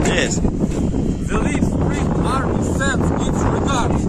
Yes. The Leaf Spring Army sends its regards.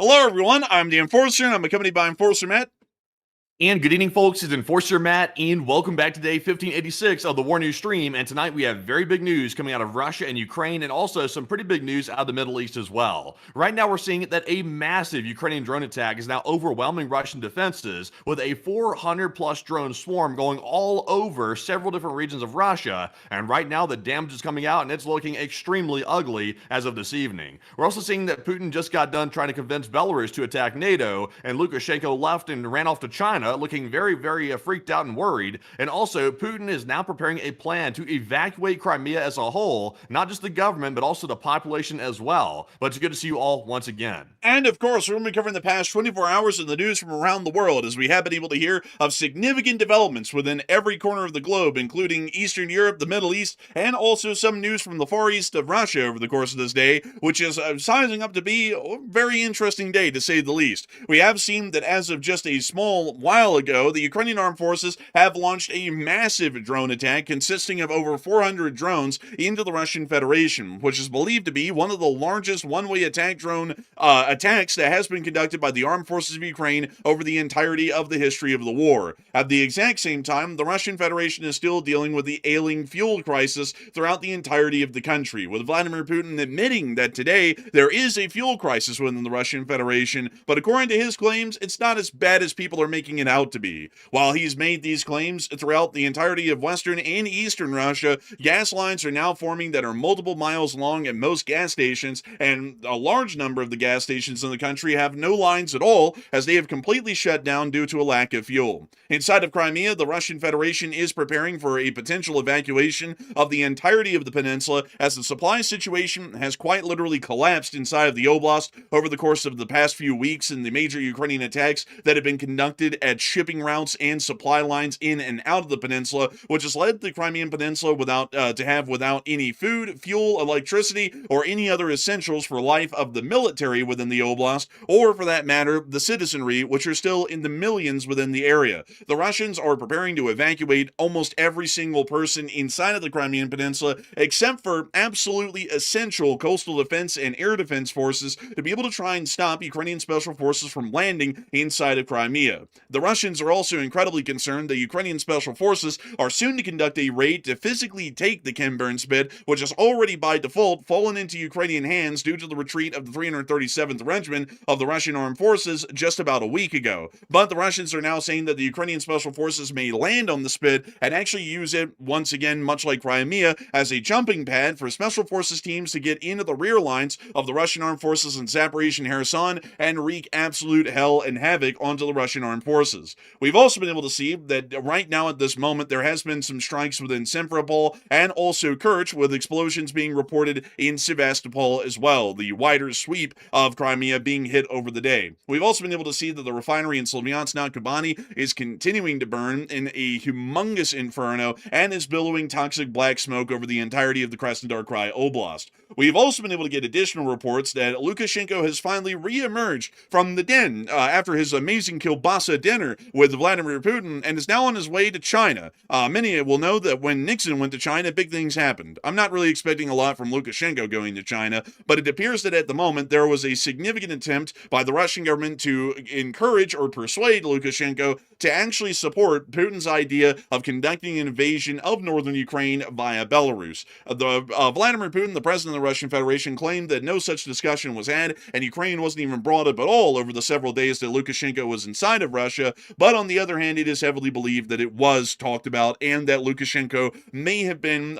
Hello, everyone. I'm the Enforcer, and I'm accompanied by Enforcer Matt. And good evening, folks. It's Enforcer Matt, and welcome back to day 1586 of the War News stream. And tonight we have very big news coming out of Russia and Ukraine, and also some pretty big news out of the Middle East as well. Right now we're seeing that a massive Ukrainian drone attack is now overwhelming Russian defenses, with a 400-plus drone swarm going all over several different regions of Russia. And right now the damage is coming out, and it's looking extremely ugly as of this evening. We're also seeing that Putin just got done trying to convince Belarus to attack NATO, and Lukashenko left and ran off to China, looking very, very freaked out and worried. And also, Putin is now preparing a plan to evacuate Crimea as a whole, not just the government, but also the population as well. But it's good to see you all once again. And of course, we're going to be covering the past 24 hours in the news from around the world, as we have been able to hear of significant developments within every corner of the globe, including Eastern Europe, the Middle East, and also some news from the far east of Russia over the course of this day, which is sizing up to be a very interesting day, to say the least. We have seen that as of just a small while ago, the Ukrainian armed forces have launched a massive drone attack consisting of over 400 drones into the Russian Federation, which is believed to be one of the largest one-way attack drone attacks that has been conducted by the armed forces of Ukraine over the entirety of the history of the war. At the exact same time, the Russian Federation is still dealing with the ailing fuel crisis throughout the entirety of the country, with Vladimir Putin admitting that today there is a fuel crisis within the Russian Federation, but according to his claims, it's not as bad as people are making it out to be. While he's made these claims throughout the entirety of western and eastern Russia, gas lines are now forming that are multiple miles long at most gas stations, and a large number of the gas stations in the country have no lines at all, as they have completely shut down due to a lack of fuel. Inside of Crimea, the Russian Federation is preparing for a potential evacuation of the entirety of the peninsula, as the supply situation has quite literally collapsed inside of the oblast over the course of the past few weeks in the major Ukrainian attacks that have been conducted at shipping routes and supply lines in and out of the peninsula, which has led the Crimean Peninsula without any food, fuel, electricity, or any other essentials for life of the military within the oblast, or for that matter, the citizenry, which are still in the millions within the area. The Russians are preparing to evacuate almost every single person inside of the Crimean Peninsula, except for absolutely essential coastal defense and air defense forces to be able to try and stop Ukrainian special forces from landing inside of Crimea. The Russians are also incredibly concerned that Ukrainian special forces are soon to conduct a raid to physically take the Kenburn spit, which has already by default fallen into Ukrainian hands due to the retreat of the 337th Regiment of the Russian Armed Forces just about a week ago. But the Russians are now saying that the Ukrainian special forces may land on the spit and actually use it, once again, much like Crimea, as a jumping pad for special forces teams to get into the rear lines of the Russian Armed Forces in Zaporizhzhia and Kherson and wreak absolute hell and havoc onto the Russian Armed Forces. We've also been able to see that right now at this moment there has been some strikes within Simferopol and also Kerch, with explosions being reported in Sevastopol as well, the wider sweep of Crimea being hit over the day. We've also been able to see that the refinery in Slavyansk na Kubani is continuing to burn in a humongous inferno and is billowing toxic black smoke over the entirety of the Krasnodar Krai Oblast. We've also been able to get additional reports that Lukashenko has finally re-emerged from the den after his amazing kielbasa dinner with Vladimir Putin and is now on his way to China. Many will know that when Nixon went to China, big things happened. I'm not really expecting a lot from Lukashenko going to China, but it appears that at the moment there was a significant attempt by the Russian government to encourage or persuade Lukashenko to actually support Putin's idea of conducting an invasion of northern Ukraine via Belarus. Vladimir Putin, the president of the Russian Federation, claimed that no such discussion was had, and Ukraine wasn't even brought up at all over the several days that Lukashenko was inside of Russia. But on the other hand, it is heavily believed that it was talked about and that Lukashenko may have been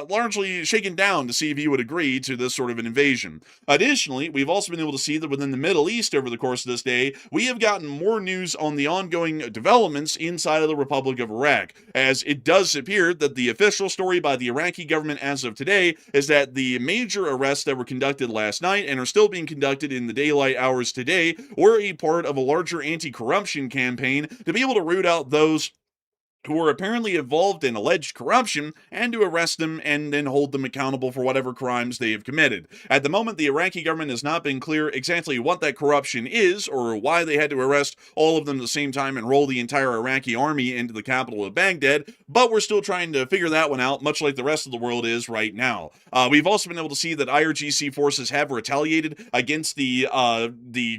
largely shaken down to see if he would agree to this sort of an invasion. Additionally, we've also been able to see that within the Middle East over the course of this day, we have gotten more news on the ongoing developments inside of the Republic of Iraq, as it does appear that the official story by the Iraqi government as of today is that the major arrests that were conducted last night and are still being conducted in the daylight hours today were a part of a larger anti-corruption campaign to be able to root out those who were apparently involved in alleged corruption and to arrest them and then hold them accountable for whatever crimes they have committed. At the moment, the Iraqi government has not been clear exactly what that corruption is or why they had to arrest all of them at the same time and roll the entire Iraqi army into the capital of Baghdad, but we're still trying to figure that one out, much like the rest of the world is right now. We've also been able to see that IRGC forces have retaliated against the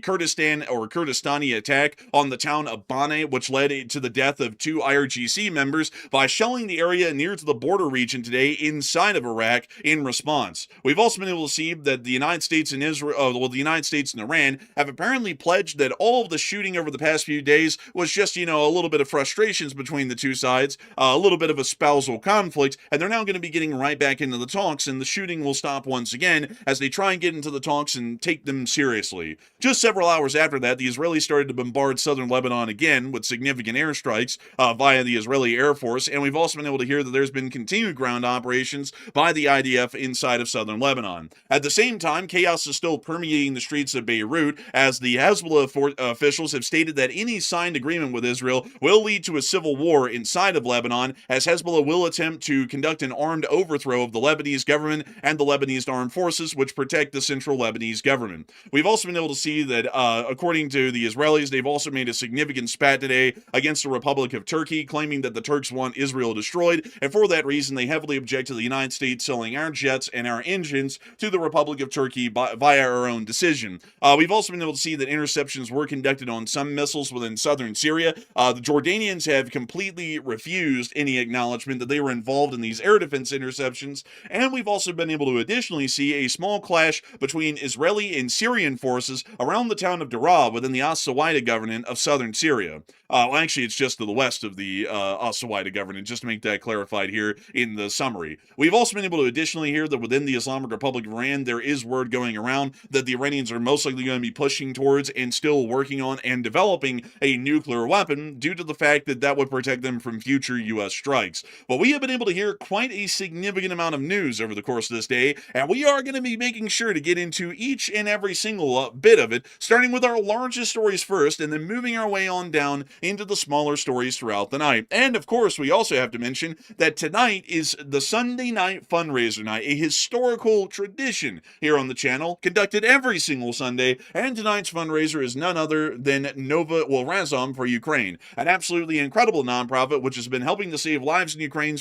Kurdistan or Kurdistani attack on the town of Bane, which led to the death of 2 IRGC members by shelling the area near to the border region today inside of Iraq in response. We've also been able to see that the United States and the United States and Iran have apparently pledged that all of the shooting over the past few days was just, a little bit of frustrations between the two sides, a little bit of a spousal conflict, and they're now going to be getting right back into the talks, and the shooting will stop once again as they try and get into the talks and take them seriously. Just several hours after that, the Israelis started to bombard southern Lebanon again with significant airstrikes via the Israeli Air Force, and we've also been able to hear that there's been continued ground operations by the IDF inside of southern Lebanon. At the same time, chaos is still permeating the streets of Beirut, as the Hezbollah officials have stated that any signed agreement with Israel will lead to a civil war inside of Lebanon, as Hezbollah will attempt to conduct an armed overthrow of the Lebanese government and the Lebanese armed forces, which protect the central Lebanese government. We've also been able to see that, according to the Israelis, they've also made a significant spat today against the Republic of Turkey, claiming that the Turks want Israel destroyed, and for that reason they heavily object to the United States selling our jets and our engines to the Republic of Turkey via our own decision. We've also been able to see that interceptions were conducted on some missiles within southern Syria. The Jordanians have completely refused any acknowledgement that they were involved in these air defense interceptions, and we've also been able to additionally see a small clash between Israeli and Syrian forces around the town of Daraa within the As-Sawaida government of southern Syria. Actually, it's just to the west of the Asawai to governance, just to make that clarified here in the summary. We've also been able to additionally hear that within the Islamic Republic of Iran, there is word going around that the Iranians are most likely going to be pushing towards and still working on and developing a nuclear weapon due to the fact that that would protect them from future U.S. strikes. But we have been able to hear quite a significant amount of news over the course of this day, and we are going to be making sure to get into each and every single bit of it, starting with our largest stories first, and then moving our way on down into the smaller stories throughout the night. And of course, we also have to mention that tonight is the Sunday night fundraiser night, a historical tradition here on the channel, conducted every single Sunday, and tonight's fundraiser is none other than Razom for Ukraine, an absolutely incredible nonprofit which has been helping to save lives in Ukraine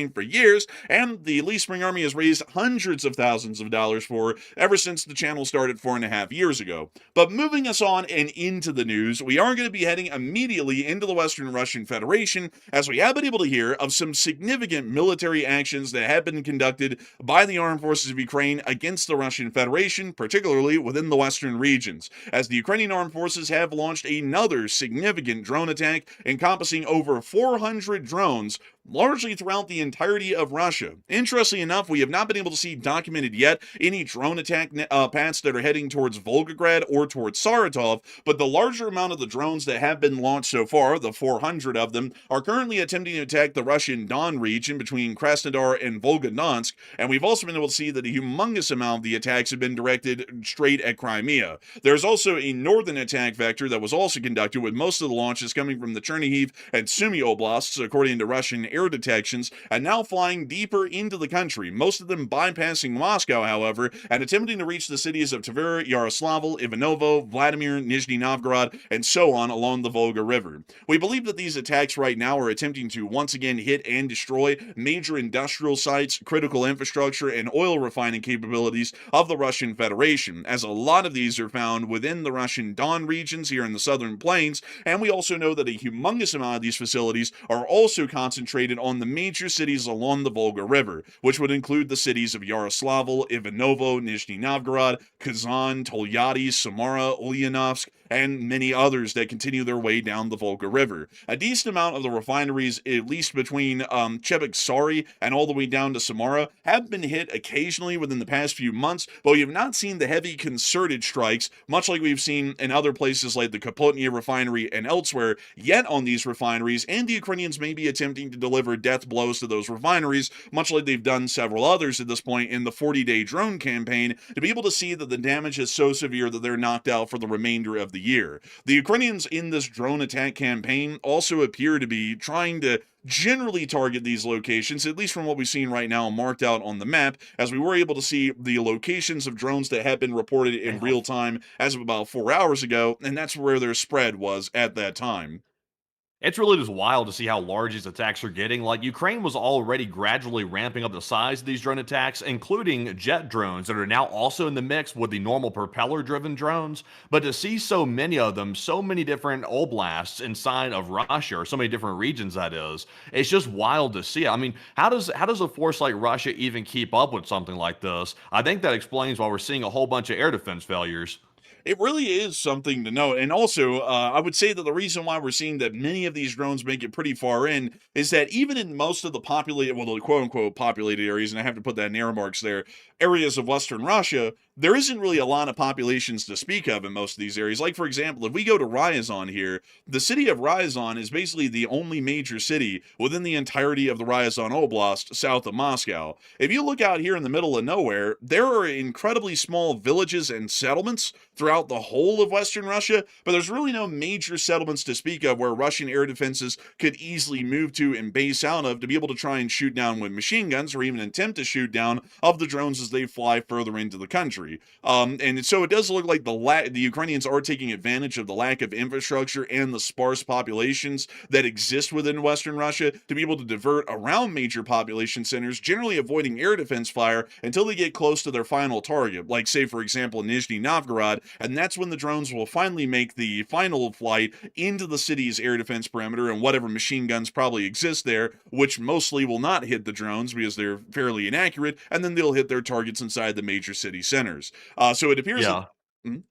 for years, and the Lee Spring Army has raised hundreds of thousands of dollars for ever since the channel started 4.5 years ago. But moving us on and into the news, we are going to be heading immediately into the Western Russian Federation, as we have been able to hear of some significant military actions that have been conducted by the armed forces of Ukraine against the Russian Federation, particularly within the western regions, as the Ukrainian armed forces have launched another significant drone attack encompassing over 400 drones, largely throughout the entirety of Russia. Interestingly enough, we have not been able to see documented yet any drone attack paths that are heading towards Volgograd or towards Saratov, but the larger amount of the drones that have been launched so far, the 400 of them, are currently attempting to attack the Russian Don region between Krasnodar and Volgodonsk, and we've also been able to see that a humongous amount of the attacks have been directed straight at Crimea. There's also a northern attack vector that was also conducted, with most of the launches coming from the Chernihiv and Sumy oblasts, according to Russian air detections, and now flying deeper into the country, most of them bypassing Moscow, however, and attempting to reach the cities of Tver, Yaroslavl, Ivanovo, Vladimir, Nizhny Novgorod, and so on along the Volga River. We believe that these attacks right now are attempting to once again hit and destroy major industrial sites, critical infrastructure, and oil refining capabilities of the Russian Federation, as a lot of these are found within the Russian Don regions here in the southern plains, and we also know that a humongous amount of these facilities are also concentrated on the major cities along the Volga River, which would include the cities of Yaroslavl, Ivanovo, Nizhny Novgorod, Kazan, Tolyatti, Samara, Ulyanovsk, and many others that continue their way down the Volga River. A decent amount of the refineries, at least between Chebok-Sari and all the way down to Samara, have been hit occasionally within the past few months, but we have not seen the heavy concerted strikes, much like we've seen in other places like the Kapotnia refinery and elsewhere, yet on these refineries, and the Ukrainians may be attempting to deliver death blows to those refineries, much like they've done several others at this point in the 40-day drone campaign, to be able to see that the damage is so severe that they're knocked out for the remainder of the year. The Ukrainians in this drone attack campaign also appear to be trying to generally target these locations, at least from what we've seen right now marked out on the map, as we were able to see the locations of drones that had been reported in real time as of about 4 hours ago, and that's where their spread was at that time. It's really just wild to see how large these attacks are getting. Like, Ukraine was already gradually ramping up the size of these drone attacks, including jet drones that are now also in the mix with the normal propeller-driven drones. But to see so many of them, so many different oblasts inside of Russia, or so many different regions that is, it's just wild to see. I mean, how does a force like Russia even keep up with something like this? I think that explains why we're seeing a whole bunch of air defense failures. It really is something to note. And also, I would say that the reason why we're seeing that many of these drones make it pretty far in is that even in most of the populated, well, the quote unquote populated areas, and I have to put that in air marks there, areas of Western Russia, there isn't really a lot of populations to speak of in most of these areas. Like, for example, if we go to Ryazan here, the city of Ryazan is basically the only major city within the entirety of the Ryazan Oblast south of Moscow. If you look out here in the middle of nowhere, there are incredibly small villages and settlements throughout the whole of Western Russia, but there's really no major settlements to speak of where Russian air defenses could easily move to and base out of to be able to try and shoot down with machine guns, or even attempt to shoot down of the drones as they fly further into the country. And so it does look like the Ukrainians are taking advantage of the lack of infrastructure and the sparse populations that exist within Western Russia to be able to divert around major population centers, generally avoiding air defense fire until they get close to their final target, like, say, for example, Nizhny Novgorod, and that's when the drones will finally make the final flight into the city's air defense perimeter and whatever machine guns probably exist there, which mostly will not hit the drones because they're fairly inaccurate, and then they'll hit their targets inside the major city centers. So it appears Yeah. that...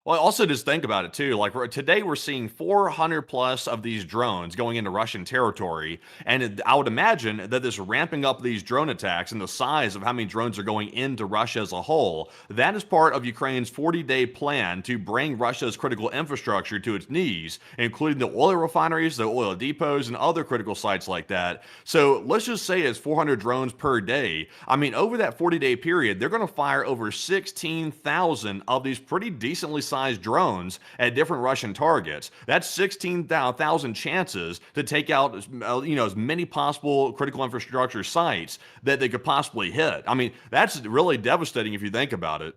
Well, also just think about it too. Like today, we're seeing 400 plus of these drones going into Russian territory, and I would imagine that this ramping up these drone attacks and the size of how many drones are going into Russia as a whole, that is part of Ukraine's 40-day plan to bring Russia's critical infrastructure to its knees, including the oil refineries, the oil depots, and other critical sites like that. So let's just say it's 400 drones per day. I mean, over that 40-day period, they're going to fire over 16,000 of these pretty decently sized drones at different Russian targets. That's 16,000 chances to take out as many possible critical infrastructure sites that they could possibly hit. I mean, that's really devastating if you think about it.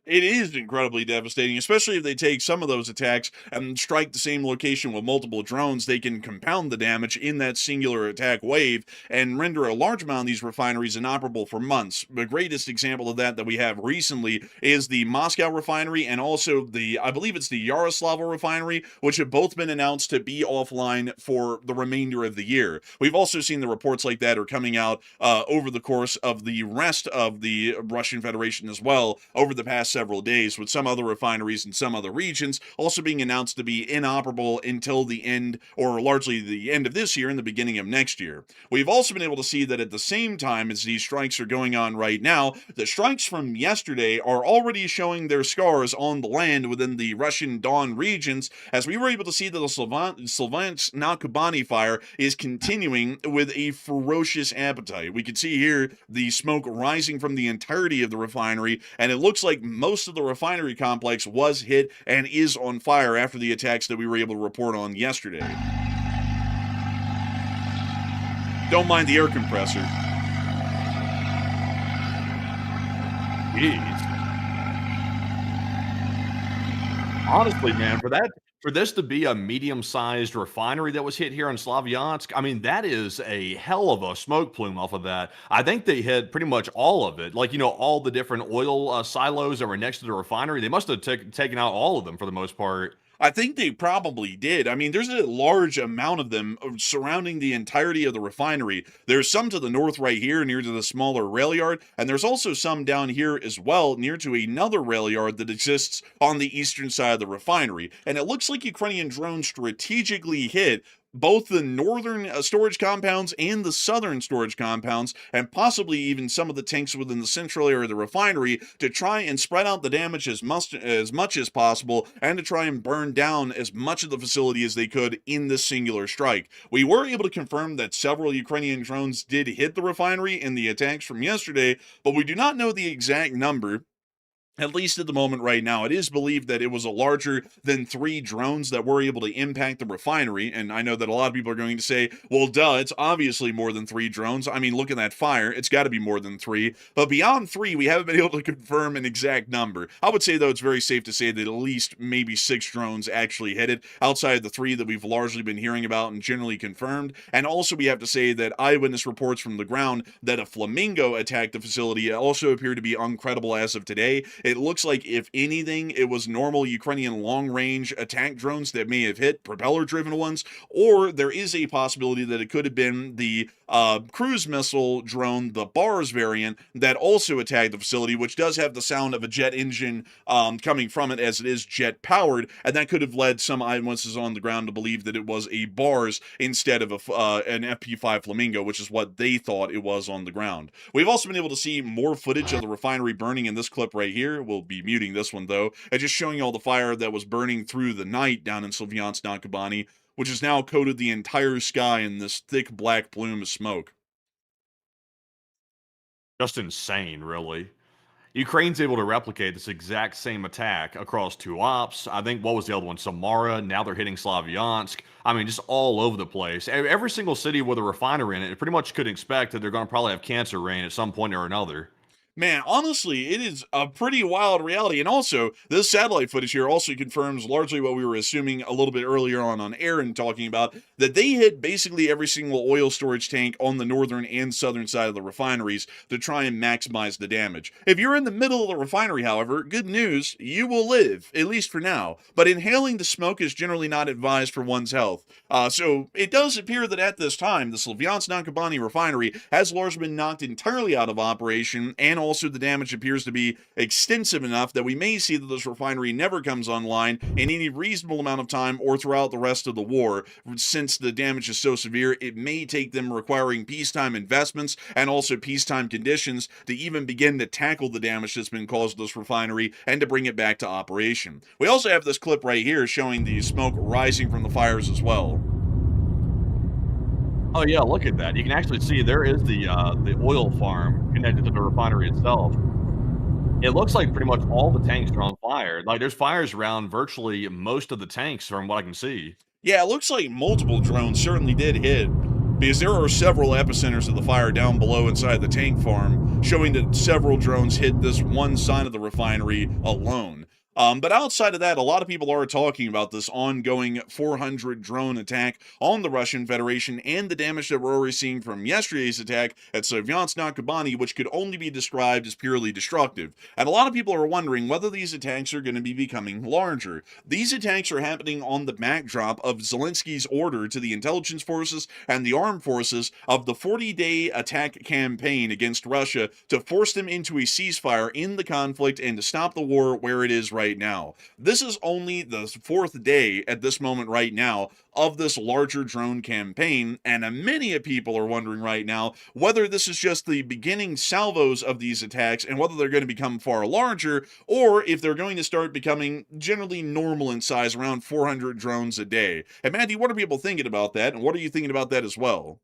It is incredibly devastating, especially if they take some of those attacks and strike the same location with multiple drones. They can compound the damage in that singular attack wave and render a large amount of these refineries inoperable for months. The greatest example of that we have recently is the Moscow refinery and also I believe it's the Yaroslavl refinery, which have both been announced to be offline for the remainder of the year. We've also seen the reports like that are coming out over the course of the rest of the Russian Federation as well over the past several days, with some other refineries in some other regions also being announced to be inoperable until the end, or largely the end of this year and the beginning of next year. We've also been able to see that at the same time as these strikes are going on right now, the strikes from yesterday are already showing their scars on the land within the Russian Don regions, as we were able to see that the Sloviansk na Kubani fire is continuing with a ferocious appetite. We can see here the smoke rising from the entirety of the refinery, and it looks like most of the refinery complex was hit and is on fire after the attacks that we were able to report on yesterday. Don't mind the air compressor. Jeez. Honestly, man, for this to be a medium-sized refinery that was hit here in Slavyansk, I mean, that is a hell of a smoke plume off of that. I think they hit pretty much all of it. Like, all the different oil silos that were next to the refinery, they must have taken out all of them for the most part. I think they probably did. I mean, there's a large amount of them surrounding the entirety of the refinery. There's some to the north right here near to the smaller rail yard, and there's also some down here as well near to another rail yard that exists on the eastern side of the refinery. And it looks like Ukrainian drones strategically hit both the northern storage compounds and the southern storage compounds, and possibly even some of the tanks within the central area of the refinery, to try and spread out the damage as much as possible and to try and burn down as much of the facility as they could in this singular strike. We were able to confirm that several Ukrainian drones did hit the refinery in the attacks from yesterday, but we do not know the exact number. At least at the moment right now. It is believed that it was a larger than 3 drones that were able to impact the refinery, and I know that a lot of people are going to say, well, duh, it's obviously more than 3 drones. I mean, look at that fire. It's got to be more than 3. But beyond 3, we haven't been able to confirm an exact number. I would say, though, it's very safe to say that at least maybe 6 drones actually hit it, outside of the 3 that we've largely been hearing about and generally confirmed. And also, we have to say that eyewitness reports from the ground that a flamingo attacked the facility also appear to be uncredible as of today. It looks like, if anything, it was normal Ukrainian long-range attack drones that may have hit, propeller-driven ones, or there is a possibility that it could have been the cruise missile drone, the BARS variant, that also attacked the facility, which does have the sound of a jet engine coming from it, as it is jet-powered, and that could have led some eyewitnesses on the ground to believe that it was a BARS instead of an FP5 Flamingo, which is what they thought it was on the ground. We've also been able to see more footage of the refinery burning in this clip right here. We'll be muting this one, though, and just showing all the fire that was burning through the night down in Sloviansk na Kubani, which has now coated the entire sky in this thick black plume of smoke. Just insane, really. Ukraine's able to replicate this exact same attack across 2 ops. I think, what was the other one? Samara. Now they're hitting Slavyansk. I mean, just all over the place. Every single city with a refinery in it, pretty much could expect that they're going to probably have cancer rain at some point or another. Man, honestly, it is a pretty wild reality. And also, this satellite footage here also confirms largely what we were assuming a little bit earlier on air and talking about, that they hit basically every single oil storage tank on the northern and southern side of the refineries to try and maximize the damage. If you're in the middle of the refinery, however, good news, you will live, at least for now. But inhaling the smoke is generally not advised for one's health. So it does appear that at this time, the Sloviansk na Kubani refinery has largely been knocked entirely out of operation, and also the damage appears to be extensive enough that we may see that this refinery never comes online in any reasonable amount of time or throughout the rest of the war. Since the damage is so severe, it may take them requiring peacetime investments and also peacetime conditions to even begin to tackle the damage that's been caused to this refinery and to bring it back to operation. We also have this clip right here showing the smoke rising from the fires as well. Oh yeah, look at that. You can actually see there is the oil farm connected to the refinery itself. It looks like pretty much all the tanks are on fire. Like there's fires around virtually most of the tanks from what I can see. Yeah, it looks like multiple drones certainly did hit, because there are several epicenters of the fire down below inside the tank farm, showing that several drones hit this one side of the refinery alone. But outside of that, a lot of people are talking about this ongoing 400 drone attack on the Russian Federation and the damage that we're already seeing from yesterday's attack at Sovyansk-na-Kubani, which could only be described as purely destructive. And a lot of people are wondering whether these attacks are going to be becoming larger. These attacks are happening on the backdrop of Zelensky's order to the intelligence forces and the armed forces of the 40-day attack campaign against Russia to force them into a ceasefire in the conflict and to stop the war where it is right now. This is only the 4th day at this moment right now of this larger drone campaign, and many people are wondering right now whether this is just the beginning salvos of these attacks and whether they're going to become far larger, or if they're going to start becoming generally normal in size, around 400 drones a day. And Matthew, what are people thinking about that, and what are you thinking about that as well?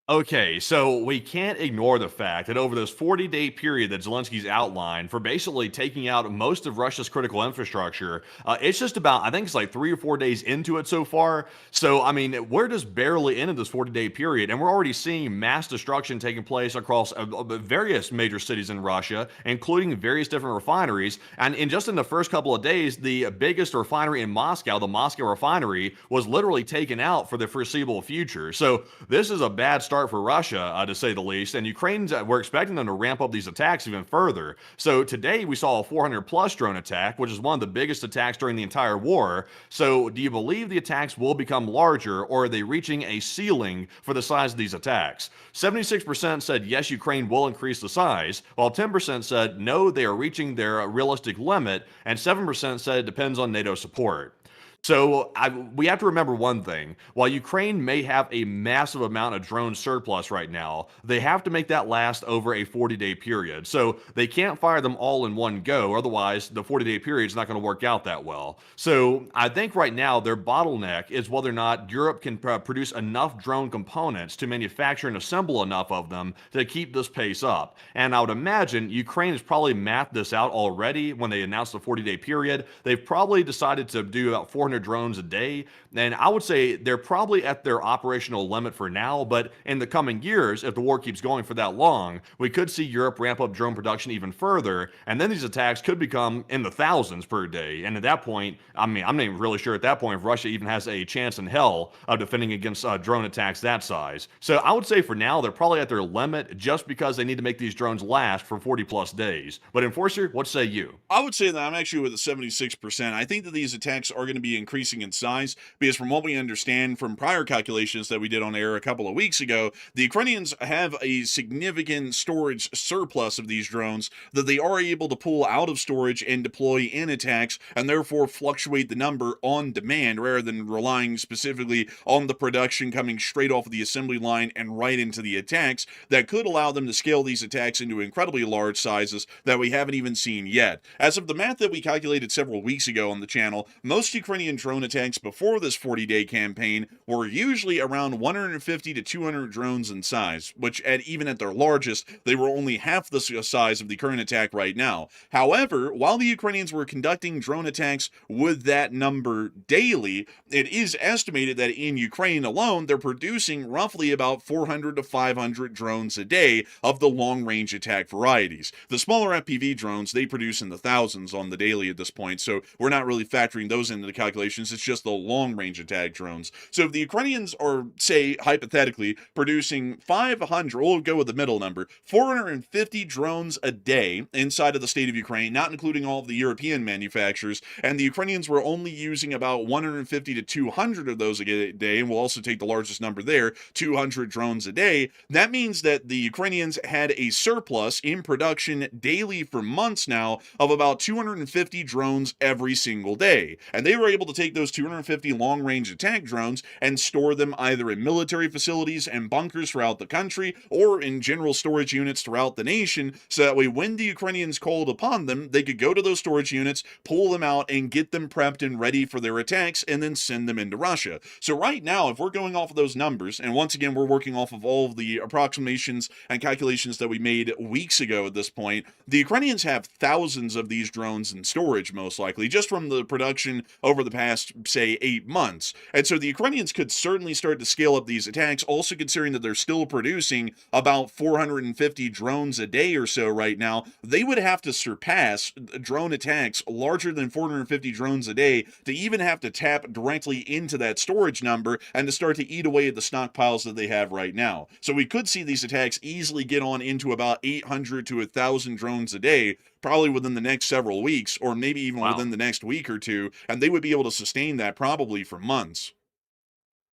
Okay, so we can't ignore the fact that over this 40-day period that Zelensky's outlined for basically taking out most of Russia's critical infrastructure, it's just about, I think it's like 3 or 4 days into it so far. So, I mean, we're just barely into this 40-day period, and we're already seeing mass destruction taking place across various major cities in Russia, including various different refineries. And just in the first couple of days, the biggest refinery in Moscow, the Moscow refinery, was literally taken out for the foreseeable future. So this is a bad start for Russia, to say the least, and Ukraine's, we're expecting them to ramp up these attacks even further. So today we saw a 400-plus drone attack, which is one of the biggest attacks during the entire war. So do you believe the attacks will become larger, or are they reaching a ceiling for the size of these attacks? 76% said yes, Ukraine will increase the size, while 10% said no, they are reaching their realistic limit, and 7% said it depends on NATO support. So we have to remember one thing. While Ukraine may have a massive amount of drone surplus right now, they have to make that last over a 40-day period. So they can't fire them all in one go. Otherwise, the 40-day period is not going to work out that well. So I think right now their bottleneck is whether or not Europe can produce enough drone components to manufacture and assemble enough of them to keep this pace up. And I would imagine Ukraine has probably mapped this out already when they announced the 40-day period. They've probably decided to do about 400 drones a day, and I would say they're probably at their operational limit for now, but in the coming years, if the war keeps going for that long, we could see Europe ramp up drone production even further, and then these attacks could become in the thousands per day. And at that point, I mean, I'm not even really sure at that point if Russia even has a chance in hell of defending against drone attacks that size. So I would say for now, they're probably at their limit just because they need to make these drones last for 40 plus days. But Enforcer, what say you? I would say that I'm actually with a 76%. I think that these attacks are going to be increasing in size because from what we understand from prior calculations that we did on air a couple of weeks ago, the Ukrainians have a significant storage surplus of these drones that they are able to pull out of storage and deploy in attacks, and therefore fluctuate the number on demand rather than relying specifically on the production coming straight off of the assembly line and right into the attacks. That could allow them to scale these attacks into incredibly large sizes that we haven't even seen yet. As of the math that we calculated several weeks ago on the channel, most Ukrainian drone attacks before this 40-day campaign were usually around 150 to 200 drones in size, which even at their largest, they were only half the size of the current attack right now. However, while the Ukrainians were conducting drone attacks with that number daily, it is estimated that in Ukraine alone, they're producing roughly about 400 to 500 drones a day of the long-range attack varieties. The smaller FPV drones, they produce in the thousands on the daily at this point, so we're not really factoring those into the calculation calculations, it's just the long-range attack drones. So if the Ukrainians are, say, hypothetically, producing 500, we'll go with the middle number, 450 drones a day inside of the state of Ukraine, not including all of the European manufacturers, and the Ukrainians were only using about 150 to 200 of those a day, and we'll also take the largest number there, 200 drones a day, that means that the Ukrainians had a surplus in production daily for months now of about 250 drones every single day. And they were able to take those 250 long-range attack drones and store them either in military facilities and bunkers throughout the country or in general storage units throughout the nation, so that way when the Ukrainians called upon them, they could go to those storage units, pull them out, and get them prepped and ready for their attacks, and then send them into Russia. So right now, if we're going off of those numbers, and once again, we're working off of all of the approximations and calculations that we made weeks ago at this point, the Ukrainians have thousands of these drones in storage, most likely, just from the production over the past, say, 8 months. And so the Ukrainians could certainly start to scale up these attacks, also considering that they're still producing about 450 drones a day or so right now. They would have to surpass drone attacks larger than 450 drones a day to even have to tap directly into that storage number and to start to eat away at the stockpiles that they have right now. So we could see these attacks easily get on into about 800 to 1,000 drones a day, probably within the next several weeks, or maybe even within the next week or two, and they would be able to sustain that probably for months.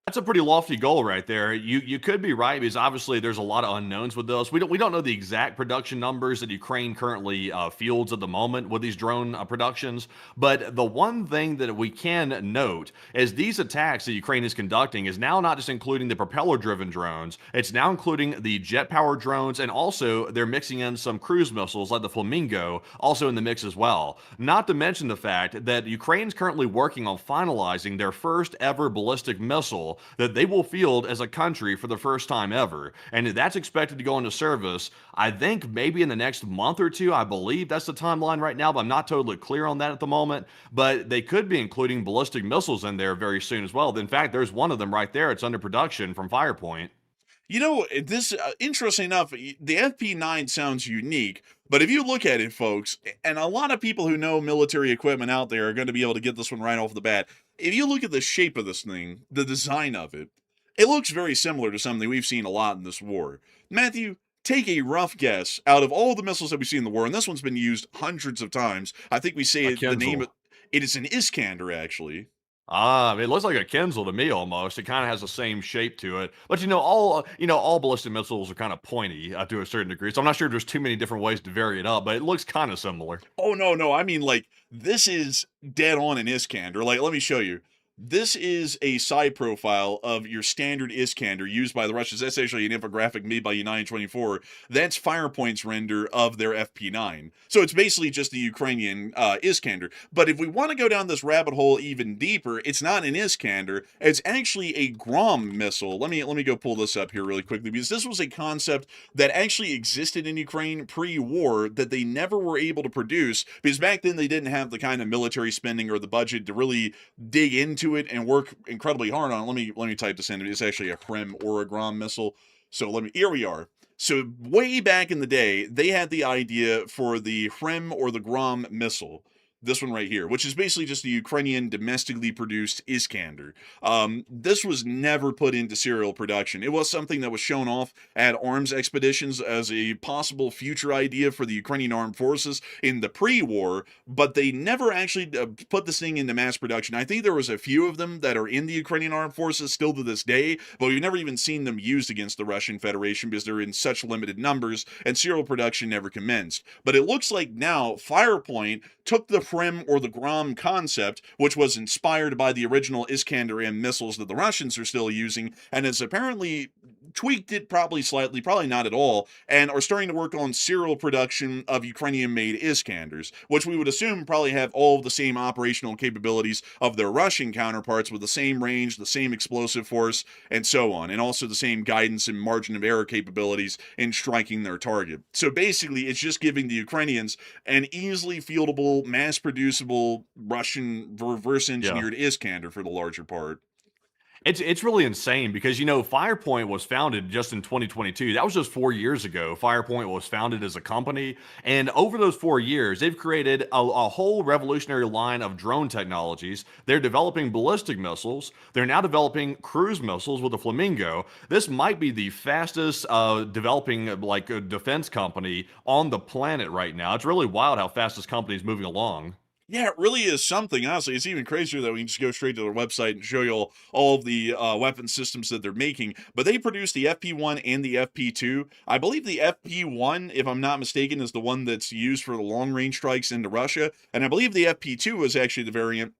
That's a pretty lofty goal right there. You could be right, because obviously there's a lot of unknowns with this. We don't know the exact production numbers that Ukraine currently fields at the moment with these drone productions. But the one thing that we can note is these attacks that Ukraine is conducting is now not just including the propeller-driven drones. It's now including the jet-powered drones, and also they're mixing in some cruise missiles like the Flamingo also in the mix as well. Not to mention the fact that Ukraine's currently working on finalizing their first ever ballistic missile that they will field as a country for the first time ever. And that's expected to go into service, I think, maybe in the next month or two. I believe that's the timeline right now, but I'm not totally clear on that at the moment. But they could be including ballistic missiles in there very soon as well. In fact, there's one of them right there. It's under production from Firepoint. You know, this, interesting enough, the FP9 sounds unique, but if you look at it, folks, and a lot of people who know military equipment out there are going to be able to get this one right off the bat. If you look at the shape of this thing, the design of it, it looks very similar to something we've seen a lot in this war. Matthew, take a rough guess out of all the missiles that we see in the war, and this one's been used hundreds of times. I think we say the name of it is an Iskander, actually. It looks like a Kinzel to me almost. It kind of has the same shape to it. But all ballistic missiles are kind of pointy to a certain degree. So I'm not sure if there's too many different ways to vary it up, but it looks kind of similar. Oh, no. I mean, like, this is dead on an Iskander. Like, let me show you. This is a side profile of your standard Iskander used by the Russians. That's actually an infographic made by United 24. That's Firepoint's render of their FP9. So it's basically just the Ukrainian Iskander. But if we want to go down this rabbit hole even deeper, it's not an Iskander. It's actually a Grom missile. Let me go pull this up here really quickly, because this was a concept that actually existed in Ukraine pre-war that they never were able to produce, because back then they didn't have the kind of military spending or the budget to really dig into it and work incredibly hard on it. Let me type this in. It's actually a Hrem or a Grom missile. So here we are. So way back in the day, they had the idea for the Hrem or the Grom missile. This one right here, which is basically just a Ukrainian domestically produced Iskander. This was never put into serial production. It was something that was shown off at arms expeditions as a possible future idea for the Ukrainian armed forces in the pre-war, but they never actually put this thing into mass production. I think there was a few of them that are in the Ukrainian armed forces still to this day, but we've never even seen them used against the Russian Federation because they're in such limited numbers, and serial production never commenced. But it looks like now Firepoint took the Hrem or the Grom concept, which was inspired by the original Iskander M missiles that the Russians are still using, and has apparently tweaked it probably slightly, probably not at all, and are starting to work on serial production of Ukrainian-made Iskanders, which we would assume probably have all of the same operational capabilities of their Russian counterparts, with the same range, the same explosive force, and so on, and also the same guidance and margin of error capabilities in striking their target. So basically, it's just giving the Ukrainians an easily fieldable, mass-producible Russian reverse-engineered Iskander for the larger part. It's really insane because Firepoint was founded just in 2022. That was just 4 years ago. Firepoint was founded as a company, and over those 4 years, they've created a whole revolutionary line of drone technologies. They're developing ballistic missiles. They're now developing cruise missiles with the Flamingo. This might be the fastest developing like a defense company on the planet right now. It's really wild how fast this company is moving along. Yeah, it really is something. Honestly, it's even crazier that we can just go straight to their website and show you all of the weapon systems that they're making. But they produce the FP1 and the FP2. I believe the FP1, if I'm not mistaken, is the one that's used for the long range strikes into Russia. And I believe the FP2 is actually the variant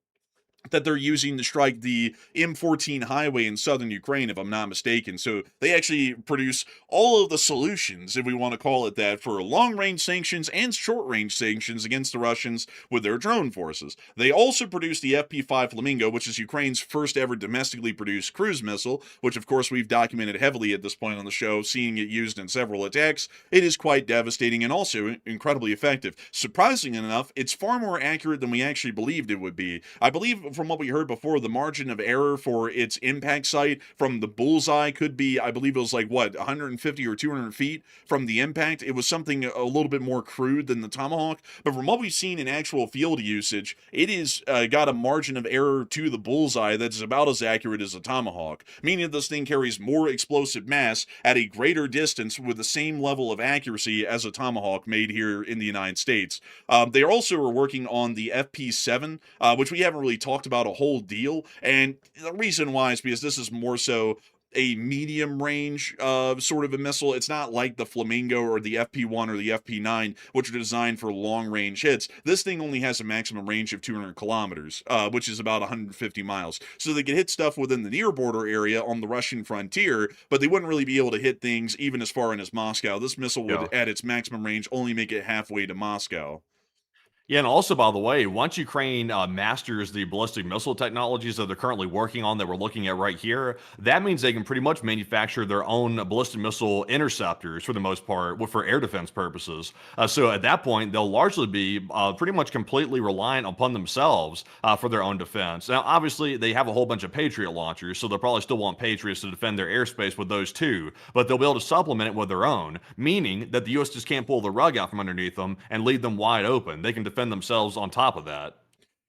that they're using to strike the M14 highway in southern Ukraine, if I'm not mistaken. So they actually produce all of the solutions, if we want to call it that, for long-range sanctions and short-range sanctions against the Russians with their drone forces. They also produce the FP5 Flamingo, which is Ukraine's first ever domestically produced cruise missile, which of course we've documented heavily at this point on the show, seeing it used in several attacks. It is quite devastating and also incredibly effective. Surprisingly enough, it's far more accurate than we actually believed it would be. I believe from what we heard before, the margin of error for its impact site from the bullseye could be, I believe it was like, 150 or 200 feet from the impact. It was something a little bit more crude than the Tomahawk, but from what we've seen in actual field usage, it is got a margin of error to the bullseye that's about as accurate as a Tomahawk, meaning that this thing carries more explosive mass at a greater distance with the same level of accuracy as a Tomahawk made here in the United States. They also are working on the FP7, which we haven't really talked about a whole deal, and the reason why is because this is more so a medium range sort of a missile. It's not like the Flamingo or the FP1 or the FP9, which are designed for long range hits. This thing only has a maximum range of 200 kilometers, which is about 150 miles. So they can hit stuff within the near border area on the Russian frontier, but they wouldn't really be able to hit things even as far in as Moscow. This missile would, Yeah. at its maximum range, only make it halfway to Moscow. Yeah, and also, by the way, once Ukraine masters the ballistic missile technologies that they're currently working on, that we're looking at right here, that means they can pretty much manufacture their own ballistic missile interceptors for the most part, for air defense purposes. So at that point, they'll largely be pretty much completely reliant upon themselves for their own defense. Now, obviously, they have a whole bunch of Patriot launchers, so they'll probably still want Patriots to defend their airspace with those too, but they'll be able to supplement it with their own, meaning that the U.S. just can't pull the rug out from underneath them and leave them wide open. They can defend themselves on top of that.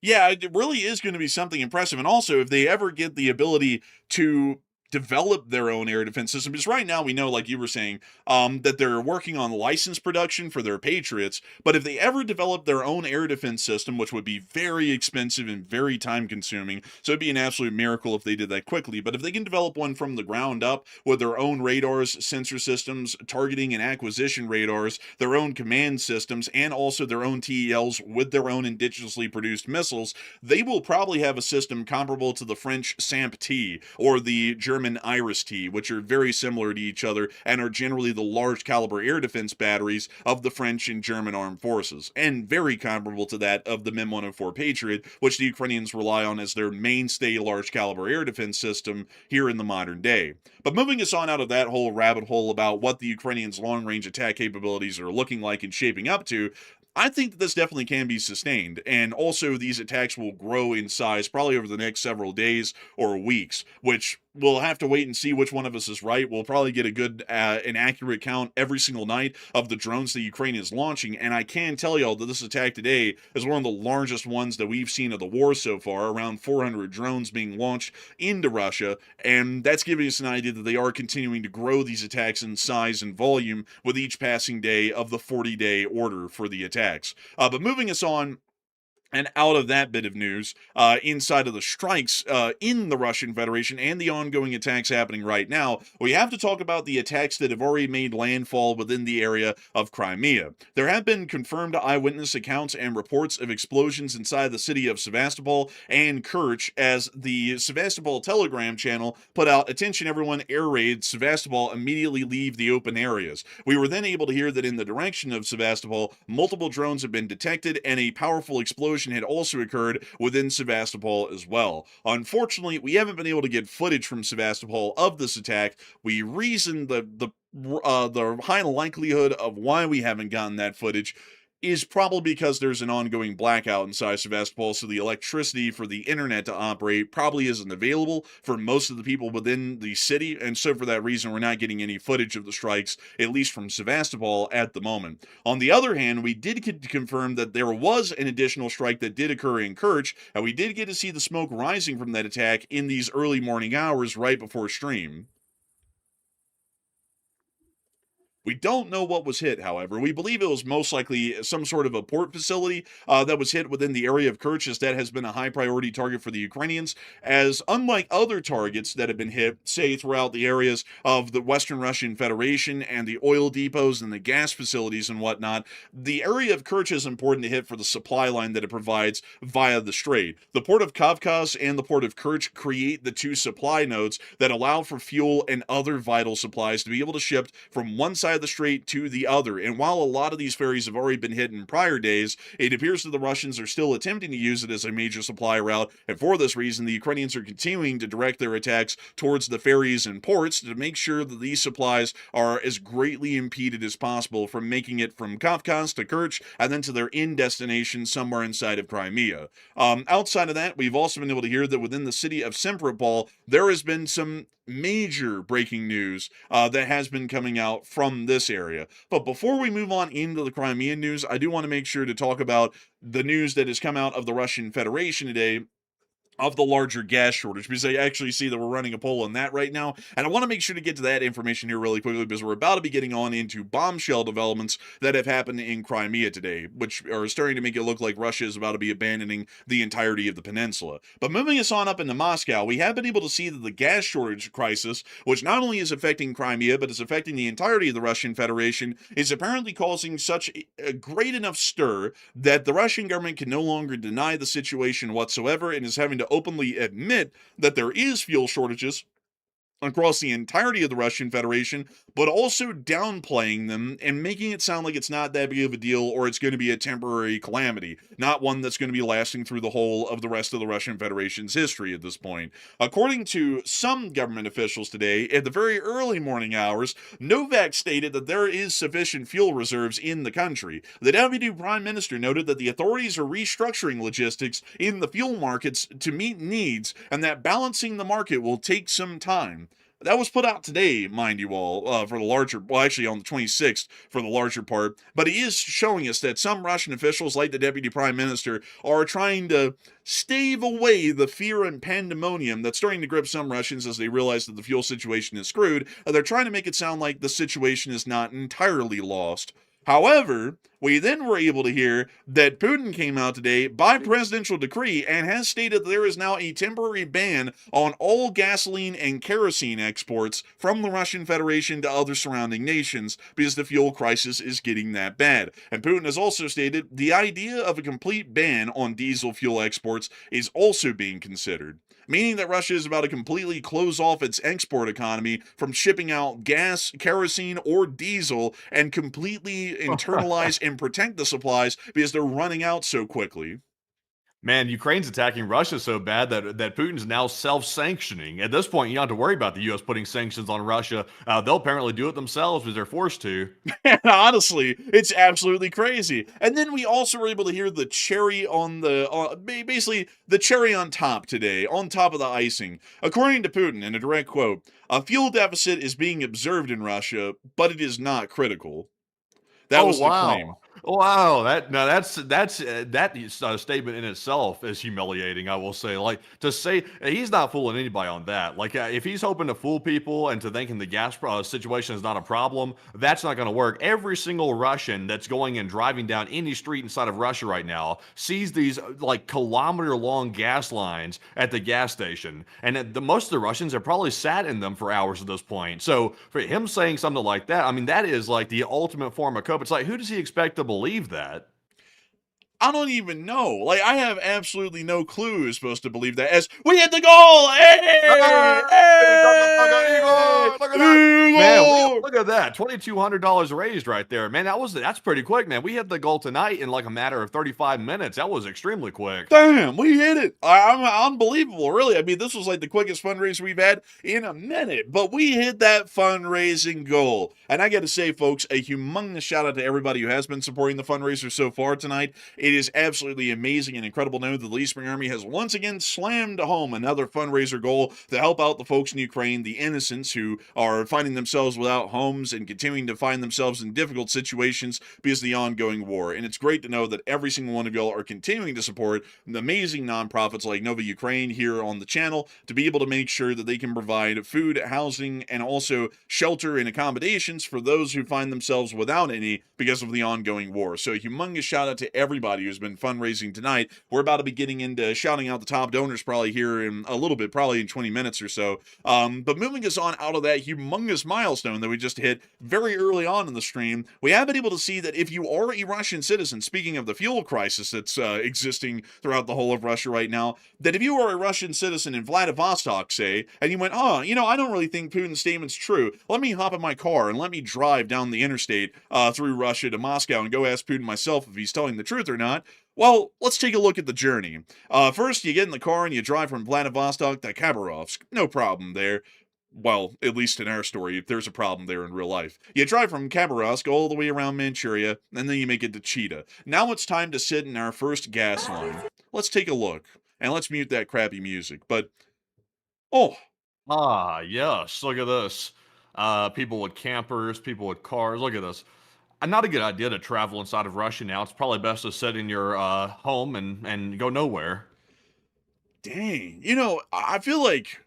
Yeah, it really is going to be something impressive. And also, if they ever get the ability to develop their own air defense system, because right now we know, like you were saying, that they're working on license production for their Patriots, but if they ever develop their own air defense system, which would be very expensive and very time consuming, so it'd be an absolute miracle if they did that quickly, but if they can develop one from the ground up with their own radars, sensor systems, targeting and acquisition radars, their own command systems, and also their own TELs with their own indigenously produced missiles, they will probably have a system comparable to the French SAMP-T or the German Iris-T, which are very similar to each other and are generally the large caliber air defense batteries of the French and German armed forces, and very comparable to that of the MIM 104 Patriot, which the Ukrainians rely on as their mainstay large caliber air defense system here in the modern day. But moving us on out of that whole rabbit hole about what the Ukrainians' long range attack capabilities are looking like and shaping up to, I think that this definitely can be sustained, and also these attacks will grow in size probably over the next several days or weeks, which we'll have to wait and see which one of us is right. We'll probably get a good and accurate count every single night of the drones that Ukraine is launching, and I can tell y'all that this attack today is one of the largest ones that we've seen of the war so far, around 400 drones being launched into Russia, and that's giving us an idea that they are continuing to grow these attacks in size and volume with each passing day of the 40-day order for the attacks. But moving us on, and out of that bit of news, inside of the strikes in the Russian Federation and the ongoing attacks happening right now, we have to talk about the attacks that have already made landfall within the area of Crimea. There have been confirmed eyewitness accounts and reports of explosions inside the city of Sevastopol and Kerch, as the Sevastopol Telegram channel put out, "Attention everyone, air raid Sevastopol, immediately leave the open areas." We were then able to hear that in the direction of Sevastopol, multiple drones have been detected and a powerful explosion had also occurred within Sevastopol as well. Unfortunately, we haven't been able to get footage from Sevastopol of this attack. We reasoned the high likelihood of why we haven't gotten that footage is probably because there's an ongoing blackout inside Sevastopol, so the electricity for the internet to operate probably isn't available for most of the people within the city, and so for that reason, we're not getting any footage of the strikes, at least from Sevastopol at the moment. On the other hand, we did get to confirm that there was an additional strike that did occur in Kerch, and we did get to see the smoke rising from that attack in these early morning hours right before stream. We don't know what was hit, however. We believe it was most likely some sort of a port facility that was hit within the area of Kerch, as that has been a high priority target for the Ukrainians, as unlike other targets that have been hit, say, throughout the areas of the Western Russian Federation and the oil depots and the gas facilities and whatnot, the area of Kerch is important to hit for the supply line that it provides via the strait. The port of Kavkaz and the port of Kerch create the two supply nodes that allow for fuel and other vital supplies to be able to ship from one side of the strait to the other. And while a lot of these ferries have already been hit in prior days, it appears that the Russians are still attempting to use it as a major supply route, and for this reason, the Ukrainians are continuing to direct their attacks towards the ferries and ports to make sure that these supplies are as greatly impeded as possible from making it from Kavkaz to Kerch and then to their end destination somewhere inside of Crimea. Outside of that, we've also been able to hear that within the city of Simferopol, there has been some major breaking news that has been coming out from this area. But before we move on into the Crimean news, I do want to make sure to talk about the news that has come out of the Russian Federation today of the larger gas shortage, because I actually see that we're running a poll on that right now, and I want to make sure to get to that information here really quickly, because we're about to be getting on into bombshell developments that have happened in Crimea today, which are starting to make it look like Russia is about to be abandoning the entirety of the peninsula. But moving us on up into Moscow, we have been able to see that the gas shortage crisis, which not only is affecting Crimea, but is affecting the entirety of the Russian Federation, is apparently causing such a great enough stir that the Russian government can no longer deny the situation whatsoever and is having to openly admit that there is fuel shortages across the entirety of the Russian Federation, but also downplaying them and making it sound like it's not that big of a deal or it's going to be a temporary calamity, not one that's going to be lasting through the whole of the rest of the Russian Federation's history at this point. According to some government officials today, at the very early morning hours, Novak stated that there is sufficient fuel reserves in the country. The Deputy Prime Minister noted that the authorities are restructuring logistics in the fuel markets to meet needs and that balancing the market will take some time. That was put out today, mind you all, for the larger, well, actually on the 26th for the larger part, but it is showing us that some Russian officials, like the Deputy Prime Minister, are trying to stave away the fear and pandemonium that's starting to grip some Russians as they realize that the fuel situation is screwed. They're trying to make it sound like the situation is not entirely lost. However, we then were able to hear that Putin came out today by presidential decree and has stated that there is now a temporary ban on all gasoline and kerosene exports from the Russian Federation to other surrounding nations because the fuel crisis is getting that bad. And Putin has also stated the idea of a complete ban on diesel fuel exports is also being considered, meaning that Russia is about to completely close off its export economy from shipping out gas, kerosene, or diesel and completely internalize and protect the supplies because they're running out so quickly. Man, Ukraine's attacking Russia so bad that Putin's now self-sanctioning. At this point, you don't have to worry about the U.S. putting sanctions on Russia. They'll apparently do it themselves because they're forced to. And honestly, it's absolutely crazy. And then we also were able to hear the cherry on the, basically the cherry on top today, on top of the icing. According to Putin, in a direct quote, "A fuel deficit is being observed in Russia, but it is not critical." That was the claim. Wow, that statement in itself is humiliating. I will say, like, to say he's not fooling anybody on that. Like, if he's hoping to fool people into thinking the gas situation is not a problem, that's not going to work. Every single Russian that's going and driving down any street inside of Russia right now sees these like kilometer-long gas lines at the gas station, and most of the Russians have probably sat in them for hours at this point. So for him saying something like that, I mean, that is like the ultimate form of cope. It's like, who does he expect to believe that? I don't even know. Like, I have absolutely no clue who's supposed to believe that. As we hit the goal! Hey! Look at that. Man, look at that. $2,200 raised right there. Man, that's pretty quick, man. We hit the goal tonight in like a matter of 35 minutes. That was extremely quick. Damn, we hit it. I'm unbelievable, really. I mean, this was like the quickest fundraiser we've had in a minute, but we hit that fundraising goal. And I got to say, folks, a humongous shout out to everybody who has been supporting the fundraiser so far tonight. It is absolutely amazing and incredible to know that the Lead Spring Army has once again slammed home another fundraiser goal to help out the folks in Ukraine, the innocents who are finding themselves without homes and continuing to find themselves in difficult situations because of the ongoing war. And it's great to know that every single one of y'all are continuing to support the amazing nonprofits like Nova Ukraine here on the channel to be able to make sure that they can provide food, housing, and also shelter and accommodations for those who find themselves without any because of the ongoing war. So a humongous shout out to everybody who's been fundraising tonight. We're about to be getting into shouting out the top donors probably here in a little bit, probably in 20 minutes or so. But moving us on out of that humongous milestone that we just hit very early on in the stream, we have been able to see that if you are a Russian citizen, speaking of the fuel crisis that's existing throughout the whole of Russia right now, that if you are a Russian citizen in Vladivostok, say, and you went, oh, you know, I don't really think Putin's statement's true. Let me hop in my car and let me drive down the interstate through Russia to Moscow and go ask Putin myself if he's telling the truth or not. Well, let's take a look at the journey. First, you get in the car and you drive from Vladivostok to Khabarovsk. No problem there. Well, at least in our story, there's a problem there in real life. You drive from Khabarovsk all the way around Manchuria, and then you make it to Chita. Now it's time to sit in our first gas line. Let's take a look, and let's mute that crappy music. But, oh, Ah, yes. Look at this. People with campers, people with cars. Look at this. Not a good idea to travel inside of Russia now. It's probably best to sit in your home and go nowhere. dang. You know, I feel like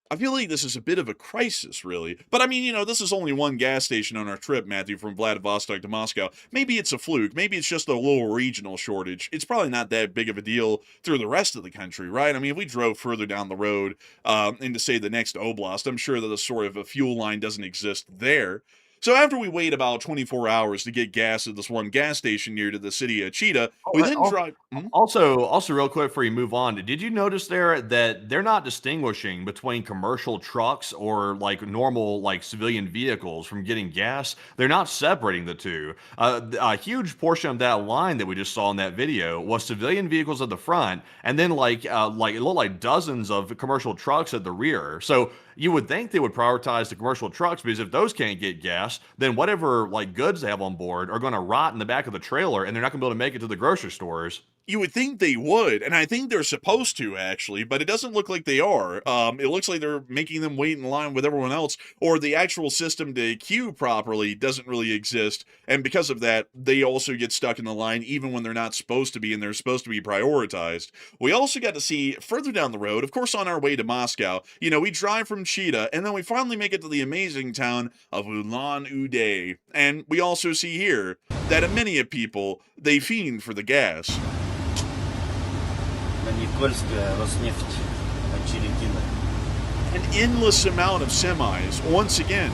this is a bit of a crisis, really. But I mean, you know, this is only one gas station on our trip, Matthew, from Vladivostok to Moscow. Maybe it's a fluke. Maybe it's just a little regional shortage. It's probably not that big of a deal through the rest of the country, right? I mean, if we drove further down the road into, say, the next oblast, I'm sure that a sort of a fuel line doesn't exist there. So after we wait about 24 hours to get gas at this one gas station near to the city of Chita, we then drive... Also, real quick before you move on, did you notice there that they're not distinguishing between commercial trucks or like normal like civilian vehicles from getting gas? They're not separating the two. A huge portion of that line that we just saw in that video was civilian vehicles at the front, and then like it looked like dozens of commercial trucks at the rear. So you would think they would prioritize the commercial trucks because if those can't get gas, then whatever like goods they have on board are going to rot in the back of the trailer, and they're not going to be able to make it to the grocery stores. You would think they would, and I think they're supposed to, actually, but it doesn't look like they are. It looks like they're making them wait in line with everyone else, or the actual system to queue properly doesn't really exist, and because of that, they also get stuck in the line even when they're not supposed to be, and they're supposed to be prioritized. We also got to see, further down the road, of course on our way to Moscow, you know, we drive from Chita, and then we finally make it to the amazing town of Ulan-Ude, and we also see here that many of people, they fiend for the gas. An endless amount of semis, once again.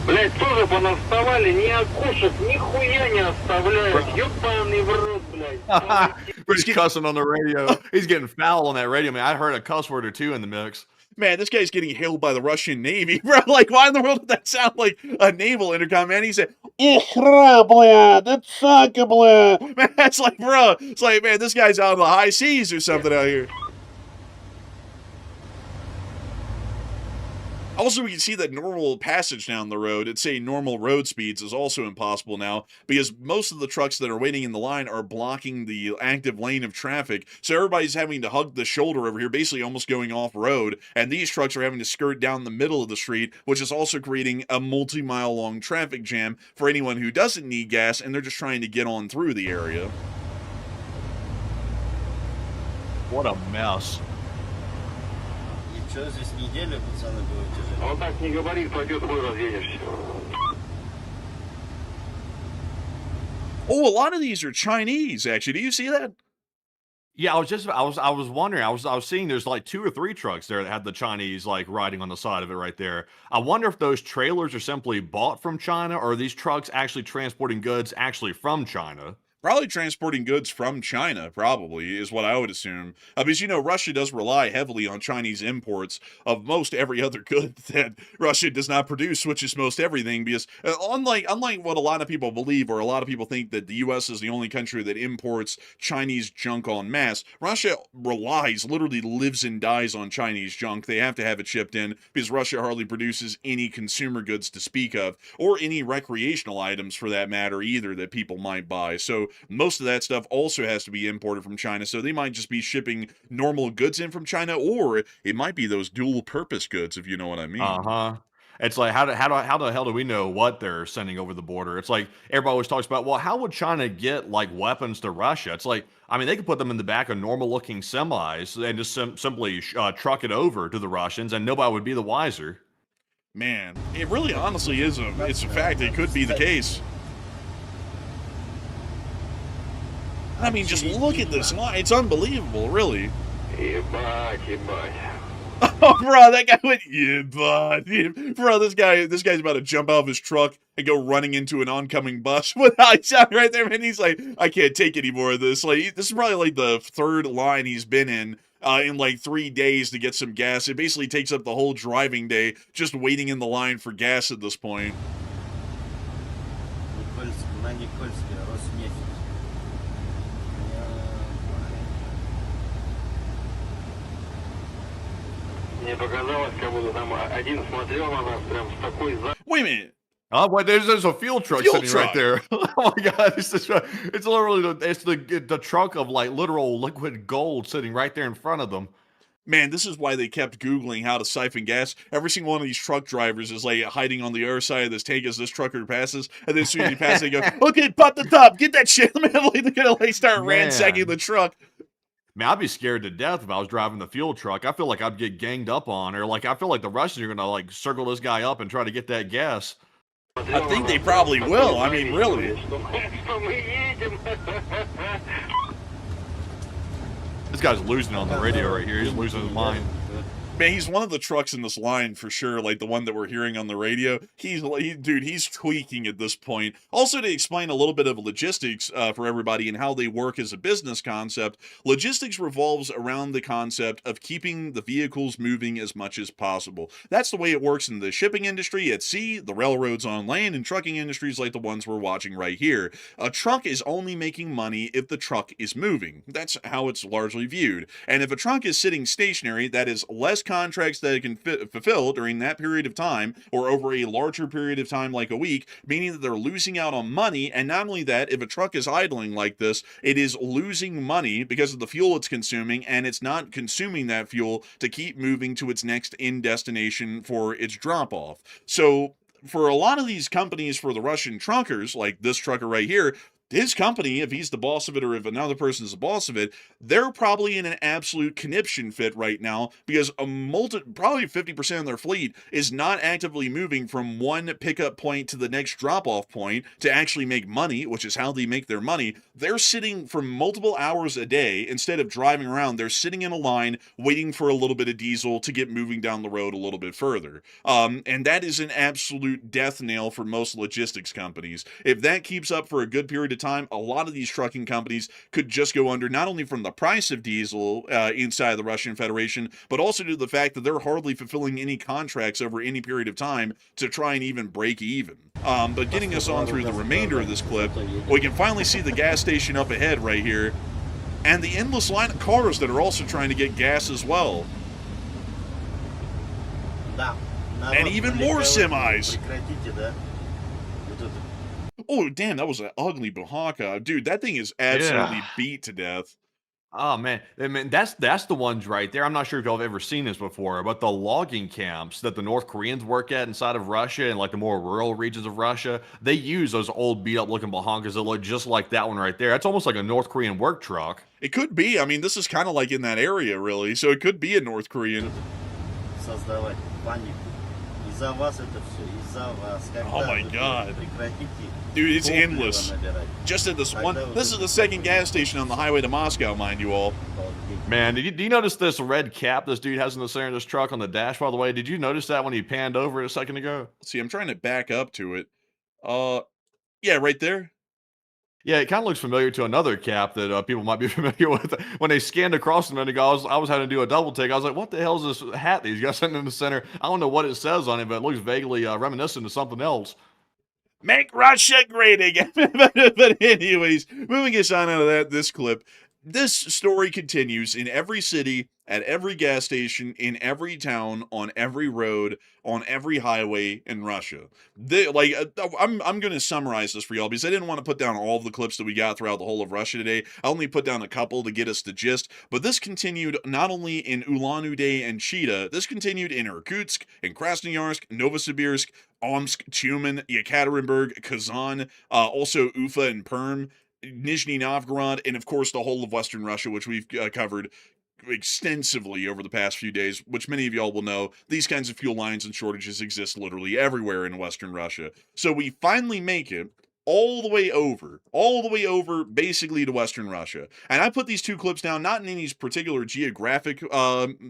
Блять, тоже понаставали, ни окошек, нихуя не оставляют. Ёбаный в рот, блядь. He's cussing on the radio. He's getting foul on that radio, man. I heard a cuss word or two in the mix. Man, this guy's getting hailed by the Russian Navy, bro. Like, why in the world did that sound like a naval intercom, man? He said, "Ихра, бля, датсака, бля." Man, that's like, bro. It's like, man, this guy's out on the high seas or something out here. Also, we can see that normal passage down the road, it's say normal road speeds, is also impossible now because most of the trucks that are waiting in the line are blocking the active lane of traffic. So everybody's having to hug the shoulder over here, basically almost going off-road. And these trucks are having to skirt down the middle of the street, which is also creating a multi-mile-long traffic jam for anyone who doesn't need gas, and they're just trying to get on through the area. What a mess. Что здесь неделю, пацаны, будете жить? Он так не говорит, пойдет, вы разъедешься. Oh, a lot of these are Chinese, actually. Do you see that? Yeah, I was wondering. I was seeing there's like 2 or 3 trucks there that had the Chinese like riding on the side of it right there. I wonder if those trailers are simply bought from China or are these trucks actually transporting goods actually from China? Probably transporting goods from China, probably, is what I would assume. Because, Russia does rely heavily on Chinese imports of most every other good that Russia does not produce, which is most everything. Because, unlike what a lot of people believe, or a lot of people think that the U.S. is the only country that imports Chinese junk en masse, Russia literally lives and dies on Chinese junk. They have to have it shipped in because Russia hardly produces any consumer goods to speak of, or any recreational items for that matter either that people might buy. So, most of that stuff also has to be imported from China, so they might just be shipping normal goods in from China, or it might be those dual purpose goods, if you know what I mean. Uh-huh. It's like how the hell do we know what they're sending over the border? It's like everybody always talks about, well, how would China get like weapons to Russia? It's like, I mean, they could put them in the back of normal looking semis and just simply truck it over to the Russians, and nobody would be the wiser. Man, it really honestly is it's a fact. It could be the case. I mean, just look at this line. It's unbelievable, really. Ебать, ебать. Oh, bro, that guy went, yeah, bud. Bro, this guy's about to jump out of his truck and go running into an oncoming bus with eyes out right there, man. He's like, I can't take any more of this. Like, this is probably like the third line he's been in like 3 days to get some gas. It basically takes up the whole driving day just waiting in the line for gas at this point. Мне показалось, как будто там один смотрел на нас прям с такой Wait a minute. Oh, wait, there's a fuel truck Fuel sitting truck. right there. Oh my God, it's literally the trunk of like literal liquid gold sitting right there in front of them. Man, this is why they kept Googling how to siphon gas. Every single one of these truck drivers is like hiding on the other side of this tank as this trucker passes. And then as soon as he passes, they go, okay, pop the top, get that shit. Man, like, they're gonna like start ransacking the truck. Man, I'd be scared to death if I was driving the fuel truck. I feel like I'd get ganged up on, or like I feel like the Russians are gonna like circle this guy up and try to get that gas. I think they probably will. I mean, really. This guy's losing on the radio right here. He's losing his mind. Man, he's one of the trucks in this line for sure, like the one that we're hearing on the radio. Dude, he's tweaking at this point. Also, to explain a little bit of logistics for everybody and how they work as a business concept, logistics revolves around the concept of keeping the vehicles moving as much as possible. That's the way it works in the shipping industry at sea, the railroads on land, and trucking industries like the ones we're watching right here. A truck is only making money if the truck is moving. That's how it's largely viewed. And if a truck is sitting stationary, that is less contracts that it can fulfill during that period of time or over a larger period of time like a week, meaning that they're losing out on money. And not only that, if a truck is idling like this, it is losing money because of the fuel it's consuming, and it's not consuming that fuel to keep moving to its next end destination for its drop off. So for a lot of these companies, for the Russian truckers, like this trucker right here, his company, if he's the boss of it or if another person's the boss of it, they're probably in an absolute conniption fit right now because probably 50% of their fleet is not actively moving from one pickup point to the next drop-off point to actually make money, which is how they make their money. They're sitting for multiple hours a day. Instead of driving around, they're sitting in a line waiting for a little bit of diesel to get moving down the road a little bit further. And that is an absolute death nail for most logistics companies. If that keeps up for a good period of time, a lot of these trucking companies could just go under, not only from the price of diesel inside the Russian Federation, but also to the fact that they're hardly fulfilling any contracts over any period of time to try and even break even. But getting us on through the remainder of this clip, we can finally see the gas station up ahead right here, and the endless line of cars that are also trying to get gas as well. And even more semis. Oh, damn, that was an ugly Bahaka. Dude, that thing is absolutely beat to death. Oh man, I mean that's the ones right there. I'm not sure if y'all have ever seen this before, but the logging camps that the North Koreans work at inside of Russia and like the more rural regions of Russia, they use those old beat up looking Bahankas that look just like that one right there. It's almost like a North Korean work truck. It could be. I mean, this is kind of like in that area, really. So it could be a North Korean. Из-за вас это все, из-за вас. Oh my God. Прекратите. Dude, it's топливо endless. набирать. Just at this one. This is the second gas station on the highway to Moscow, mind you all. Man, do you notice this red cap this dude has in the center of this truck on the dash, by the way? Did you notice that when he panned over a second ago? See, I'm trying to back up to it. Yeah, right there. Yeah, it kind of looks familiar to another cap that people might be familiar with. When they scanned across a minute ago, I was having to do a double take. I was like, what the hell is this hat that he's got sitting in the center? I don't know what it says on it, but it looks vaguely reminiscent of something else. Make Russia great again. But anyways, moving us on out of this clip. This story continues in every city, at every gas station, in every town, on every road, on every highway in Russia. I'm going to summarize this for y'all because I didn't want to put down all of the clips that we got throughout the whole of Russia today. I only put down a couple to get us the gist. But this continued not only in Ulan-Ude and Chita, this continued in Irkutsk, in Krasnoyarsk, Novosibirsk, Omsk, Tyumen, Yekaterinburg, Kazan, also Ufa and Perm, Nizhny Novgorod, and of course the whole of Western Russia, which we've covered extensively over the past few days, which many of y'all will know. These kinds of fuel lines and shortages exist literally everywhere in Western Russia. So we finally make it all the way over, basically to Western Russia. And I put these two clips down, not in any particular geographic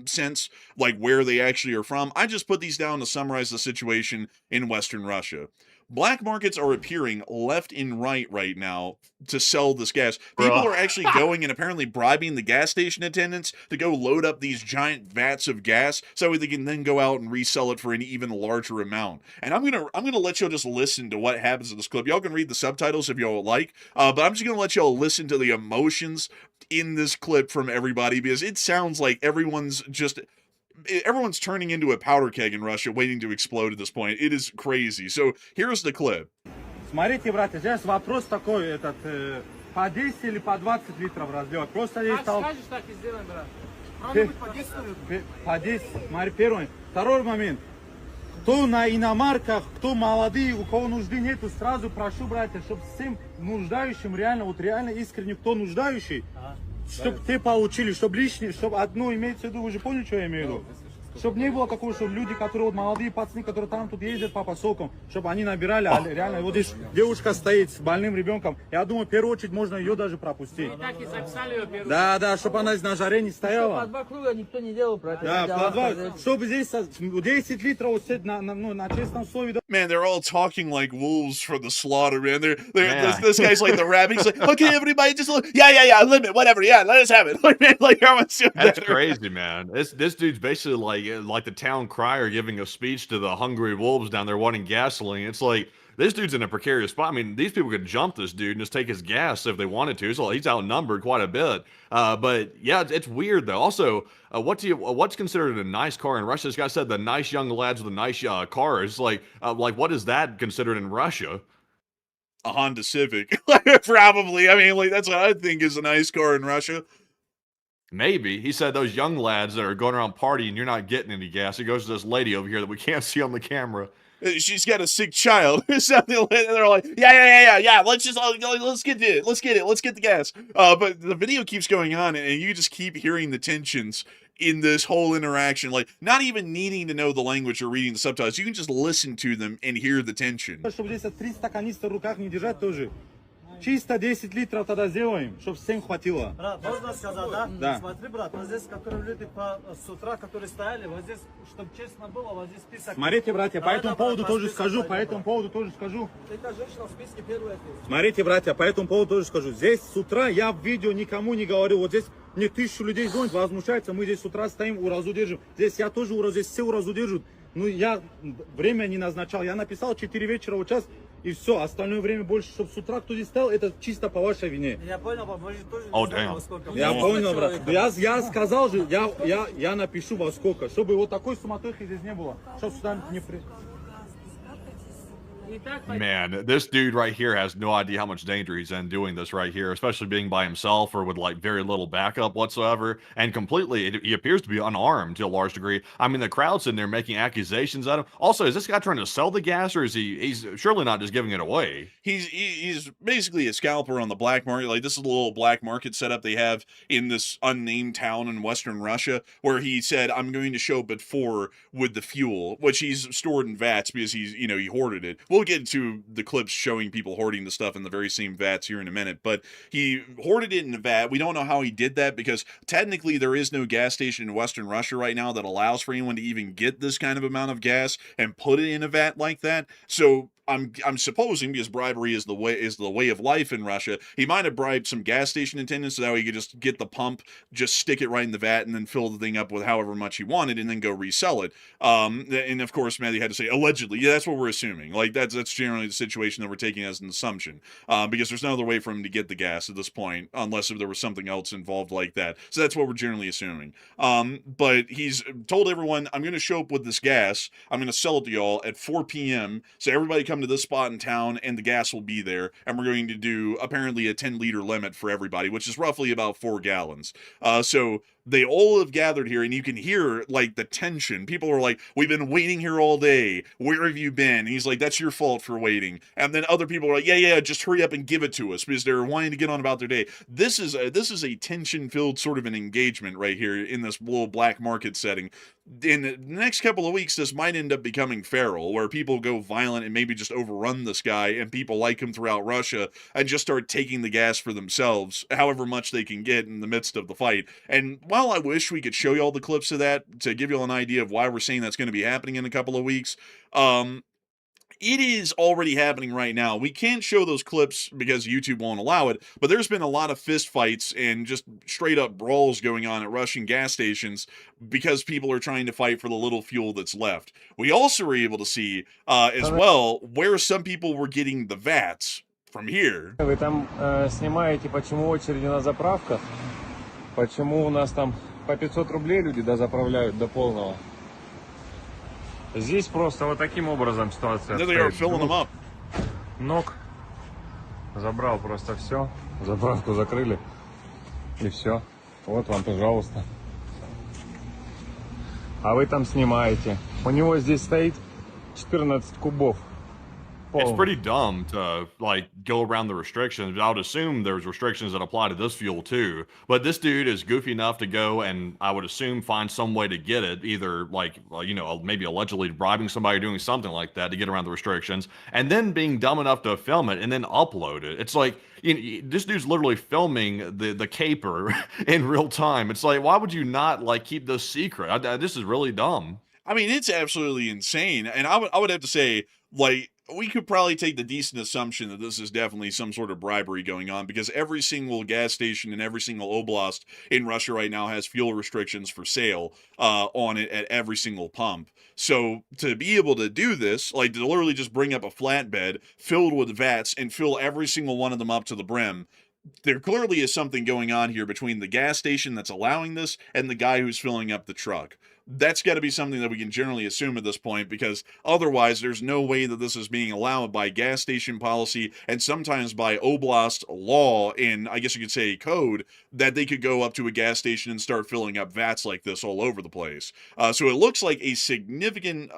sense, like where they actually are from. I just put these down to summarize the situation in Western Russia. Black markets are appearing left and right now to sell this gas. People are actually going and apparently bribing the gas station attendants to go load up these giant vats of gas so they can then go out and resell it for an even larger amount. And I'm gonna let y'all just listen to what happens in this clip. Y'all can read the subtitles if y'all like, but I'm just gonna let y'all listen to the emotions in this clip from everybody because it sounds like everyone's turning into a powder keg in Russia waiting to explode at this point. It is crazy. So here's the clip. Смотрите, братья, здесь вопрос такой, по 10 или по 20 литров разливать. Просто здесь Скажешь, так и сделаем, брат. по 10. Смотри, первый. Второй момент. Кто на иномарках, кто молодые, у кого нужды нету, сразу прошу, братья, чтобы всем нуждающим, реально искренне, кто нуждающий, чтобы те получили, чтобы лишнее, чтобы одно имеется в виду, вы же поняли, что я имею в виду? Чтобы не было такого, чтобы люди, которые вот молодые пацаны, которые там тут ездят по поселкам, чтобы они набирали, а реально, вот здесь девушка стоит с больным ребенком, я думаю, в первую очередь можно ее даже пропустить. Так и записали ее первую. Да, чтобы она на жаре не стояла. По 2 круга никто не делал, братья. Да, по 2, чтобы здесь 10 литров на честном слове. Man, they're all talking like wolves from the slaughter, man. This guy's like the rabbit. He's like, okay, everybody, just yeah, limit, whatever, yeah, let us have it. Like, man, like everyone's doing That's that. crazy, man. This dude's basically like the town crier giving a speech to the hungry wolves down there wanting gasoline. It's like this dude's in a precarious spot. I mean, these people could jump this dude and just take his gas if they wanted to. So he's outnumbered quite a bit. But yeah, it's weird though. Also, what's considered a nice car in Russia? This guy said the nice young lads with the nice cars. Like what is that considered in Russia? A Honda Civic, probably. I mean, like that's what I think is a nice car in Russia. Maybe. He said those young lads that are going around partying, you're not getting any gas. It goes to this lady over here that we can't see on the camera. She's got a sick child or something. They're like, yeah. Let's get it. Let's get the gas. But the video keeps going on, and you just keep hearing the tensions in this whole interaction. Like, not even needing to know the language or reading the subtitles. You can just listen to them and hear the tension. Чтобы здесь 300 канистр в руках не держать тоже. Чисто 10 литров тогда сделаем, чтобы всем хватило. Брат, можно сказать, да? Да. Смотри, брат, вот здесь, которые люди с утра, которые стояли, вот здесь, чтобы честно было, вот здесь список. Смотрите, братья, по этому поводу тоже скажу, Эта женщина в списке первая. Смотрите, братья, по этому поводу тоже скажу. Здесь с утра я в видео никому не говорю. Вот здесь мне 1000 людей звонят, возмущаются. Мы здесь с утра стоим, уразу держим. Здесь я тоже уразу, здесь все уразу держат. Ну, я время не назначал. Я написал 4 вечера, вот час. И все, остальное время больше, чтобы с утра кто здесь стоял, это чисто по вашей вине. Я понял, мы же тоже Oh, не знаем, damn. во сколько. Я понял, брат. Я сказал же, я напишу во сколько, чтобы вот такой суматохи здесь не было. Чтобы сюда не при... И так пойдет. Man, this dude right here has no idea how much danger he's in doing this right here, especially being by himself or with like very little backup whatsoever. And completely, he appears to be unarmed to a large degree. I mean, the crowd's in there making accusations at him. Also, is this guy trying to sell the gas, or is he's surely not just giving it away? He's basically a scalper on the black market. Like, this is a little black market setup they have in this unnamed town in western Russia, where he said, I'm going to show up at 4 with the fuel, which he's stored in vats because he hoarded it. We'll get into the clips showing people hoarding the stuff in the very same vats here in a minute, but he hoarded it in a vat. We don't know how he did that because technically there is no gas station in western Russia right now that allows for anyone to even get this kind of amount of gas and put it in a vat like that. So I'm supposing, because bribery is the way of life in Russia, he might have bribed some gas station attendants so that way he could just get the pump, just stick it right in the vat, and then fill the thing up with however much he wanted, and then go resell it. And of course, Matthew had to say allegedly. Yeah, that's what we're assuming. Like that's generally the situation that we're taking as an assumption, because there's no other way for him to get the gas at this point, unless if there was something else involved like that. So that's what we're generally assuming. But he's told everyone, I'm going to show up with this gas. I'm going to sell it to y'all at 4 p.m. So everybody come to this spot in town and the gas will be there, and we're going to do apparently a 10-liter limit for everybody, which is roughly about 4 gallons. So they all have gathered here, and you can hear like the tension. People are like, we've been waiting here all day, where have you been? And he's like, that's your fault for waiting. And then other people are like, yeah, just hurry up and give it to us, because they're wanting to get on about their day. This is a tension-filled sort of an engagement right here in this little black market setting. In the next couple of weeks, this might end up becoming feral, where people go violent and maybe just overrun this guy, and people like him throughout Russia and just start taking the gas for themselves, however much they can get in the midst of the fight. And while I wish we could show you all the clips of that to give you all an idea of why we're saying that's going to be happening in a couple of weeks, it is already happening right now. We can't show those clips because YouTube won't allow it, but there's been a lot of fist fights and just straight up brawls going on at Russian gas stations because people are trying to fight for the little fuel that's left. We also were able to see as well where some people were getting the vats from here. Вы там снимаете, почему очереди на заправках, почему у нас там по 500 рублей люди дозаправляют до полного. Здесь просто вот таким образом ситуация. There they are filling them up. Ног забрал просто все, заправку закрыли и все. Вот вам, пожалуйста. А вы там снимаете. У него здесь стоит 14 кубов. It's pretty dumb to like go around the restrictions. I would assume there's restrictions that apply to this fuel too. But this dude is goofy enough to go and I would assume find some way to get it, either like maybe allegedly bribing somebody or doing something like that to get around the restrictions, and then being dumb enough to film it and then upload it. It's like this dude's literally filming the caper in real time. It's like, why would you not like keep this secret? This is really dumb. I mean, it's absolutely insane. And I would have to say, like, we could probably take the decent assumption that this is definitely some sort of bribery going on, because every single gas station in every single oblast in Russia right now has fuel restrictions for sale on it at every single pump. So to be able to do this, like to literally just bring up a flatbed filled with vats and fill every single one of them up to the brim, there clearly is something going on here between the gas station that's allowing this and the guy who's filling up the truck. That's got to be something that we can generally assume at this point, because otherwise there's no way that this is being allowed by gas station policy and sometimes by oblast law in, I guess you could say, code, that they could go up to a gas station and start filling up vats like this all over the place. So it looks like a significant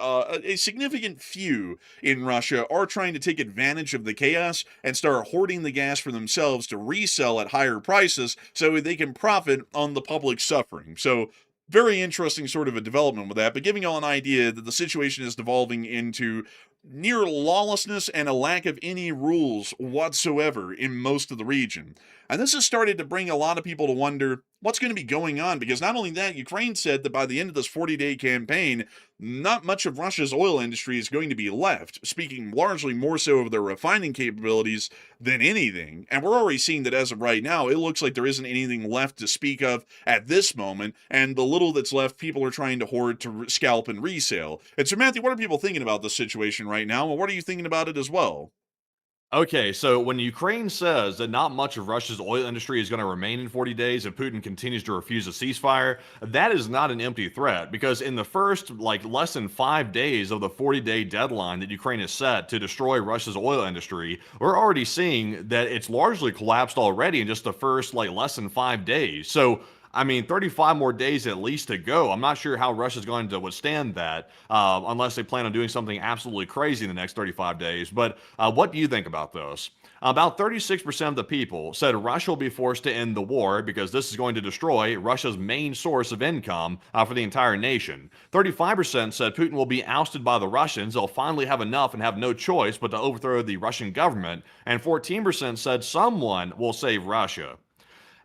few in Russia are trying to take advantage of the chaos and start hoarding the gas for themselves to resell at higher prices so they can profit on the public suffering. So very interesting sort of a development with that, but giving y'all an idea that the situation is devolving into near lawlessness and a lack of any rules whatsoever in most of the region. And this has started to bring a lot of people to wonder what's going to be going on, because not only that, Ukraine said that by the end of this 40-day campaign, not much of Russia's oil industry is going to be left, speaking largely more so of their refining capabilities than anything. And we're already seeing that as of right now, it looks like there isn't anything left to speak of at this moment, and the little that's left, people are trying to hoard to scalp and resale. And so, Matthew, what are people thinking about this situation right now, and what are you thinking about it as well? Okay, so when Ukraine says that not much of Russia's oil industry is going to remain in 40 days if Putin continues to refuse a ceasefire, that is not an empty threat because in the first, less than 5 days of the 40-day deadline that Ukraine has set to destroy Russia's oil industry, we're already seeing that it's largely collapsed already in just the first, less than 5 days. So, I mean, 35 more days at least to go. I'm not sure how Russia's going to withstand that unless they plan on doing something absolutely crazy in the next 35 days. But what do you think about this? About 36% of the people said Russia will be forced to end the war because this is going to destroy Russia's main source of income for the entire nation. 35% said Putin will be ousted by the Russians. They'll finally have enough and have no choice but to overthrow the Russian government. And 14% said someone will save Russia.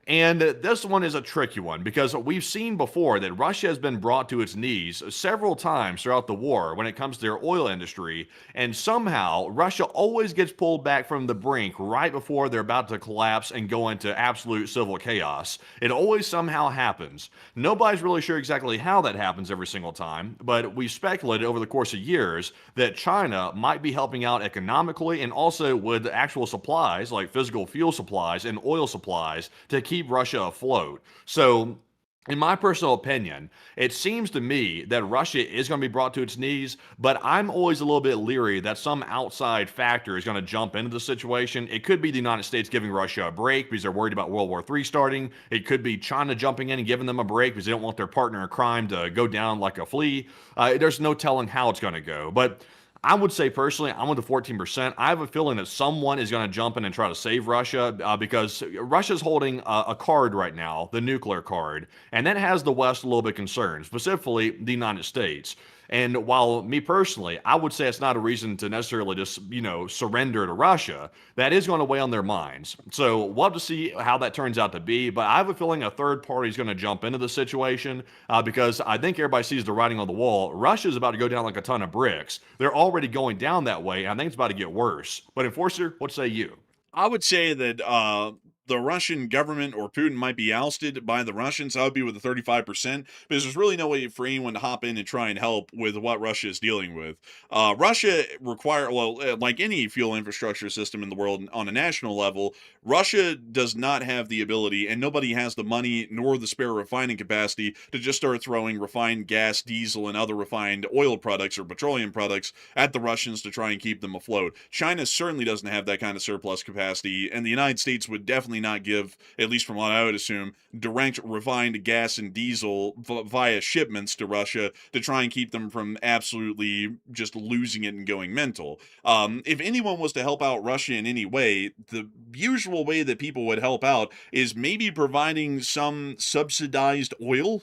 And this one is a tricky one because we've seen before that Russia has been brought to its knees several times throughout the war when it comes to their oil industry. And somehow Russia always gets pulled back from the brink right before they're about to collapse and go into absolute civil chaos. It always somehow happens. Nobody's really sure exactly how that happens every single time, but we've speculated over the course of years that China might be helping out economically and also with actual supplies like physical fuel supplies and oil supplies to keep Russia afloat. So, in my personal opinion, it seems to me that Russia is going to be brought to its knees, but I'm always a little bit leery that some outside factor is going to jump into the situation. It could be the United States giving Russia a break because they're worried about World War III starting. It could be China jumping in and giving them a break because they don't want their partner in crime to go down like a flea. There's no telling how it's going to go. But I would say personally, I'm with the 14%. I have a feeling that someone is going to jump in and try to save Russia because Russia's holding a card right now, the nuclear card, and that has the West a little bit concerned, specifically the United States. And while me personally, I would say it's not a reason to necessarily just, surrender to Russia, that is going to weigh on their minds. So we'll have to see how that turns out to be. But I have a feeling a third party is going to jump into the situation because I think everybody sees the writing on the wall. Russia's about to go down like a ton of bricks. They're already going down that way. And I think it's about to get worse. But Enforcer, what say you? I would say that the Russian government or Putin might be ousted by the Russians. I would be with the 35% because there's really no way for anyone to hop in and try and help with what Russia is dealing with. Russia like any fuel infrastructure system in the world on a national level, Russia does not have the ability, and nobody has the money nor the spare refining capacity to just start throwing refined gas, diesel, and other refined oil products or petroleum products at the Russians to try and keep them afloat. China certainly doesn't have that kind of surplus capacity, and the United States would definitely not give, at least from what I would assume, direct refined gas and diesel via shipments to Russia to try and keep them from absolutely just losing it and going mental. If anyone was to help out Russia in any way, the usual way that people would help out is maybe providing some subsidized oil,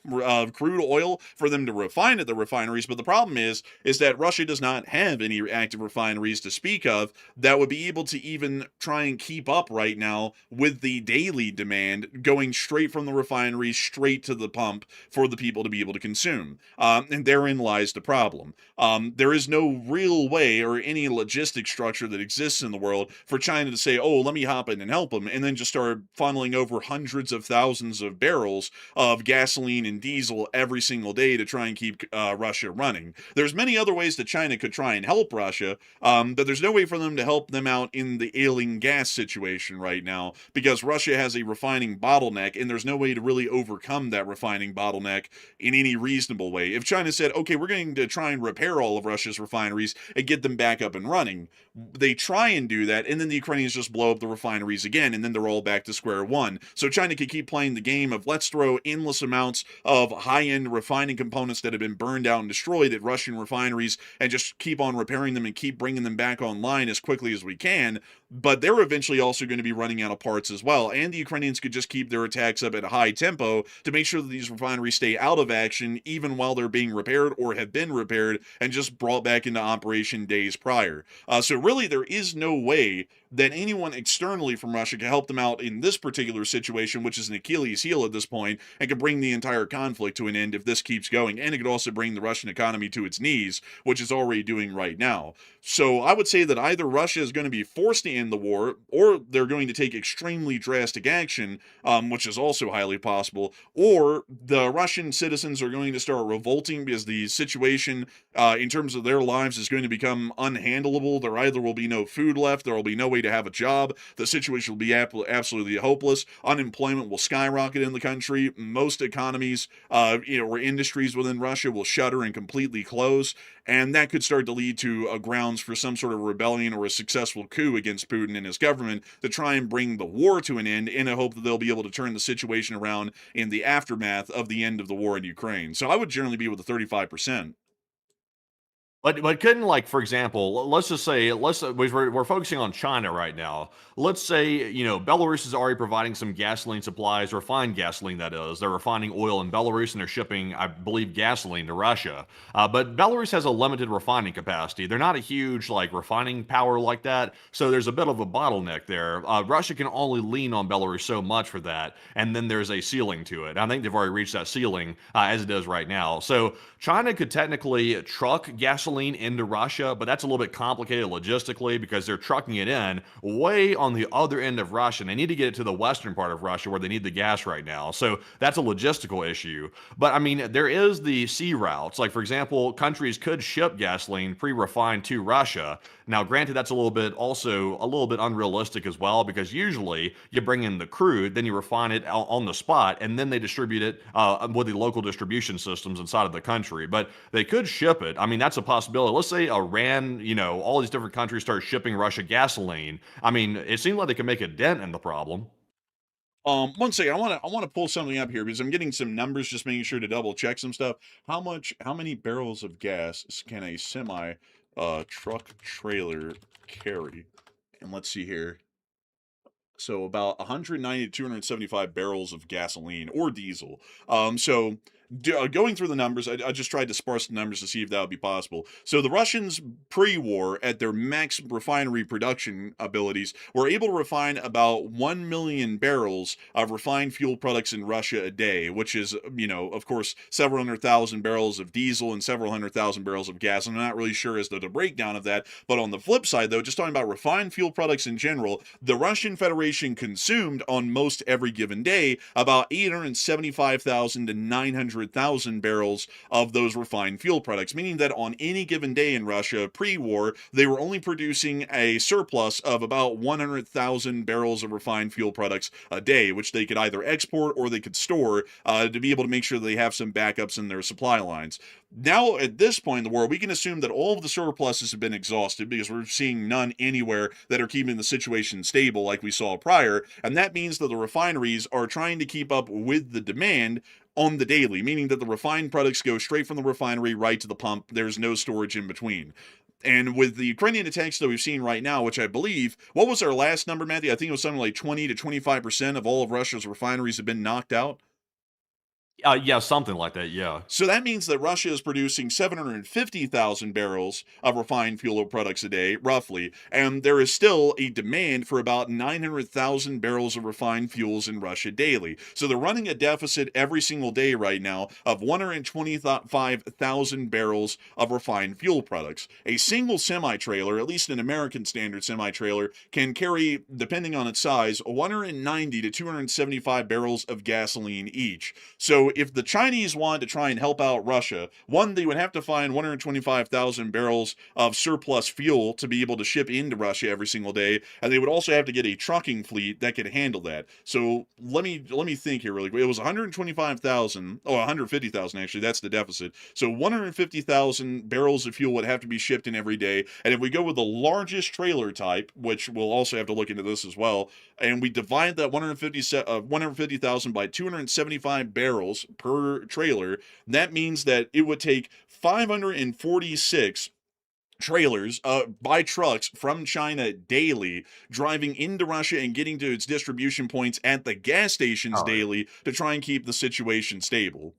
crude oil, for them to refine at the refineries. But the problem is that Russia does not have any active refineries to speak of that would be able to even try and keep up right now with the daily demand going straight from the refineries straight to the pump for the people to be able to consume. And therein lies the problem. There is no real way or any logistic structure that exists in the world for China to say, oh, let me hop in and help them, and then just start funneling over hundreds of thousands of barrels of gasoline and diesel every single day to try and keep Russia running. There's many other ways that China could try and help Russia, but there's no way for them to help them out in the ailing gas situation right now because Russia has a refining bottleneck, and there's no way to really overcome that refining bottleneck in any reasonable way. If China said, okay, we're going to try and repair all of Russia's refineries and get them back up and running, they try and do that, and then the Ukrainians just blow up the refineries again, and then they're all back to square one. So China could keep playing the game of let's throw endless amounts of high-end refining components that have been burned out and destroyed at Russian refineries and just keep on repairing them and keep bringing them back online as quickly as we can. But they're eventually also going to be running out of parts as well, and the Ukrainians could just keep their attacks up at a high tempo to make sure that these refineries stay out of action even while they're being repaired or have been repaired and just brought back into operation days prior. So really there is no way that anyone externally from Russia can help them out in this particular situation, which is an Achilles heel at this point, and could bring the entire conflict to an end if this keeps going, and it could also bring the Russian economy to its knees, which it's already doing right now. So I would say that either Russia is going to be forced to end the war, or they're going to take extremely extremely drastic action, which is also highly possible, or the Russian citizens are going to start revolting because the situation in terms of their lives is going to become unhandleable. There either will be no food left, there will be no way to have a job, the situation will be absolutely hopeless, unemployment will skyrocket in the country, most economies or industries within Russia will shutter and completely close, and that could start to lead to grounds for some sort of rebellion or a successful coup against Putin and his government to try and bring the war to an end in a hope that they'll be able to turn the situation around in the aftermath of the end of the war in Ukraine. So I would generally be with the 35%. But couldn't, like, for example, let's just say we're focusing on China right now. Let's say, Belarus is already providing some gasoline supplies, refined gasoline that is. They're refining oil in Belarus and they're shipping, I believe, gasoline to Russia. But Belarus has a limited refining capacity. They're not a huge refining power like that, so there's a bit of a bottleneck there. Russia can only lean on Belarus so much for that, and then there's a ceiling to it. I think they've already reached that ceiling as it is right now. So China could technically truck gasoline into Russia, but that's a little bit complicated logistically because they're trucking it in way on the other end of Russia. And they need to get it to the western part of Russia where they need the gas right now. So that's a logistical issue. But I mean, there is the sea routes. Like, for example, countries could ship gasoline pre-refined to Russia. Now, granted, that's also a little bit unrealistic as well, because usually you bring in the crude, then you refine it on the spot, and then they distribute it with the local distribution systems inside of the country. But they could ship it. I mean, that's a possibility. Let's say Iran, all these different countries start shipping Russia gasoline. I mean, it seems like they could make a dent in the problem. One second, I want to pull something up here because I'm getting some numbers, just making sure to double check some stuff. How many barrels of gas can a semi truck trailer carry? And let's see here. So about 190 to 275 barrels of gasoline or diesel. So going through the numbers, I just tried to sparse the numbers to see if that would be possible. So the Russians pre-war, at their max refinery production abilities, were able to refine about 1 million barrels of refined fuel products in Russia a day, which is, of course, several 100,000 barrels of diesel and several 100,000 barrels of gas. I'm not really sure as to the breakdown of that, but on the flip side, though, just talking about refined fuel products in general, the Russian Federation consumed on most every given day about 875,000 to 900,000 barrels of those refined fuel products, meaning that on any given day in Russia pre-war, they were only producing a surplus of about 100,000 barrels of refined fuel products a day, which they could either export or they could store to be able to make sure they have some backups in their supply lines. Now, at this point in the war, we can assume that all of the surpluses have been exhausted because we're seeing none anywhere that are keeping the situation stable like we saw prior, and that means that the refineries are trying to keep up with the demand on the daily, meaning that the refined products go straight from the refinery right to the pump. There's no storage in between. And with the Ukrainian attacks that we've seen right now, which I believe, what was our last number, Matthew? I think it was something like 20 to 25% of all of Russia's refineries have been knocked out. Yeah, something like that, yeah. So that means that Russia is producing 750,000 barrels of refined fuel products a day, roughly, and there is still a demand for about 900,000 barrels of refined fuels in Russia daily. So they're running a deficit every single day right now of 125,000 barrels of refined fuel products. A single semi-trailer, at least an American standard semi-trailer, can carry, depending on its size, 190 to 275 barrels of gasoline each. So if the Chinese wanted to try and help out Russia, one, they would have to find 125,000 barrels of surplus fuel to be able to ship into Russia every single day, and they would also have to get a trucking fleet that could handle that. So let me think here really quick. It was 125,000, 150,000 actually, that's the deficit. So 150,000 barrels of fuel would have to be shipped in every day, and if we go with the largest trailer type, which we'll also have to look into this as well, and we divide that 150,000 by 275 barrels per trailer, that means that it would take 546 trailers by trucks from China daily, driving into Russia and getting to its distribution points at the gas stations daily to try and keep the situation stable.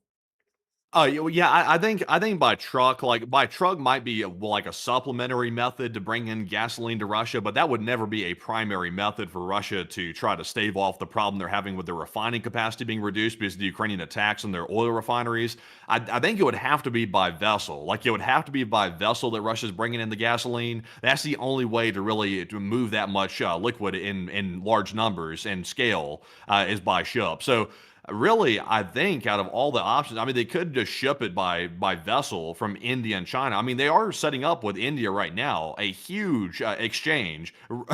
Yeah, I think by truck might be like a supplementary method to bring in gasoline to Russia, but that would never be a primary method for Russia to try to stave off the problem they're having with their refining capacity being reduced because of the Ukrainian attacks on their oil refineries. I think it would have to be by vessel. Like it would have to be by vessel that Russia's bringing in the gasoline. That's the only way to really to move that much liquid in large numbers and scale is by ship. So really, I think out of all the options, I mean, they could just ship it by vessel from India and China. I mean, they are setting up with India right now a huge exchange.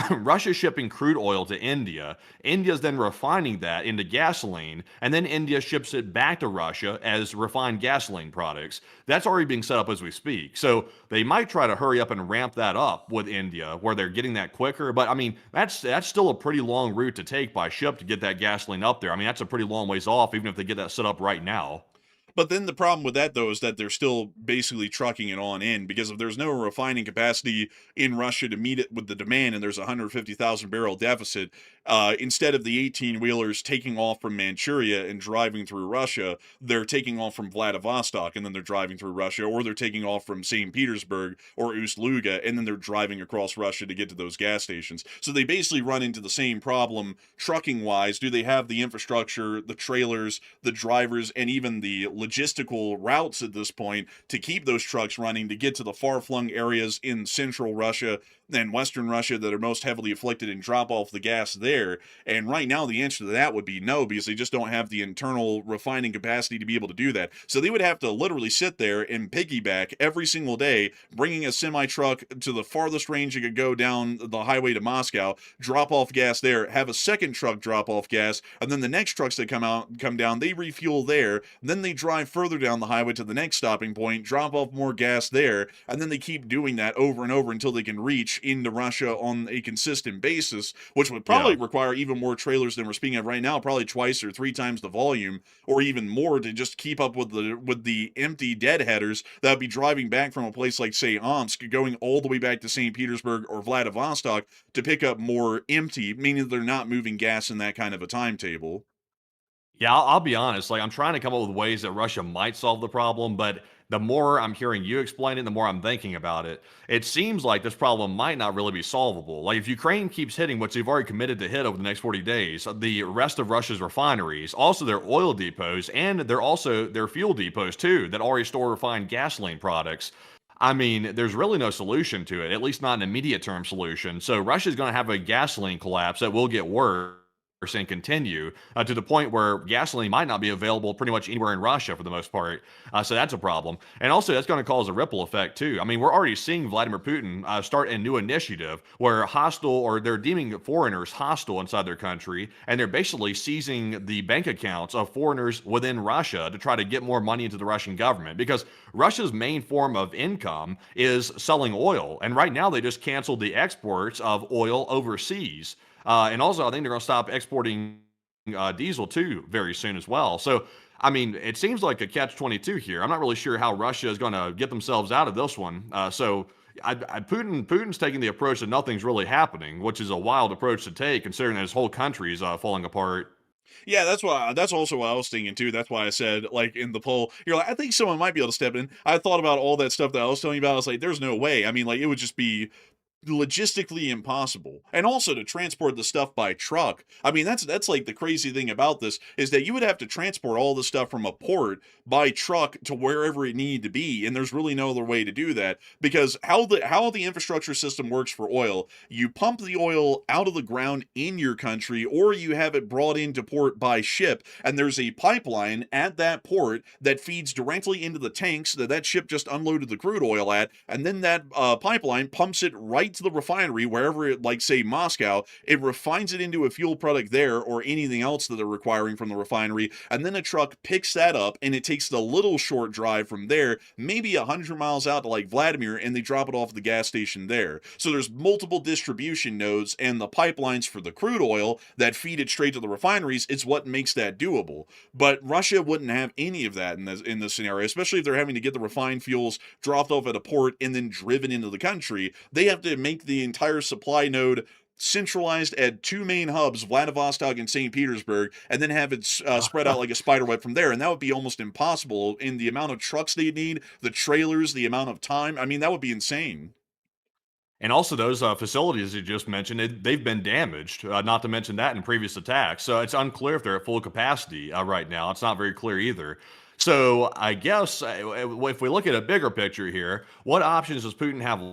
Russia's shipping crude oil to India. India's then refining that into gasoline, and then India ships it back to Russia as refined gasoline products. That's already being set up as we speak. So they might try to hurry up and ramp that up with India, where they're getting that quicker. But I mean, that's still a pretty long route to take by ship to get that gasoline up there. I mean, that's a pretty long ways off, even if they get that set up right now. But then the problem with that, though, is that they're still basically trucking it on in because if there's no refining capacity in Russia to meet it with the demand and there's a 150,000 barrel deficit, instead of the 18 wheelers taking off from Manchuria and driving through Russia, they're taking off from Vladivostok and then they're driving through Russia, or they're taking off from St. Petersburg or Ust-Luga and then they're driving across Russia to get to those gas stations. So they basically run into the same problem trucking wise. Do they have the infrastructure, the trailers, the drivers, and even the logistical routes at this point to keep those trucks running to get to the far-flung areas in central Russia and western Russia that are most heavily afflicted and drop off the gas there? And right now the answer to that would be no, because they just don't have the internal refining capacity to be able to do that. So they would have to literally sit there and piggyback every single day, bringing a semi-truck to the farthest range it could go down the highway to Moscow, drop off gas there, have a second truck drop off gas, and then the next trucks that come down, they refuel there, then they drive further down the highway to the next stopping point, drop off more gas there, and then they keep doing that over and over until they can reach into Russia on a consistent basis, which would probably require even more trailers than we're speaking of right now, probably twice or three times the volume, or even more to just keep up with the empty deadheaders that would be driving back from a place like, say, Omsk, going all the way back to St. Petersburg or Vladivostok to pick up more empty, meaning they're not moving gas in that kind of a timetable. Yeah, I'll be honest. Like, I'm trying to come up with ways that Russia might solve the problem, but the more I'm hearing you explain it, the more I'm thinking about it. It seems like this problem might not really be solvable. Like, if Ukraine keeps hitting what they've already committed to hit over the next 40 days, the rest of Russia's refineries, also their oil depots, and they're also their fuel depots too, that already store refined gasoline products. I mean, there's really no solution to it, at least not an immediate term solution. So Russia's going to have a gasoline collapse that will get worse and continue to the point where gasoline might not be available pretty much anywhere in Russia for the most part. So that's a problem. And also, that's going to cause a ripple effect, too. I mean, we're already seeing Vladimir Putin start a new initiative where they're deeming foreigners hostile inside their country, and they're basically seizing the bank accounts of foreigners within Russia to try to get more money into the Russian government, because Russia's main form of income is selling oil. And right now, they just canceled the exports of oil overseas. And also, I think they're going to stop exporting diesel too very soon as well. So, I mean, it seems like a catch-22 here. I'm not really sure how Russia is going to get themselves out of this one. Putin's taking the approach that nothing's really happening, which is a wild approach to take, considering that his whole country is falling apart. Yeah, that's also what I was thinking too. That's why I said, like, in the poll, you're like, I think someone might be able to step in. I thought about all that stuff that I was telling you about. I was like, there's no way. I mean, like, it would just be logistically impossible. And also to transport the stuff by truck. I mean, that's like the crazy thing about this is that you would have to transport all the stuff from a port by truck to wherever it needed to be, and there's really no other way to do that, because how the infrastructure system works for oil, you pump the oil out of the ground in your country, or you have it brought into port by ship, and there's a pipeline at that port that feeds directly into the tanks that ship just unloaded the crude oil at, and then that pipeline pumps it right to the refinery wherever it, like, say, Moscow. It refines it into a fuel product there, or anything else that they're requiring from the refinery, and then a truck picks that up, and it takes the little short drive from there, maybe 100 miles out to, like, Vladimir, and they drop it off at the gas station there. So there's multiple distribution nodes, and the pipelines for the crude oil that feed it straight to the refineries is what makes that doable. But Russia wouldn't have any of that in this scenario, especially if they're having to get the refined fuels dropped off at a port and then driven into the country. They have to make the entire supply node centralized at two main hubs, Vladivostok and St. Petersburg, and then have it spread out like a spider web from there. And that would be almost impossible in the amount of trucks they need, the trailers, the amount of time. I mean, that would be insane. And also those facilities you just mentioned, they've been damaged, not to mention that in previous attacks. So it's unclear if they're at full capacity right now. It's not very clear either. So I guess if we look at a bigger picture here, what options does Putin have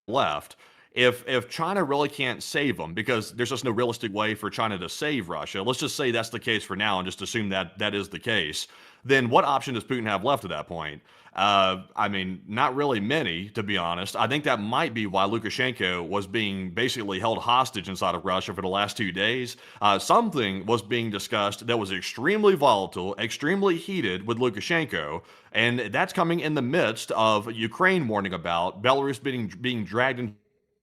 left? If China really can't save them, because there's just no realistic way for China to save Russia, let's just say that's the case for now and just assume that that is the case, then what option does Putin have left at that point? I mean, not really many, to be honest. I think that might be why Lukashenko was being basically held hostage inside of Russia for the last 2 days. Something was being discussed that was extremely volatile, extremely heated with Lukashenko, and that's coming in the midst of Ukraine warning about Belarus being dragged into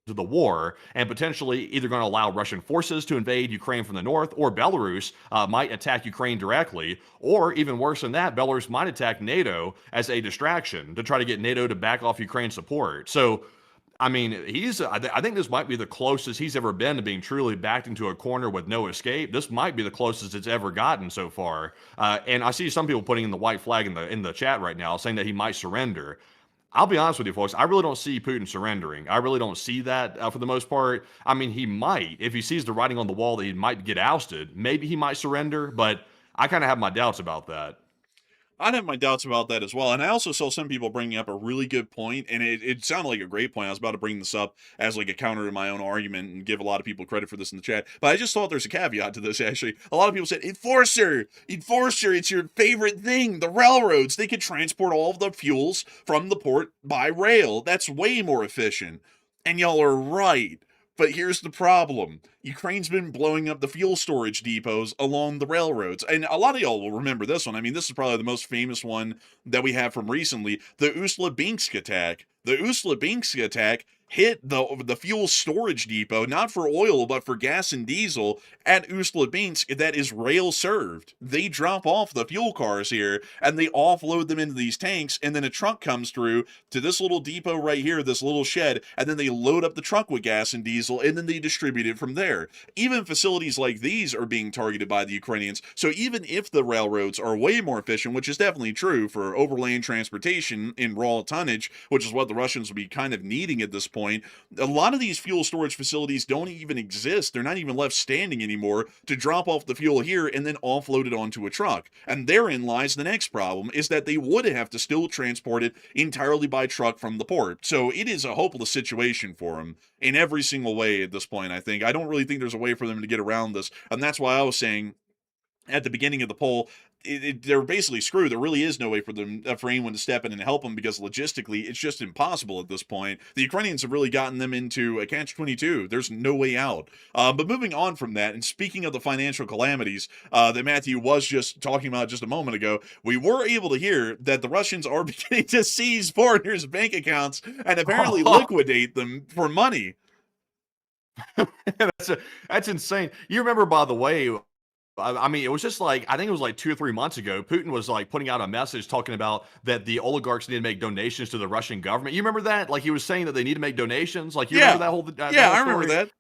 the war and potentially either going to allow Russian forces to invade Ukraine from the north, or Belarus might attack Ukraine directly, or even worse than that, Belarus might attack NATO as a distraction to try to get NATO to back off Ukraine's support. So, I mean, I think this might be the closest he's ever been to being truly backed into a corner with no escape. This might be the closest it's ever gotten so far. And I see some people putting in the white flag in the chat right now, saying that he might surrender. I'll be honest with you, folks. I really don't see Putin surrendering. I really don't see that for the most part. I mean, he might. If he sees the writing on the wall that he might get ousted, maybe he might surrender, but I kind of have my doubts about that. I'd have my doubts about that as well. And I also saw some people bringing up a really good point, and it sounded like a great point. I was about to bring this up as like a counter to my own argument and give a lot of people credit for this in the chat. But I just thought there's a caveat to this, actually. A lot of people said, enforcer, it's your favorite thing. The railroads, they could transport all of the fuels from the port by rail. That's way more efficient. And y'all are right. But here's the problem. Ukraine's been blowing up the fuel storage depots along the railroads. And a lot of y'all will remember this one. I mean, this is probably the most famous one that we have from recently, the Usla-Binsk attack. The Usla-Binsk attack hit the fuel storage depot, not for oil, but for gas and diesel at Usla-Binsk that is rail served. They drop off the fuel cars here and they offload them into these tanks, and then a truck comes through to this little depot right here, this little shed, and then they load up the truck with gas and diesel, and then they distribute it from there. Even facilities like these are being targeted by the Ukrainians. So even if the railroads are way more efficient, which is definitely true for overland transportation in raw tonnage, which is what the Russians will be kind of needing at this point, a lot of these fuel storage facilities don't even exist. They're not even left standing anymore to drop off the fuel here and then offload it onto a truck. And therein lies the next problem, is that they would have to still transport it entirely by truck from the port. So it is a hopeless situation for them in every single way at this point, I think. I don't really think there's a way for them to get around this. And that's why I was saying at the beginning of the poll, they're basically screwed. There really is no way for anyone to step in and help them, because logistically it's just impossible at this point. The Ukrainians have really gotten them into a catch-22. There's no way out. But moving on from that, and speaking of the financial calamities that Matthew was just talking about just a moment ago, we were able to hear that the Russians are beginning to seize foreigners' bank accounts and apparently liquidate them for money. That's insane. You remember, by the way, I mean, it was just like, I think it was like 2 or 3 months ago, Putin was like putting out a message talking about that the oligarchs need to make donations to the Russian government. You remember that? Like, he was saying that they need to make donations. Like, you remember that whole that yeah, whole I remember story? that.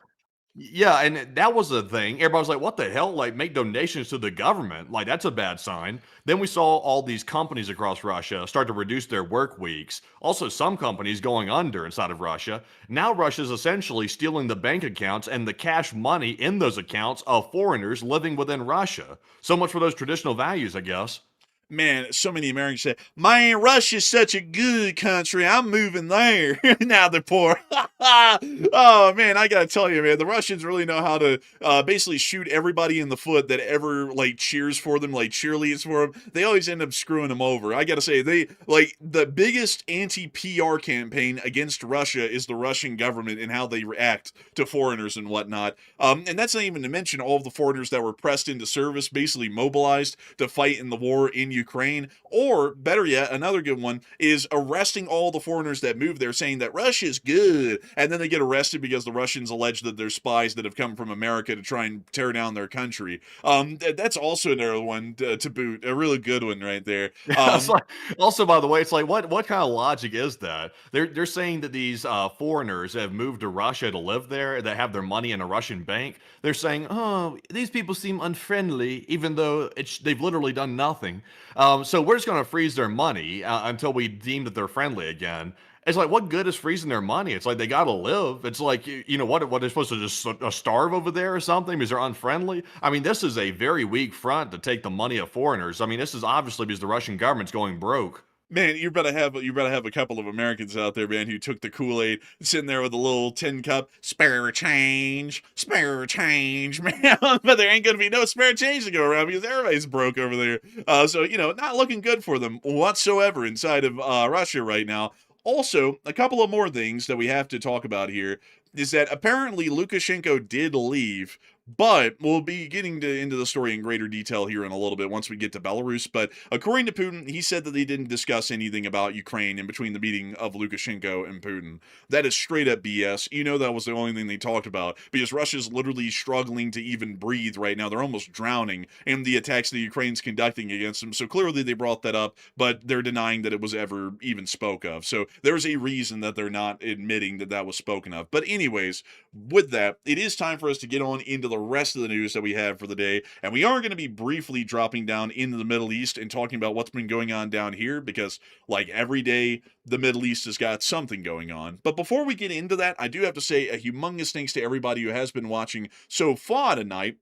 Yeah, and that was the thing. Everybody was like, what the hell? Like, make donations to the government. Like, that's a bad sign. Then we saw all these companies across Russia start to reduce their work weeks. Also, some companies going under inside of Russia. Now Russia's essentially stealing the bank accounts and the cash money in those accounts of foreigners living within Russia. So much for those traditional values, I guess. Man, so many Americans say, man, Russia's such a good country. I'm moving there. Now they're poor. Oh, man, I gotta tell you, man, the Russians really know how to basically shoot everybody in the foot that ever, like, cheers for them, like, cheerleads for them. They always end up screwing them over. I gotta say, the biggest anti-PR campaign against Russia is the Russian government and how they react to foreigners and whatnot. And that's not even to mention all of the foreigners that were pressed into service, basically mobilized to fight in the war in Ukraine, or better yet, another good one is arresting all the foreigners that move there, saying that Russia's good, and then they get arrested because the Russians allege that they're spies that have come from America to try and tear down their country. That's also another one to boot, a really good one right there. It's like, also, by the way, it's like what kind of logic is that? They're saying that these foreigners have moved to Russia to live there, that have their money in a Russian bank. They're saying, oh, these people seem unfriendly, even though they've literally done nothing. So we're just going to freeze their money until we deem that they're friendly again. It's like, what good is freezing their money? It's like they got to live. It's like, you know, what they're supposed to just starve over there or something because they're unfriendly? I mean, this is a very weak front to take the money of foreigners. I mean, this is obviously because the Russian government's going broke. Man, you better have a couple of Americans out there, man, who took the Kool-Aid, sitting there with a little tin cup, spare change, man. But there ain't gonna be no spare change to go around because everybody's broke over there. So you know, not looking good for them whatsoever inside of Russia right now. Also, a couple of more things that we have to talk about here is that apparently Lukashenko did leave, but we'll be getting into the story in greater detail here in a little bit once we get to Belarus. But according to Putin, he said that they didn't discuss anything about Ukraine in between the meeting of Lukashenko and Putin. That is straight up BS. You know that was the only thing they talked about because Russia's literally struggling to even breathe right now. They're almost drowning in the attacks that Ukraine's conducting against them. So clearly they brought that up, but they're denying that it was ever even spoke of. So there's a reason that they're not admitting that that was spoken of. But anyways, with that, it is time for us to get on into the rest of the news that we have for the day, and we are going to be briefly dropping down into the Middle East and talking about what's been going on down here because, like every day, the Middle East has got something going on. But before we get into that, I do have to say a humongous thanks to everybody who has been watching so far tonight.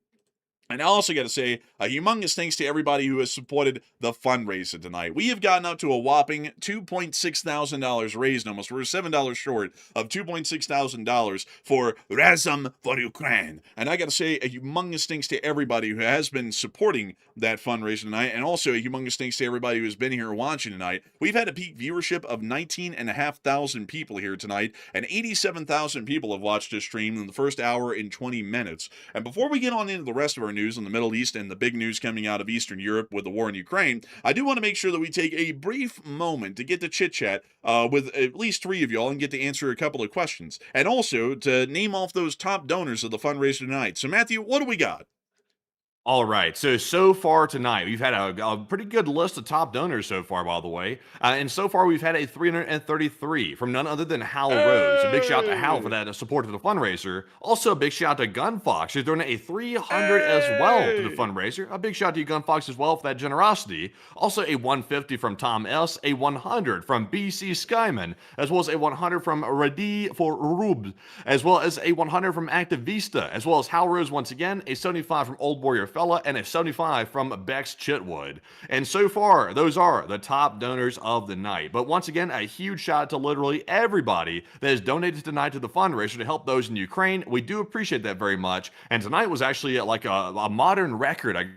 And I also got to say a humongous thanks to everybody who has supported the fundraiser tonight. We have gotten up to a whopping $2.6 thousand raised almost. We're $7 short of $2.6 thousand for Razum for Ukraine. And I got to say a humongous thanks to everybody who has been supporting that fundraiser tonight. And also a humongous thanks to everybody who has been here watching tonight. We've had a peak viewership of 19,500 people here tonight. And 87,000 people have watched this stream in the first hour and 20 minutes. And before we get on into the rest of our news in the Middle East and the big news coming out of Eastern Europe with the war in Ukraine, I do want to make sure that we take a brief moment to get to chit-chat with at least three of y'all and get to answer a couple of questions. And also to name off those top donors of the fundraiser tonight. So Matthew, what do we got? All right, so far tonight, we've had a pretty good list of top donors so far, by the way. And so far, we've had a 333 from none other than Hal Rose. A big shout out to Hal for that support to the fundraiser. Also, a big shout out to Gunfox, who's doing a 300 as well to the fundraiser. A big shout out to you, Gunfox, as well for that generosity. Also, a 150 from Tom S., a 100 from BC Skyman, as well as a 100 from Radi for Rub, as well as a 100 from Activista, as well as Hal Rose once again, a 75 from Old Warrior Fella, and a 75 from Bex Chitwood. And so far, those are the top donors of the night. But once again, a huge shout out to literally everybody that has donated tonight to the fundraiser to help those in Ukraine. We do appreciate that very much. And tonight was actually like a modern record, I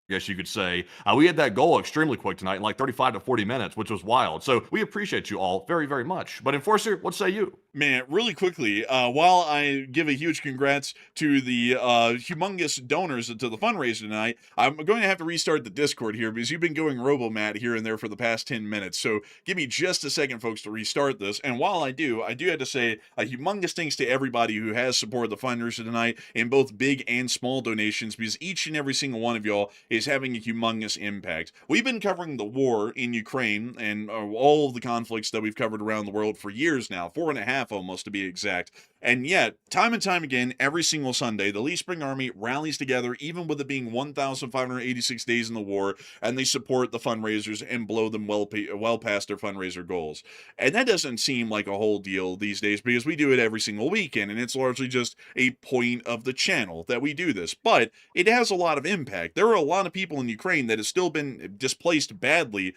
guess you could say. We had that goal extremely quick tonight in like 35 to 40 minutes, which was wild. So we appreciate you all very, very much. But Enforcer, what say you? Man, really quickly, while I give a huge congrats to the humongous donors to the fundraiser tonight, I'm going to have to restart the Discord here because you've been going Robomat here and there for the past 10 minutes. So give me just a second, folks, to restart this. And while I do have to say a humongous thanks to everybody who has supported the fundraiser tonight in both big and small donations because each and every single one of y'all is having a humongous impact. We've been covering the war in Ukraine and all of the conflicts that we've covered around the world for years now, 4.5 almost to be exact. And yet, time and time again, every single Sunday, the Lee Spring Army rallies together, even with it being 1,586 days in the war, and they support the fundraisers and blow them well past their fundraiser goals. And that doesn't seem like a whole deal these days because we do it every single weekend, and it's largely just a point of the channel that we do this. But it has a lot of impact. There are a lot of people in Ukraine that have still been displaced badly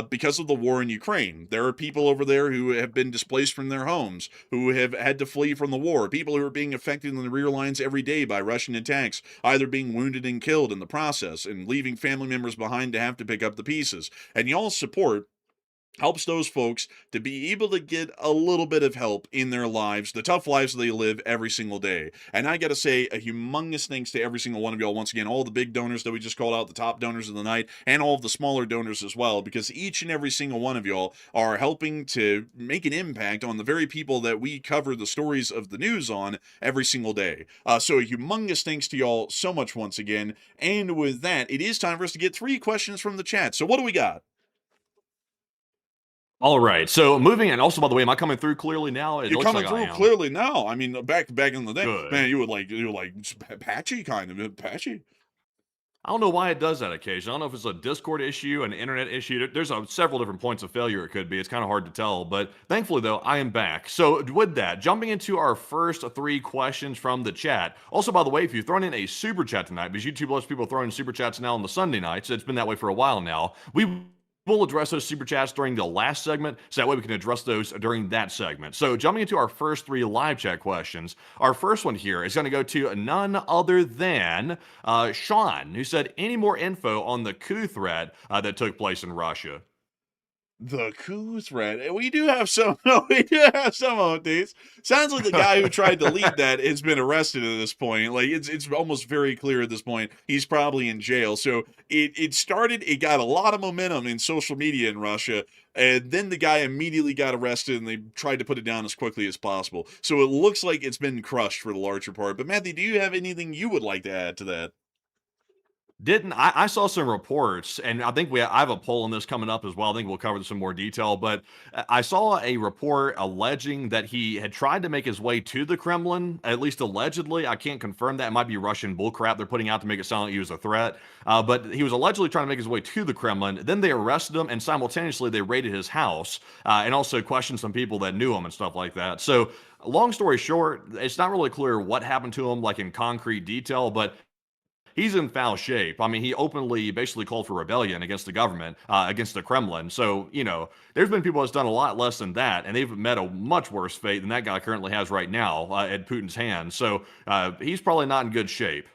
because of the war in Ukraine. There are people over there who have been displaced from their homes, who have had to flee from the war, people who are being affected in the rear lines every day by Russian attacks, either being wounded and killed in the process and leaving family members behind to have to pick up the pieces. And y'all's support helps those folks to be able to get a little bit of help in their lives, the tough lives they live every single day. And I got to say a humongous thanks to every single one of y'all. Once again, all the big donors that we just called out, the top donors of the night, and all of the smaller donors as well, because each and every single one of y'all are helping to make an impact on the very people that we cover the stories of the news on every single day. So a humongous thanks to y'all so much once again. And with that, it is time for us to get 3 questions from the chat. So what do we got? All right. So moving, and also by the way, am I coming through clearly now? It You're looks coming like I through am. clearly now. I mean, back in the day, Good. man, you were like patchy, kind of patchy. I don't know why it does that occasionally. I don't know if it's a Discord issue, an internet issue. There's several different points of failure it could be. It's kind of hard to tell, but thankfully, though, I am back. So with that, jumping into our first 3 questions from the chat. Also, by the way, if you've thrown in a super chat tonight, because YouTube lets people throw in super chats now on the Sunday nights, it's been that way for a while now. We'll address those super chats during the last segment, so that way we can address those during that segment. So jumping into our first 3 live chat questions, our first one here is going to go to none other than Sean, who said, any more info on the coup threat that took place in Russia? The coup threat. We do have some. No, we do have some updates. Sounds like the guy who tried to lead that has been arrested at this point. Like it's almost very clear at this point he's probably in jail. So it started. It got a lot of momentum in social media in Russia, and then the guy immediately got arrested, and they tried to put it down as quickly as possible. So it looks like it's been crushed for the larger part. But Matthew, do you have anything you would like to add to that? I saw some reports, and I think I have a poll on this coming up as well. I think we'll cover this in more detail, but I saw a report alleging that he had tried to make his way to the Kremlin, at least allegedly. I can't confirm that. It might be Russian bullcrap they're putting out to make it sound like he was a threat. But he was allegedly trying to make his way to the Kremlin. Then they arrested him, and simultaneously they raided his house and also questioned some people that knew him and stuff like that. So long story short, it's not really clear what happened to him, like in concrete detail, but he's in foul shape. I mean, he openly basically called for rebellion against the government, against the Kremlin. So, there's been people that's done a lot less than that, and they've met a much worse fate than that guy currently has right now at Putin's hands. So he's probably not in good shape.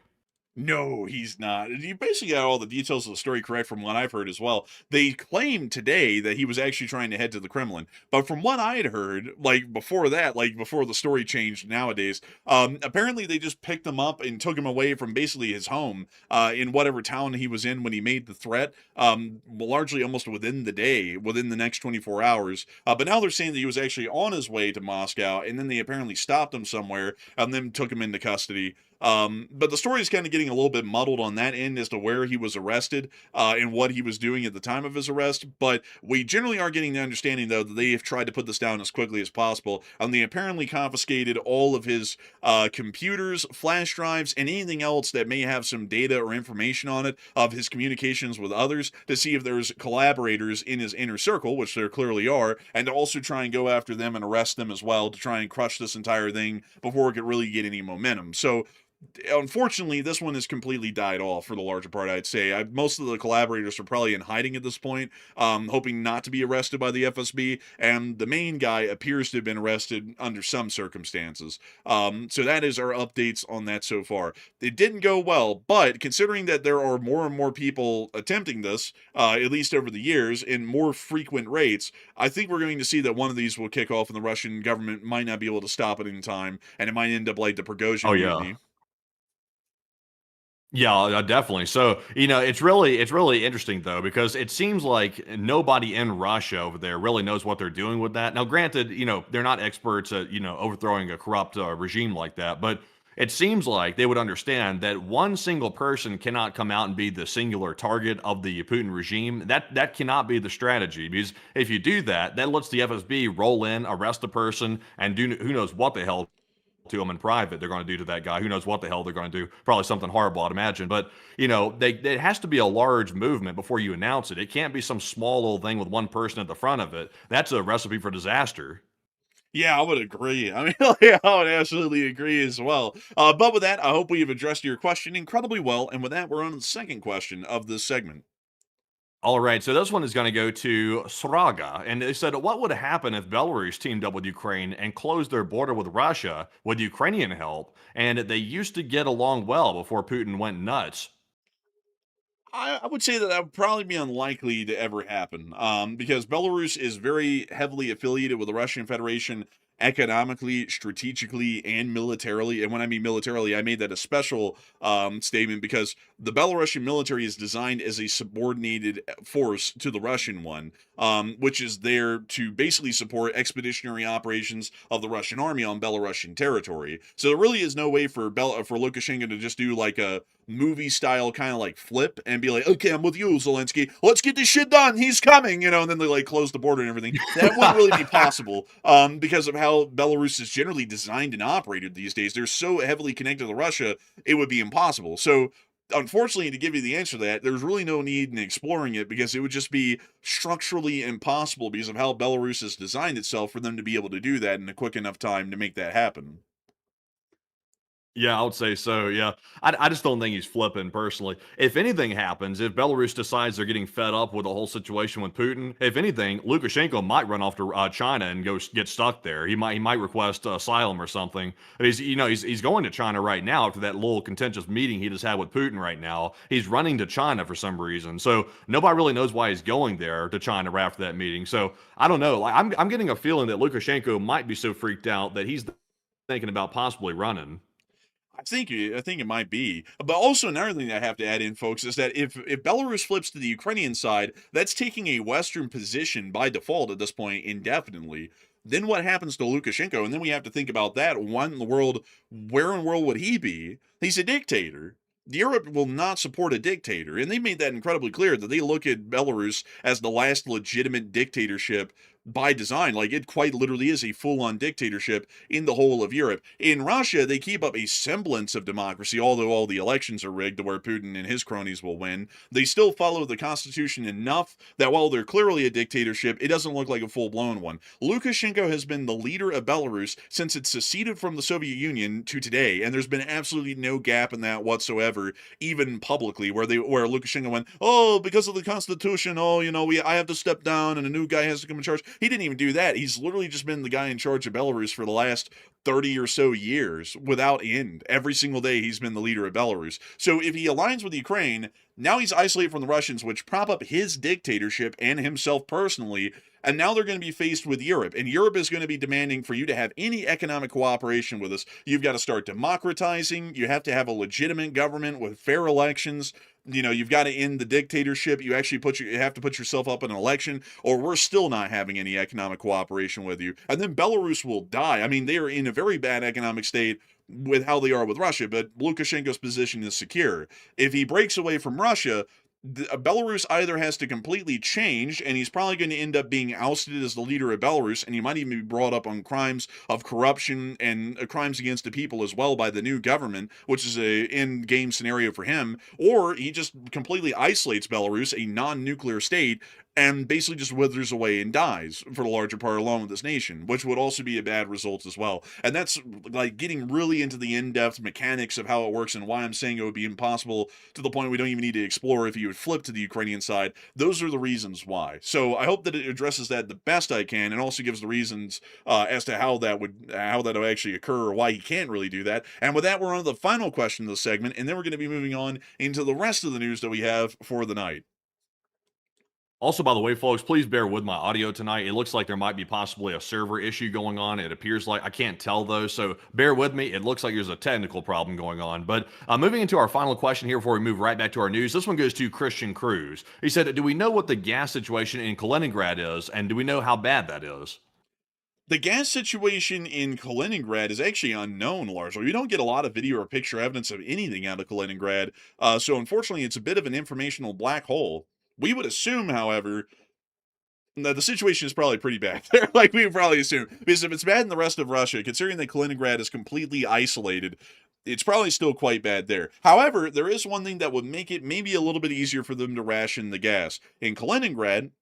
No, he's not. You basically got all the details of the story correct from what I've heard as well. They claimed today that he was actually trying to head to the Kremlin. But from what I had heard, like before that, like before the story changed nowadays, apparently they just picked him up and took him away from basically his home in whatever town he was in when he made the threat, largely almost within the day, within the next 24 hours. But now they're saying that he was actually on his way to Moscow, and then they apparently stopped him somewhere and then took him into custody. But the story is kind of getting a little bit muddled on that end as to where he was arrested and what he was doing at the time of his arrest. But we generally are getting the understanding, though, that they have tried to put this down as quickly as possible. And they apparently confiscated all of his computers, flash drives, and anything else that may have some data or information on it of his communications with others to see if there's collaborators in his inner circle, which there clearly are, and to also try and go after them and arrest them as well to try and crush this entire thing before it could really get any momentum. So unfortunately, this one has completely died off for the larger part, I'd say. Most of the collaborators are probably in hiding at this point, hoping not to be arrested by the FSB, and the main guy appears to have been arrested under some circumstances. So that is our updates on that so far. It didn't go well, but considering that there are more and more people attempting this, at least over the years, in more frequent rates, I think we're going to see that one of these will kick off and the Russian government might not be able to stop it in time, and it might end up like the Prigozhin mutiny. Yeah, definitely. So, it's really interesting though, because it seems like nobody in Russia over there really knows what they're doing with that. Now, granted, they're not experts at, overthrowing a corrupt regime like that, but it seems like they would understand that one single person cannot come out and be the singular target of the Putin regime. That cannot be the strategy, because if you do that, that lets the FSB roll in, arrest a person, and do who knows what the hell to them in private they're going to do to that guy. Who knows what the hell they're going to do. Probably something horrible, I'd imagine. But, it has to be a large movement before you announce it. It can't be some small little thing with one person at the front of it. That's a recipe for disaster. Yeah, I would agree. I mean, I would absolutely agree as well. But with that, I hope we have addressed your question incredibly well. And with that, we're on to the second question of this segment. All right, so this one is going to go to Sraga, and they said, what would happen if Belarus teamed up with Ukraine and closed their border with Russia with Ukrainian help, and they used to get along well before Putin went nuts? I would say that that would probably be unlikely to ever happen, because Belarus is very heavily affiliated with the Russian Federation economically, strategically, and militarily. And when I mean militarily, I made that a special statement because the Belarusian military is designed as a subordinated force to the Russian one, which is there to basically support expeditionary operations of the Russian army on Belarusian territory. So there really is no way for Lukashenko to just do like a movie style kind of like flip and be like, okay, I'm with you, Zelensky. Let's get this shit done. He's coming, and then they like close the border and everything. That wouldn't really be possible because of how Belarus is generally designed and operated these days. They're so heavily connected to Russia, it would be impossible. So unfortunately, to give you the answer to that, there's really no need in exploring it because it would just be structurally impossible because of how Belarus has designed itself for them to be able to do that in a quick enough time to make that happen. Yeah, I would say so. Yeah, I just don't think he's flipping personally. If anything happens, if Belarus decides they're getting fed up with the whole situation with Putin, if anything, Lukashenko might run off to China and go get stuck there. He might request asylum or something. He's going to China right now after that little contentious meeting he just had with Putin. Right now, he's running to China for some reason. So nobody really knows why he's going there to China right after that meeting. So I don't know. Like I'm getting a feeling that Lukashenko might be so freaked out that he's thinking about possibly running. I think it might be. But also another thing that I have to add in, folks, is that if Belarus flips to the Ukrainian side, that's taking a Western position by default at this point indefinitely. Then what happens to Lukashenko? And then we have to think about that. Where in the world would he be? He's a dictator. Europe will not support a dictator, and they made that incredibly clear that they look at Belarus as the last legitimate dictatorship by design. Like, it quite literally is a full-on dictatorship in the whole of Europe. In Russia, they keep up a semblance of democracy, although all the elections are rigged to where Putin and his cronies will win. They still follow the constitution enough that while they're clearly a dictatorship, it doesn't look like a full-blown one. Lukashenko has been the leader of Belarus since it seceded from the Soviet Union to today, and there's been absolutely no gap in that whatsoever, even publicly, where Lukashenko went, oh, because of the constitution, I have to step down and a new guy has to come in charge. He didn't even do that. He's literally just been the guy in charge of Belarus for the last 30 or so years without end. Every single day he's been the leader of Belarus. So if he aligns with Ukraine, now he's isolated from the Russians, which prop up his dictatorship and himself personally. And now they're going to be faced with Europe. And Europe is going to be demanding for you to have any economic cooperation with us. You've got to start democratizing. You have to have a legitimate government with fair elections. You've got to end the dictatorship. You actually have to put yourself up in an election, or we're still not having any economic cooperation with you. And then Belarus will die. I mean, they are in a very bad economic state with how they are with Russia, but Lukashenko's position is secure. If he breaks away from Russia, Belarus either has to completely change, and he's probably going to end up being ousted as the leader of Belarus, and he might even be brought up on crimes of corruption and crimes against the people as well by the new government, which is a end-game scenario for him, or he just completely isolates Belarus, a non-nuclear state, and basically just withers away and dies for the larger part along with this nation, which would also be a bad result as well. And that's like getting really into the in-depth mechanics of how it works and why I'm saying it would be impossible to the point we don't even need to explore if you would flip to the Ukrainian side. Those are the reasons why. So I hope that it addresses that the best I can and also gives the reasons as to how that would actually occur or why he can't really do that. And with that, we're on to the final question of the segment, and then we're going to be moving on into the rest of the news that we have for the night. Also, by the way, folks, please bear with my audio tonight. It looks like there might be possibly a server issue going on. It appears like I can't tell though, so bear with me. It looks like there's a technical problem going on. But moving into our final question here before we move right back to our news, this one goes to Christian Cruz. He said, do we know what the gas situation in Kaliningrad is, and do we know how bad that is? The gas situation in Kaliningrad is actually unknown largely. We don't get a lot of video or picture evidence of anything out of Kaliningrad, so unfortunately it's a bit of an informational black hole. We would assume, however, that the situation is probably pretty bad there. Like, we would probably assume. Because if it's bad in the rest of Russia, considering that Kaliningrad is completely isolated, it's probably still quite bad there. However, there is one thing that would make it maybe a little bit easier for them to ration the gas. In Kaliningrad,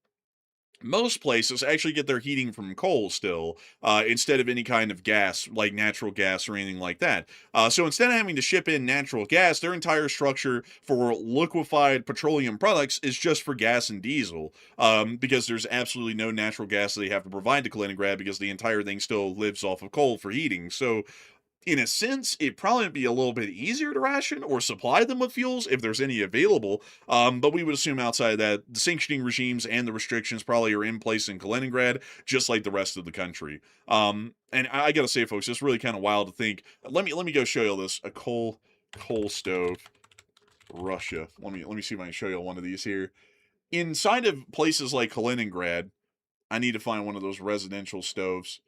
most places actually get their heating from coal still, instead of any kind of gas, like natural gas or anything like that. So instead of having to ship in natural gas, their entire structure for liquefied petroleum products is just for gas and diesel, because there's absolutely no natural gas that they have to provide to Kaliningrad because the entire thing still lives off of coal for heating. So in a sense, it'd probably be a little bit easier to ration or supply them with fuels if there's any available. But we would assume outside of that, the sanctioning regimes and the restrictions probably are in place in Kaliningrad, just like the rest of the country. And I gotta say, folks, it's really kind of wild to think. Let me go show you this. A coal stove, Russia. Let me see if I can show you one of these here. Inside of places like Kaliningrad, I need to find one of those residential stoves.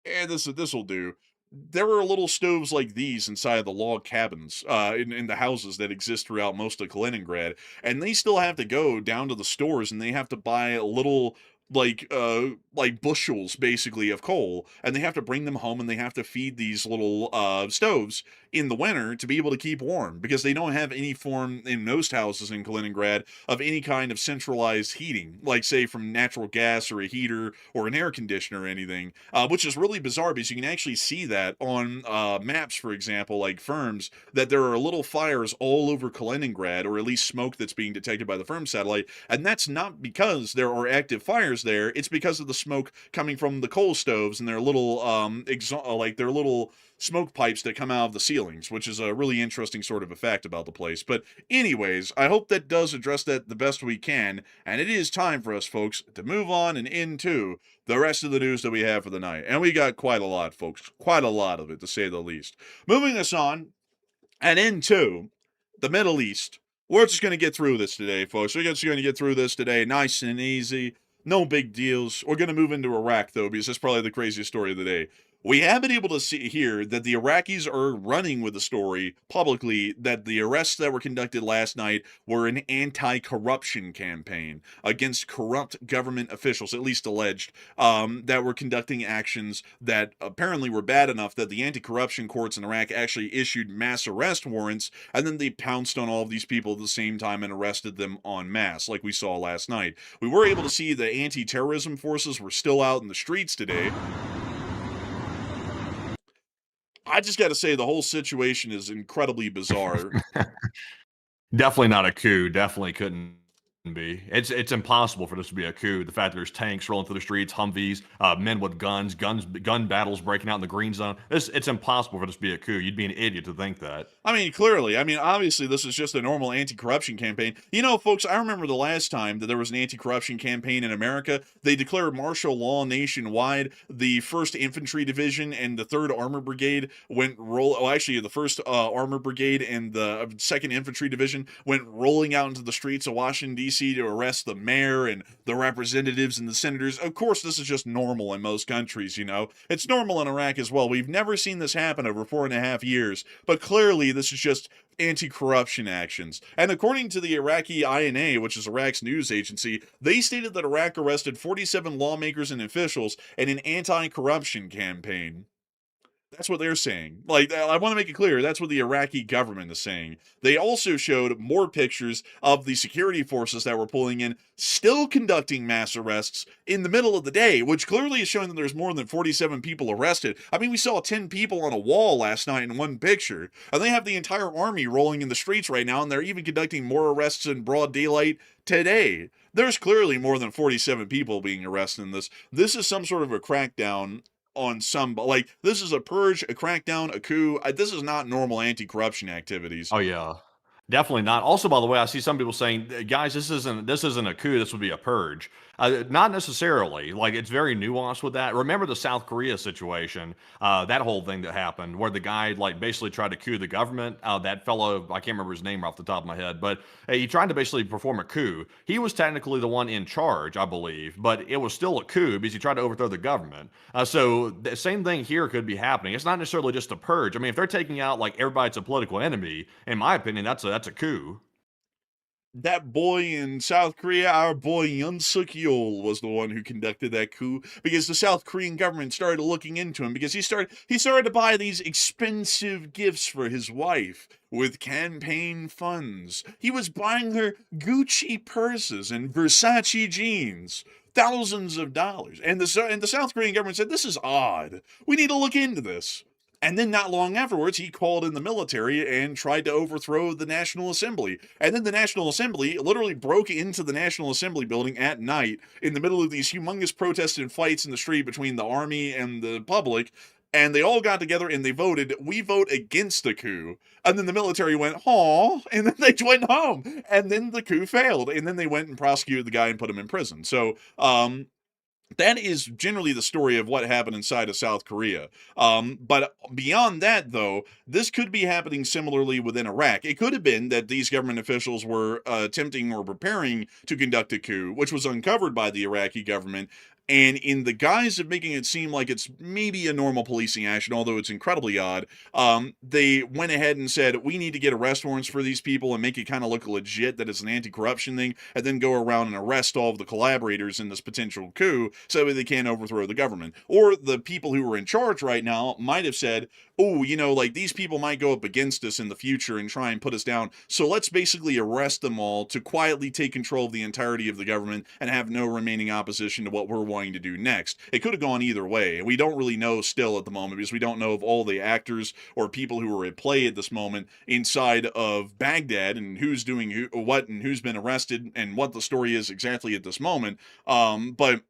And this will do. There are little stoves like these inside of the log cabins in the houses that exist throughout most of Kaliningrad, and they still have to go down to the stores and they have to buy little like bushels basically of coal, and they have to bring them home and they have to feed these little stoves in the winter to be able to keep warm, because they don't have any form in most houses in Kaliningrad of any kind of centralized heating, like say from natural gas or a heater or an air conditioner or anything, which is really bizarre because you can actually see that on maps, for example, like firms, that there are little fires all over Kaliningrad, or at least smoke that's being detected by the firm satellite, and that's not because there are active fires there, it's because of the smoke coming from the coal stoves and their little their little smoke pipes that come out of the ceilings, which is a really interesting sort of effect about the place. But anyways, I hope that does address that the best we can, and it is time for us, folks, to move on and into the rest of the news that we have for the night. And we got quite a lot, folks, quite a lot of it, to say the least. Moving us on and into the Middle East. We're just going to get through this today, folks. We're just going to get through this today nice and easy. No big deals. We're going to move into Iraq, though, because that's probably the craziest story of the day. We have been able to see here that the Iraqis are running with the story publicly that the arrests that were conducted last night were an anti-corruption campaign against corrupt government officials, at least alleged, that were conducting actions that apparently were bad enough that the anti-corruption courts in Iraq actually issued mass arrest warrants, and then they pounced on all of these people at the same time and arrested them en masse, like we saw last night. We were able to see the anti-terrorism forces were still out in the streets today. I just got to say, the whole situation is incredibly bizarre. Definitely not a coup. Definitely couldn't be. It's impossible for this to be a coup. The fact that there's tanks rolling through the streets, Humvees, men with gun battles breaking out in the green zone. It's impossible for this to be a coup. You'd be an idiot to think that. I mean, clearly. I mean, obviously, this is just a normal anti-corruption campaign. You know, folks, I remember the last time that there was an anti-corruption campaign in America. They declared martial law nationwide. The 1st Infantry Division and the 3rd Armor Brigade went actually, the 1st Armor Brigade and the 2nd Infantry Division went rolling out into the streets of Washington, D.C. to arrest the mayor and the representatives and the senators. Of course, this is just normal in most countries, you know. It's normal in Iraq as well. We've never seen this happen over 4.5 years, but clearly this is just anti-corruption actions. And according to the Iraqi INA, which is Iraq's news agency, they stated that Iraq arrested 47 lawmakers and officials in an anti-corruption campaign. That's what they're saying. Like, I want to make it clear, that's what the Iraqi government is saying. They also showed more pictures of the security forces that were pulling in, still conducting mass arrests in the middle of the day, which clearly is showing that there's more than 47 people arrested. I mean, we saw 10 people on a wall last night in one picture, and they have the entire army rolling in the streets right now, and they're even conducting more arrests in broad daylight today. There's clearly more than 47 people being arrested in this. This is some sort of a crackdown on some, like, this is a purge, a crackdown, a coup. This is not normal anti-corruption activities. Oh yeah, definitely not. Also, by the way, I see some people saying, "Guys, this isn't a coup. This would be a purge." Not necessarily. Like, it's very nuanced with that. Remember the South Korea situation, that whole thing that happened, where the guy like basically tried to coup the government. That fellow, I can't remember his name off the top of my head, but he tried to basically perform a coup. He was technically the one in charge, I believe, but it was still a coup because he tried to overthrow the government. So the same thing here could be happening. It's not necessarily just a purge. I mean, if they're taking out like everybody that's a political enemy, in my opinion, that's a coup. That boy in South Korea, our boy Yoon Suk-yeol, was the one who conducted that coup, because the South Korean government started looking into him because he started to buy these expensive gifts for his wife with campaign funds. He was buying her Gucci purses and Versace jeans, thousands of dollars. And the South Korean government said, "This is odd. We need to look into this." And then not long afterwards, he called in the military and tried to overthrow the National Assembly. And then the National Assembly literally broke into the National Assembly building at night in the middle of these humongous protests and fights in the street between the army and the public, and they all got together and they voted, we vote against the coup. And then the military went, "Aw," and then they went home. And then the coup failed. And then they went and prosecuted the guy and put him in prison. So, that is generally the story of what happened inside of South Korea. But beyond that, though, this could be happening similarly within Iraq. It could have been that these government officials were attempting or preparing to conduct a coup, which was uncovered by the Iraqi government. And in the guise of making it seem like it's maybe a normal policing action, although it's incredibly odd, they went ahead and said, we need to get arrest warrants for these people and make it kind of look legit that it's an anti-corruption thing, and then go around and arrest all of the collaborators in this potential coup so that they can't overthrow the government. Or the people who are in charge right now might have said, oh, you know, like these people might go up against us in the future and try and put us down, so let's basically arrest them all to quietly take control of the entirety of the government and have no remaining opposition to what we're wanting to do next. It could have gone either way, and we don't really know still at the moment because we don't know of all the actors or people who are at play at this moment inside of Baghdad and who's doing what and who's been arrested and what the story is exactly at this moment. But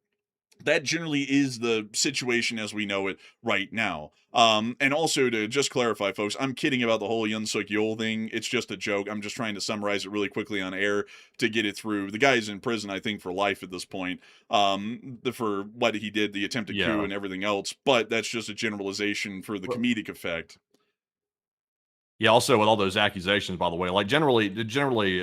that generally is the situation as we know it right now. And also to just clarify, folks, I'm kidding about the whole Yoon Suk Yeol thing. It's just a joke. I'm just trying to summarize it really quickly on air to get it through. The guy's in prison, I think, for life at this point, for what he did, the attempted coup and everything else. But that's just a generalization for the comedic effect. Yeah, also with all those accusations, by the way, like generally,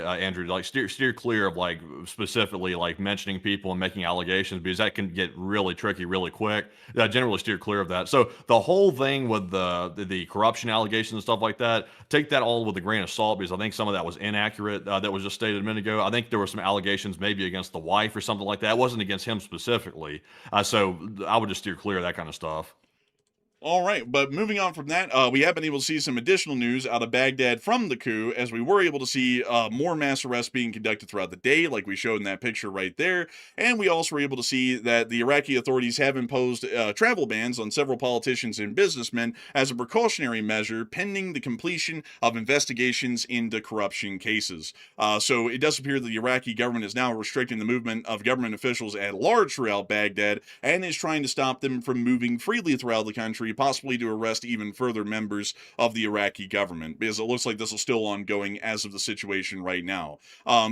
Andrew, like steer clear of like specifically like mentioning people and making allegations because that can get really tricky really quick. Generally steer clear of that. So the whole thing with the corruption allegations and stuff like that, take that all with a grain of salt because I think some of that was inaccurate. That was just stated a minute ago. I think there were some allegations maybe against the wife or something like that. It wasn't against him specifically. So I would just steer clear of that kind of stuff. All right, but moving on from that, we have been able to see some additional news out of Baghdad from the coup, as we were able to see more mass arrests being conducted throughout the day, like we showed in that picture right there, and we also were able to see that the Iraqi authorities have imposed travel bans on several politicians and businessmen as a precautionary measure pending the completion of investigations into corruption cases. So it does appear that the Iraqi government is now restricting the movement of government officials at large throughout Baghdad and is trying to stop them from moving freely throughout the country, possibly to arrest even further members of the Iraqi government, because it looks like this is still ongoing as of the situation right now.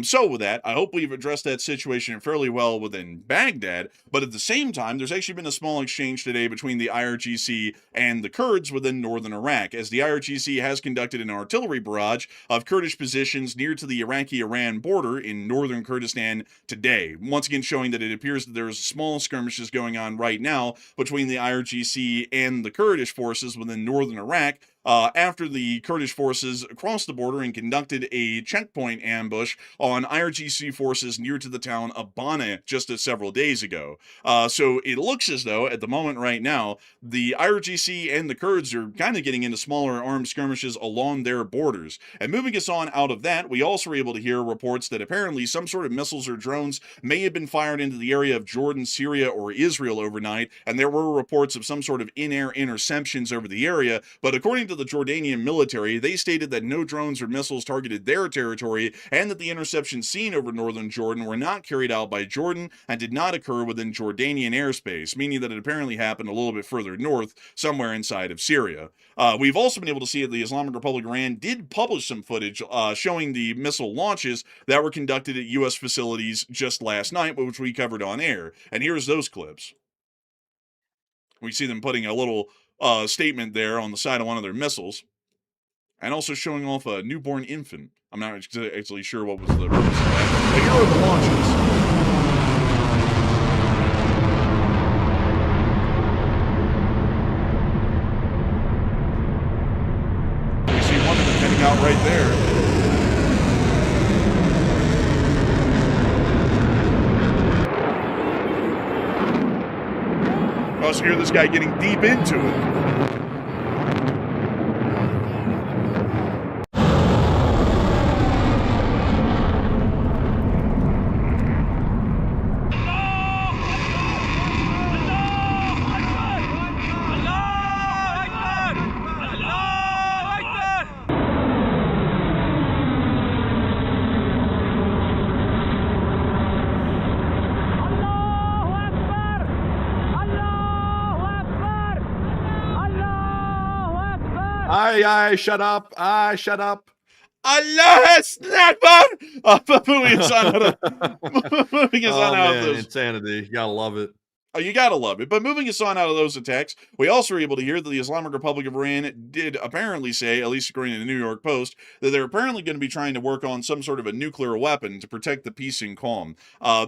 So with that, I hope we've addressed that situation fairly well within Baghdad, but at the same time, there's actually been a small exchange today between the IRGC and the Kurds within northern Iraq, as the IRGC has conducted an artillery barrage of Kurdish positions near to the Iraqi-Iran border in northern Kurdistan today, once again showing that it appears that there's small skirmishes going on right now between the IRGC and the Kurdish forces within northern Iraq, after the Kurdish forces crossed the border and conducted a checkpoint ambush on IRGC forces near to the town of Bana just several days ago. So it looks as though, at the moment right now, the IRGC and the Kurds are kind of getting into smaller armed skirmishes along their borders. And moving us on out of that, we also were able to hear reports that apparently some sort of missiles or drones may have been fired into the area of Jordan, Syria, or Israel overnight, and there were reports of some sort of in-air interceptions over the area, but according to the Jordanian military, they stated that no drones or missiles targeted their territory and that the interceptions seen over northern Jordan were not carried out by Jordan and did not occur within Jordanian airspace, meaning that it apparently happened a little bit further north, somewhere inside of Syria. We've also been able to see that the Islamic Republic of Iran did publish some footage showing the missile launches that were conducted at U.S. facilities just last night, which we covered on air. And here's those clips. We see them putting a little statement there on the side of one of their missiles, and also showing off a newborn infant. I'm not actually sure what was the purpose of that, but here are the launches. We see one of them heading out right there. We also hear this guy getting deep into it. I shut up. I shut up. Allah Akbar! But moving us on out of, moving us on out of those. Insanity. You gotta love it. Oh, you gotta love it. But moving us on out of those attacks, we also were able to hear that the Islamic Republic of Iran did apparently say, at least according to the New York Post, that they're apparently going to be trying to work on some sort of a nuclear weapon to protect the peace and calm.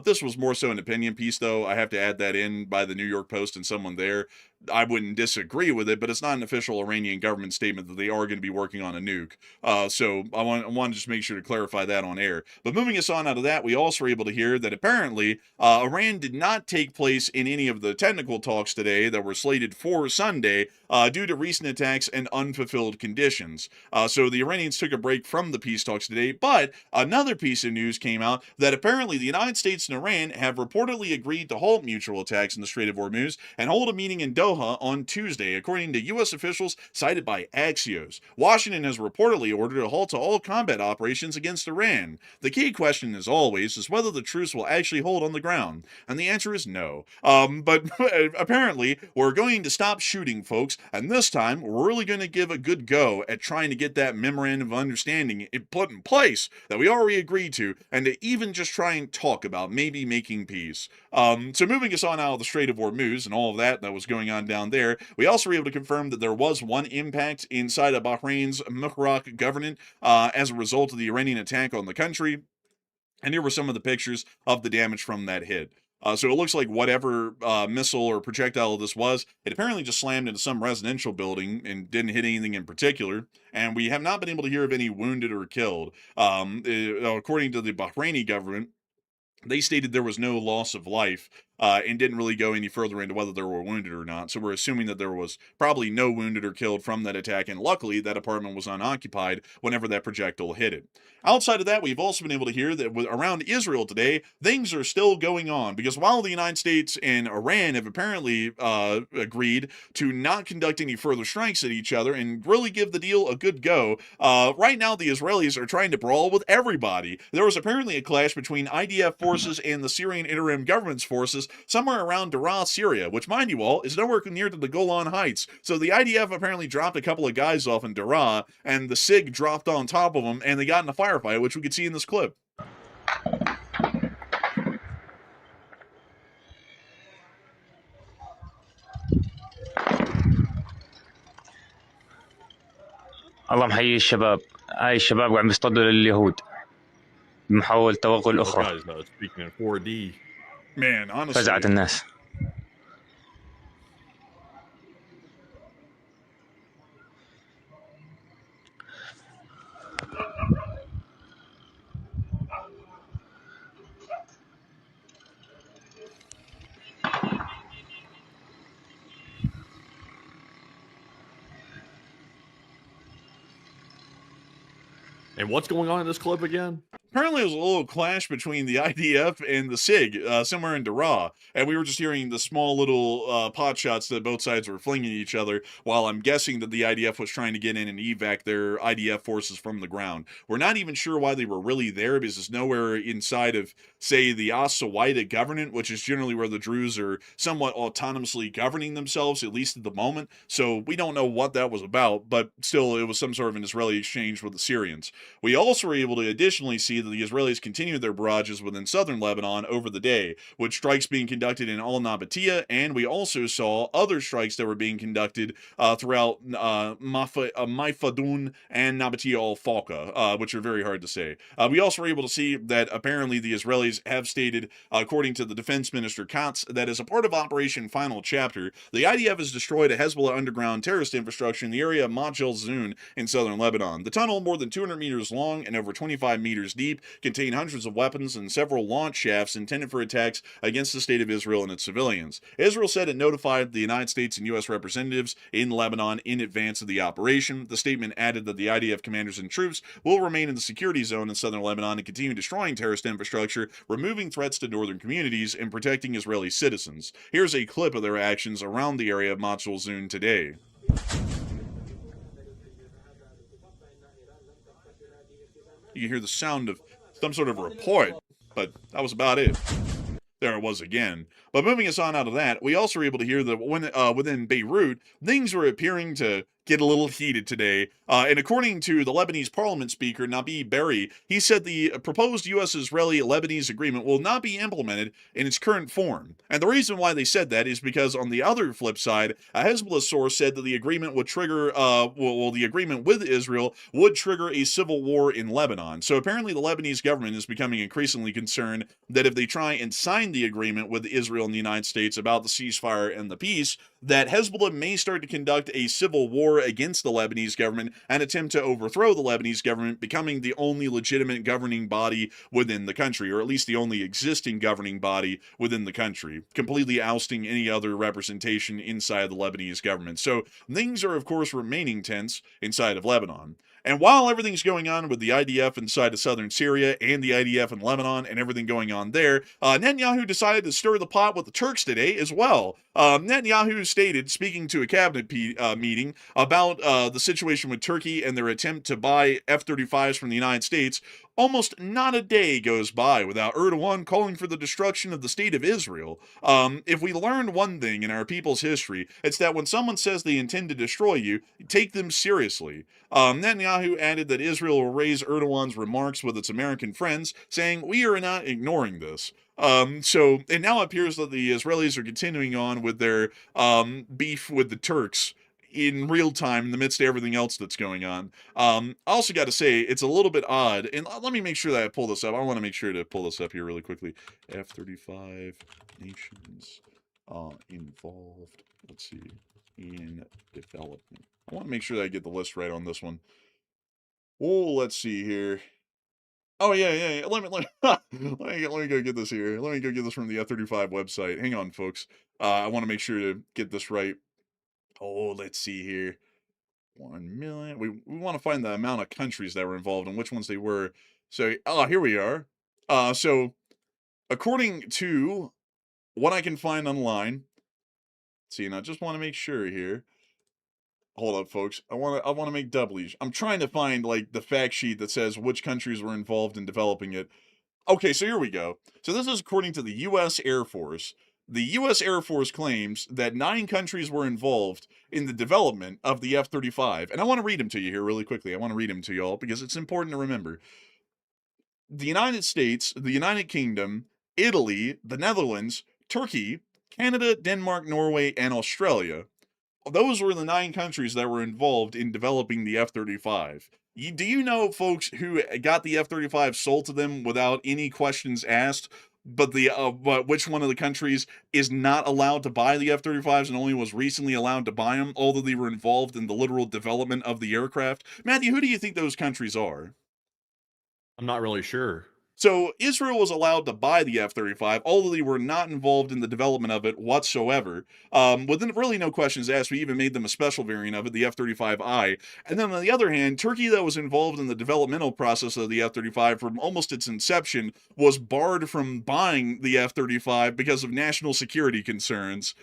This was more so an opinion piece, though. I have to add that in by the New York Post and someone there. I wouldn't disagree with it, but it's not an official Iranian government statement that they are going to be working on a nuke. So I want to just make sure to clarify that on air. But moving us on out of that, we also were able to hear that apparently Iran did not take place in any of the technical talks today that were slated for Sunday due to recent attacks and unfulfilled conditions. So the Iranians took a break from the peace talks today, but another piece of news came out that apparently the United States and Iran have reportedly agreed to halt mutual attacks in the Strait of Hormuz and hold a meeting in Doha on Tuesday, according to U.S. officials cited by Axios. Washington has reportedly ordered a halt to all combat operations against Iran. The key question, as always, is whether the truce will actually hold on the ground, and the answer is no. But apparently, we're going to stop shooting, folks, and this time, we're really going to give a good go at trying to get that memorandum of understanding put in place that we already agreed to, and to even just try and talk about maybe making peace. So moving us on out of the Strait of Hormuz and all of that was going on down there, we also were able to confirm that there was one impact inside of Bahrain's Mukrak governorate as a result of the Iranian attack on the country. And here were some of the pictures of the damage from that hit. So it looks like whatever missile or projectile this was, it apparently just slammed into some residential building and didn't hit anything in particular. And we have not been able to hear of any wounded or killed. According to the Bahraini government, they stated there was no loss of life and didn't really go any further into whether there were wounded or not. So we're assuming that there was probably no wounded or killed from that attack, and luckily that apartment was unoccupied whenever that projectile hit it. Outside of that, we've also been able to hear that around Israel today, things are still going on, because while the United States and Iran have apparently agreed to not conduct any further strikes at each other and really give the deal a good go, right now the Israelis are trying to brawl with everybody. There was apparently a clash between IDF forces and the Syrian interim government's forces somewhere around Daraa, Syria, which, mind you all, is nowhere near to the Golan Heights. So the IDF apparently dropped a couple of guys off in Daraa, and the SIG dropped on top of them, and they got in a firefight, which we could see in this clip. الله محيي الشباب. هاي الشباب قاعد بيصطادوا لليهود بمحاولة توغل أخرى. Speaking in 4D. Man, honestly. فزعت الناس. And what's going on in this clip again? Apparently, there was a little clash between the IDF and the SIG somewhere in Daraa, and we were just hearing the small little pot shots that both sides were flinging at each other, while I'm guessing that the IDF was trying to get in and evac their IDF forces from the ground. We're not even sure why they were really there, because it's nowhere inside of, say, the As-Sawaida governorate, which is generally where the Druze are somewhat autonomously governing themselves, at least at the moment, so we don't know what that was about, but still, it was some sort of an Israeli exchange with the Syrians. We also were able to additionally see that the Israelis continued their barrages within southern Lebanon over the day, with strikes being conducted in Al-Nabatia, and we also saw other strikes that were being conducted throughout Maifadun and Nabatia al-Falka, which are very hard to say. We also were able to see that apparently the Israelis have stated, according to the defense minister Katz, that as a part of Operation Final Chapter, the IDF has destroyed a Hezbollah underground terrorist infrastructure in the area of Majel Zun in southern Lebanon. The tunnel, more than 200 meters long and over 25 meters deep, contain hundreds of weapons and several launch shafts intended for attacks against the state of Israel and its civilians. Israel said it notified the United States and U.S. representatives in Lebanon in advance of the operation. The statement added that the IDF commanders and troops will remain in the security zone in southern Lebanon and continue destroying terrorist infrastructure, removing threats to northern communities, and protecting Israeli citizens. Here's a clip of their actions around the area of Majel Zun today. You can hear the sound of some sort of report, but that was about it. There it was again. But moving us on out of that, we also were able to hear that when within Beirut, things were appearing to get a little heated today. And according to the Lebanese parliament speaker, Nabi Berri, he said the proposed U.S.-Israeli-Lebanese agreement will not be implemented in its current form. And the reason why they said that is because on the other flip side, a Hezbollah source said that the agreement would trigger, the agreement with Israel would trigger a civil war in Lebanon. So apparently the Lebanese government is becoming increasingly concerned that if they try and sign the agreement with Israel and the United States about the ceasefire and the peace, that Hezbollah may start to conduct a civil war against the Lebanese government and attempt to overthrow the Lebanese government, becoming the only legitimate governing body within the country, or at least the only existing governing body within the country, completely ousting any other representation inside the Lebanese government. So things are, of course, remaining tense inside of Lebanon. And while everything's going on with the IDF inside of southern Syria and the IDF in Lebanon and everything going on there, Netanyahu decided to stir the pot with the Turks today as well. Netanyahu stated, speaking to a cabinet meeting about the situation with Turkey and their attempt to buy F-35s from the United States, almost not a day goes by without Erdogan calling for the destruction of the state of Israel. If we learned one thing in our people's history, it's that when someone says they intend to destroy you, take them seriously. Netanyahu added that Israel will raise Erdogan's remarks with its American friends, saying, "We are not ignoring this." So it now appears that the Israelis are continuing on with their beef with the Turks in real time in the midst of everything else that's going on. I also got to say, it's a little bit odd, and let me make sure that I pull this up. I want to make sure to pull this up here really quickly. F-35 nations involved, let's see, in development. I want to make sure that I get the list right on this one. Oh, let's see here. Oh, yeah. Let me go get this here. Let me go get this from the F-35 website. Hang on, folks. I want to make sure to get this right. Oh, let's see here. 1 million. We want to find the amount of countries that were involved and which ones they were. So, here we are. So, according to what I can find online, see, and I just want to make sure here. Hold up, folks. I want to make doubly. I'm trying to find like the fact sheet that says which countries were involved in developing it. Okay, so here we go. So this is according to the U.S. Air Force. The U.S. Air Force claims that 9 countries were involved in the development of the F-35. And I want to read them to you here really quickly. I want to read them to you all because it's important to remember. The United States, the United Kingdom, Italy, the Netherlands, Turkey, Canada, Denmark, Norway, and Australia. Those were the 9 countries that were involved in developing the F-35. Do you know, folks, who got the F-35 sold to them without any questions asked? But which one of the countries is not allowed to buy the F-35s and only was recently allowed to buy them, although they were involved in the literal development of the aircraft? Matthew, who do you think those countries are? I'm not really sure. So Israel was allowed to buy the F-35, although they were not involved in the development of it whatsoever. With really no questions asked, we even made them a special variant of it, the F-35I. And then on the other hand, Turkey, that was involved in the developmental process of the F-35 from almost its inception, was barred from buying the F-35 because of national security concerns.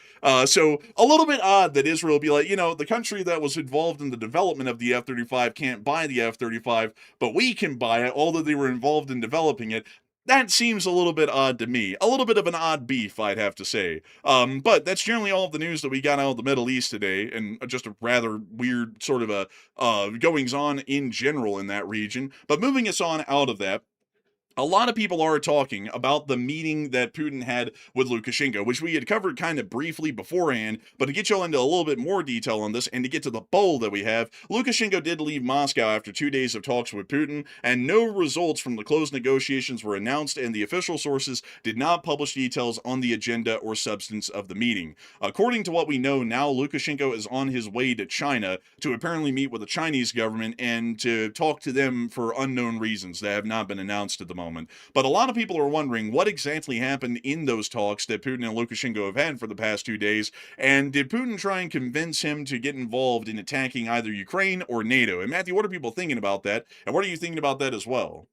So a little bit odd that Israel would be like, the country that was involved in the development of the F-35 can't buy the F-35, but we can buy it, although they were involved in developing it. That seems a little bit odd to me. A little bit of an odd beef, I'd have to say. But that's generally all of the news that we got out of the Middle East today, and just a rather weird sort of a goings-on in general in that region. But moving us on out of that, a lot of people are talking about the meeting that Putin had with Lukashenko, which we had covered kind of briefly beforehand, but to get y'all into a little bit more detail on this and to get to the bowl that we have, Lukashenko did leave Moscow after 2 days of talks with Putin, and no results from the closed negotiations were announced, and the official sources did not publish details on the agenda or substance of the meeting. According to what we know now, Lukashenko is on his way to China to apparently meet with the Chinese government and to talk to them for unknown reasons that have not been announced at the moment. But a lot of people are wondering what exactly happened in those talks that Putin and Lukashenko have had for the past 2 days, and did Putin try and convince him to get involved in attacking either Ukraine or NATO? And Matthew, what are people thinking about that, and what are you thinking about that as well?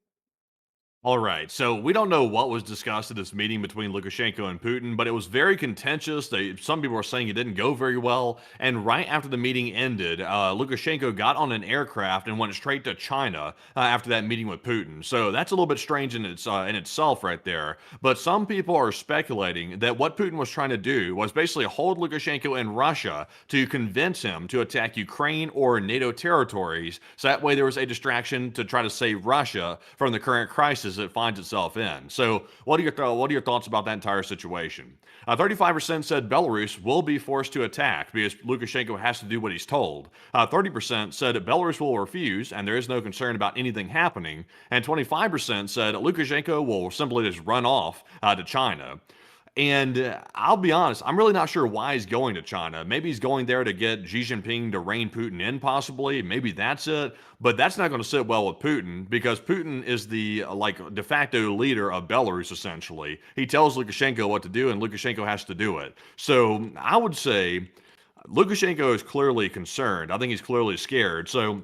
All right, so we don't know what was discussed at this meeting between Lukashenko and Putin, but it was very contentious. Some people are saying it didn't go very well. And right after the meeting ended, Lukashenko got on an aircraft and went straight to China after that meeting with Putin. So that's a little bit strange in itself right there. But some people are speculating that what Putin was trying to do was basically hold Lukashenko in Russia to convince him to attack Ukraine or NATO territories. So that way there was a distraction to try to save Russia from the current crisis it finds itself in. So what are your thoughts about that entire situation? 35% said Belarus will be forced to attack because Lukashenko has to do what he's told. 30% said Belarus will refuse and there is no concern about anything happening. And 25% said Lukashenko will simply just run off to China. And I'll be honest, I'm really not sure why he's going to China. Maybe he's going there to get Xi Jinping to rein Putin in, possibly. Maybe that's it. But that's not going to sit well with Putin because Putin is the de facto leader of Belarus, essentially. He tells Lukashenko what to do, and Lukashenko has to do it. So I would say Lukashenko is clearly concerned. I think he's clearly scared. So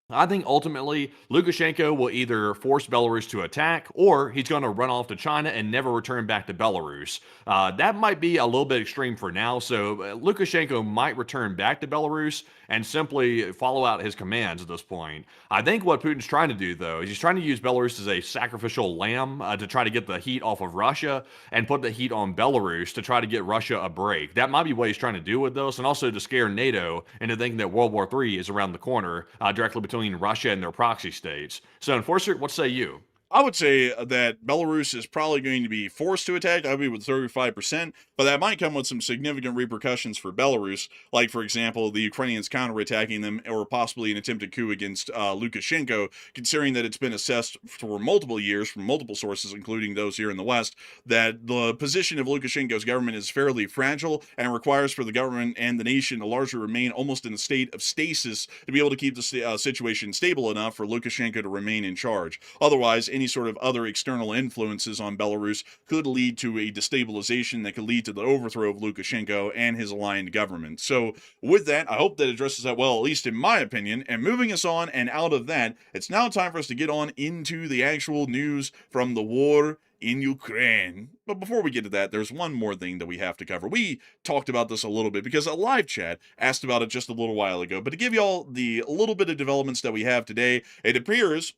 I think ultimately Lukashenko will either force Belarus to attack or he's going to run off to China and never return back to Belarus. That might be a little bit extreme for now, so Lukashenko might return back to Belarus and simply follow out his commands at this point. I think what Putin's trying to do, though, is he's trying to use Belarus as a sacrificial lamb to try to get the heat off of Russia and put the heat on Belarus to try to get Russia a break. That might be what he's trying to do with this, and also to scare NATO into thinking that World War III is around the corner directly between Russia and their proxy states. So, Enforcer, what say you? I would say that Belarus is probably going to be forced to attack. I would be with 35%, but that might come with some significant repercussions for Belarus, like, for example, the Ukrainians counterattacking them or possibly an attempted coup against Lukashenko, considering that it's been assessed for multiple years from multiple sources, including those here in the West, that the position of Lukashenko's government is fairly fragile and requires for the government and the nation to largely remain almost in a state of stasis to be able to keep the situation stable enough for Lukashenko to remain in charge. Otherwise, any sort of other external influences on Belarus could lead to a destabilization that could lead to the overthrow of Lukashenko and his aligned government. So with that, I hope that addresses that well, at least in my opinion. And moving us on and out of that, it's now time for us to get on into the actual news from the war in Ukraine. But before we get to that, there's one more thing that we have to cover. We talked about this a little bit because a live chat asked about it just a little while ago. But to give y'all the little bit of developments that we have today, it appears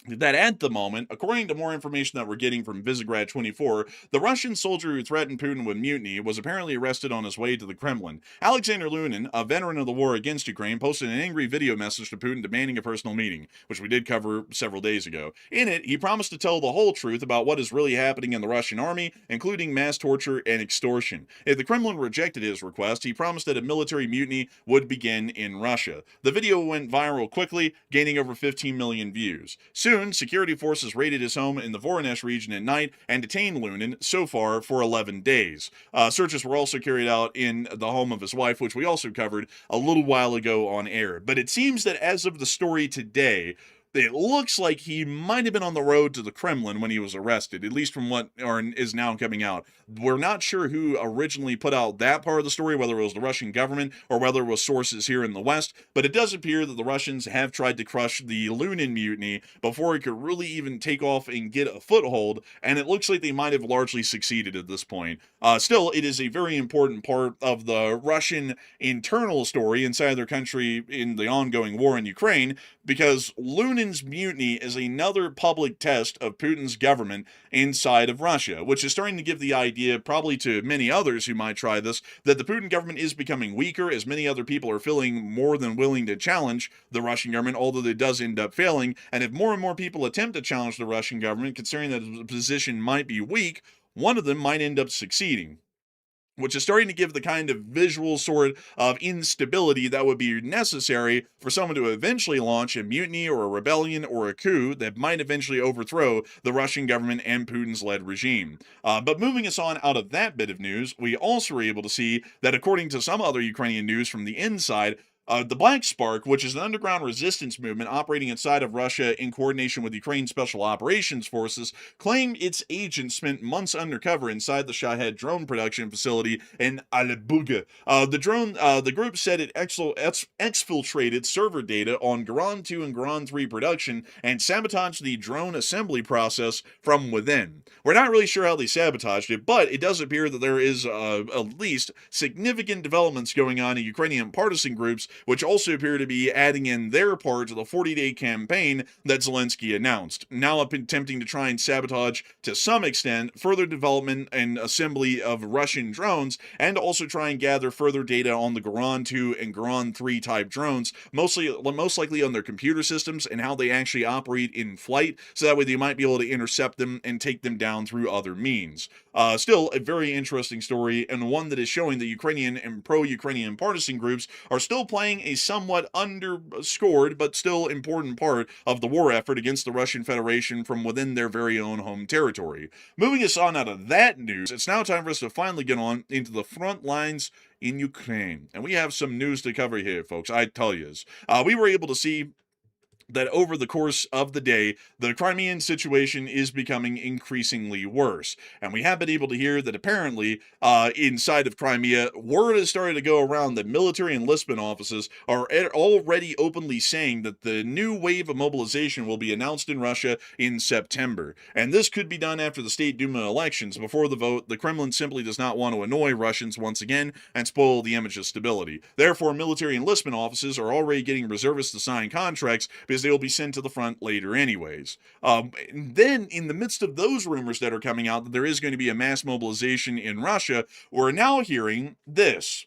that at the moment, according to more information that we're getting from Visegrad 24, the Russian soldier who threatened Putin with mutiny was apparently arrested on his way to the Kremlin. Alexander Lunin, a veteran of the war against Ukraine, posted an angry video message to Putin demanding a personal meeting, which we did cover several days ago. In it, he promised to tell the whole truth about what is really happening in the Russian army, including mass torture and extortion. If the Kremlin rejected his request, he promised that a military mutiny would begin in Russia. The video went viral quickly, gaining over 15 million views. Soon, security forces raided his home in the Voronezh region at night and detained Lunin so far for 11 days. Searches were also carried out in the home of his wife, which we also covered a little while ago on air. But it seems that as of the story today, it looks like he might have been on the road to the Kremlin when he was arrested, at least from what is now coming out. We're not sure who originally put out that part of the story, whether it was the Russian government or whether it was sources here in the West, but it does appear that the Russians have tried to crush the Lunin mutiny before it could really even take off and get a foothold, and it looks like they might have largely succeeded at this point. Still, it is a very important part of the Russian internal story inside their country in the ongoing war in Ukraine, because Lunin's mutiny is another public test of Putin's government inside of Russia, which is starting to give the idea, probably to many others who might try this, that the Putin government is becoming weaker, as many other people are feeling more than willing to challenge the Russian government, although it does end up failing. And if more and more people attempt to challenge the Russian government, considering that the position might be weak, one of them might end up succeeding, which is starting to give the kind of visual sort of instability that would be necessary for someone to eventually launch a mutiny or a rebellion or a coup that might eventually overthrow the Russian government and Putin's led regime. But moving us on out of that bit of news, we also were able to see that according to some other Ukrainian news from the inside, The Black Spark, which is an underground resistance movement operating inside of Russia in coordination with Ukraine's Special Operations Forces, claimed its agents spent months undercover inside the Shahed drone production facility in Alebuga. The group said it exfiltrated server data on Garan 2 and Garan 3 production and sabotaged the drone assembly process from within. We're not really sure how they sabotaged it, but it does appear that there is at least significant developments going on in Ukrainian partisan groups, which also appear to be adding in their part to the 40-day campaign that Zelensky announced, now attempting to try and sabotage, to some extent, further development and assembly of Russian drones, and also try and gather further data on the Garan 2 and Garan 3 type drones, most likely on their computer systems and how they actually operate in flight, so that way they might be able to intercept them and take them down through other means. Still, a very interesting story, and one that is showing that Ukrainian and pro-Ukrainian partisan groups are still playing a somewhat underscored but still important part of the war effort against the Russian Federation from within their very own home territory. Moving us on out of that news, it's now time for us to finally get on into the front lines in Ukraine. And we have some news to cover here, folks, I tell yous. We were able to see that over the course of the day, the Crimean situation is becoming increasingly worse. And we have been able to hear that apparently, inside of Crimea, word has started to go around that military enlistment offices are already openly saying that the new wave of mobilization will be announced in Russia in September. And this could be done after the State Duma elections. Before the vote, the Kremlin simply does not want to annoy Russians once again and spoil the image of stability. Therefore, military enlistment offices are already getting reservists to sign contracts because they will be sent to the front later anyways. Then, in the midst of those rumors that are coming out that there is going to be a mass mobilization in Russia, we're now hearing this.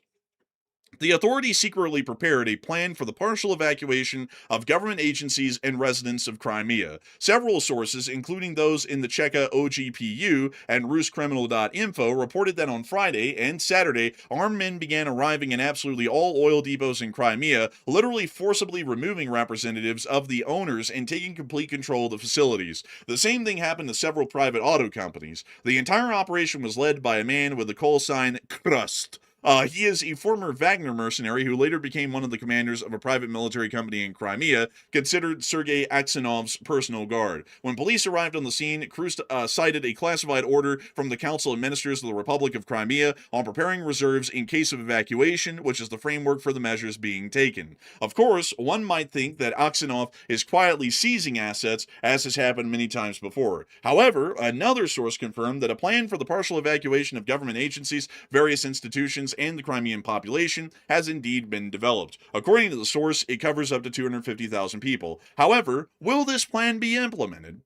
The authorities secretly prepared a plan for the partial evacuation of government agencies and residents of Crimea. Several sources, including those in the Cheka OGPU and Ruscriminal.info, reported that on Friday and Saturday, armed men began arriving in absolutely all oil depots in Crimea, literally forcibly removing representatives of the owners and taking complete control of the facilities. The same thing happened to several private auto companies. The entire operation was led by a man with the call sign Krust. He is a former Wagner mercenary who later became one of the commanders of a private military company in Crimea, considered Sergei Aksionov's personal guard. When police arrived on the scene, Krust cited a classified order from the Council of Ministers of the Republic of Crimea on preparing reserves in case of evacuation, which is the framework for the measures being taken. Of course, one might think that Aksionov is quietly seizing assets, as has happened many times before. However, another source confirmed that a plan for the partial evacuation of government agencies, various institutions, and the Crimean population has indeed been developed. According to the source, it covers up to 250,000 people. However, will this plan be implemented?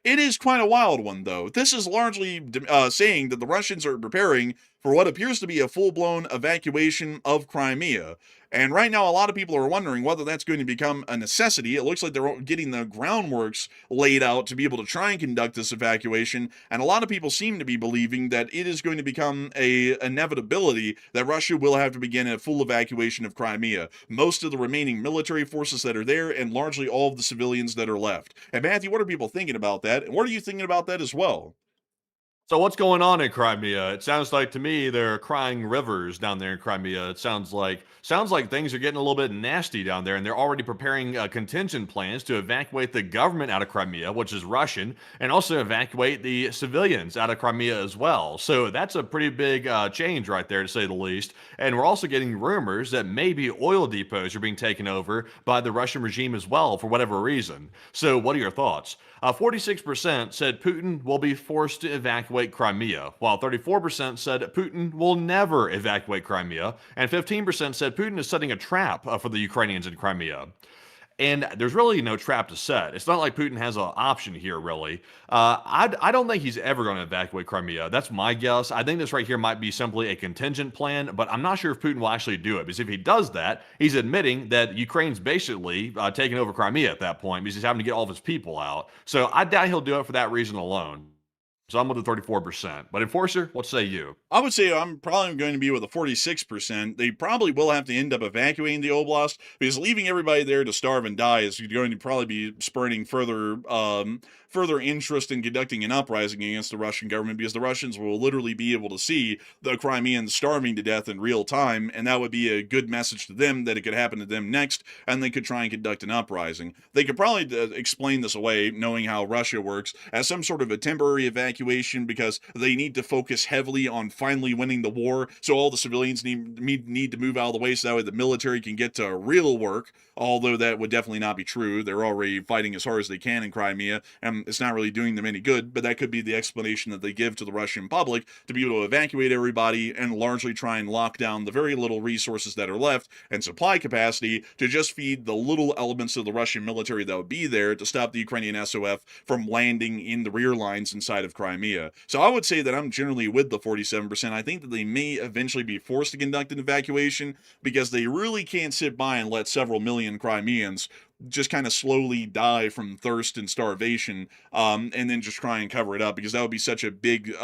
It is quite a wild one, though. This is largely saying that the Russians are preparing for what appears to be a full-blown evacuation of Crimea. And right now, a lot of people are wondering whether that's going to become a necessity. It looks like they're getting the groundworks laid out to be able to try and conduct this evacuation. And a lot of people seem to be believing that it is going to become an inevitability that Russia will have to begin a full evacuation of Crimea. Most of the remaining military forces that are there, and largely all of the civilians that are left. And Matthew, what are people thinking about that? And what are you thinking about that as well? So what's going on in Crimea? It sounds like to me they're crying rivers down there in Crimea. It sounds like things are getting a little bit nasty down there, and they're already preparing contingent plans to evacuate the government out of Crimea, which is Russian, and also evacuate the civilians out of Crimea as well. So that's a pretty big change right there, to say the least. And we're also getting rumors that maybe oil depots are being taken over by the Russian regime as well, for whatever reason. So what are your thoughts? 46% said Putin will be forced to evacuate Crimea, while 34% said Putin will never evacuate Crimea, and 15% said Putin is setting a trap for the Ukrainians in Crimea. And there's really no trap to set. It's not like Putin has an option here, really. I don't think he's ever going to evacuate Crimea. That's my guess. I think this right here might be simply a contingent plan, but I'm not sure if Putin will actually do it. Because if he does that, he's admitting that Ukraine's basically taking over Crimea at that point because he's having to get all of his people out. So I doubt he'll do it for that reason alone. So I'm with the 34%. But Enforcer, what say you? I would say I'm probably going to be with a 46%. They probably will have to end up evacuating the oblast because leaving everybody there to starve and die is going to probably be spurning further interest in conducting an uprising against the Russian government, because the Russians will literally be able to see the Crimeans starving to death in real time, and that would be a good message to them that it could happen to them next, and they could try and conduct an uprising. They could probably explain this away, knowing how Russia works, as some sort of a temporary evacuation because they need to focus heavily on finally winning the war, so all the civilians need to move out of the way so that way the military can get to real work, although that would definitely not be true. They're already fighting as hard as they can in Crimea, and it's not really doing them any good, but that could be the explanation that they give to the Russian public to be able to evacuate everybody and largely try and lock down the very little resources that are left and supply capacity to just feed the little elements of the Russian military that would be there to stop the Ukrainian SOF from landing in the rear lines inside of Crimea. So I would say that I'm generally with the 47%. I think that they may eventually be forced to conduct an evacuation because they really can't sit by and let several million Crimeans just kind of slowly die from thirst and starvation, and then just try and cover it up, because that would be such a big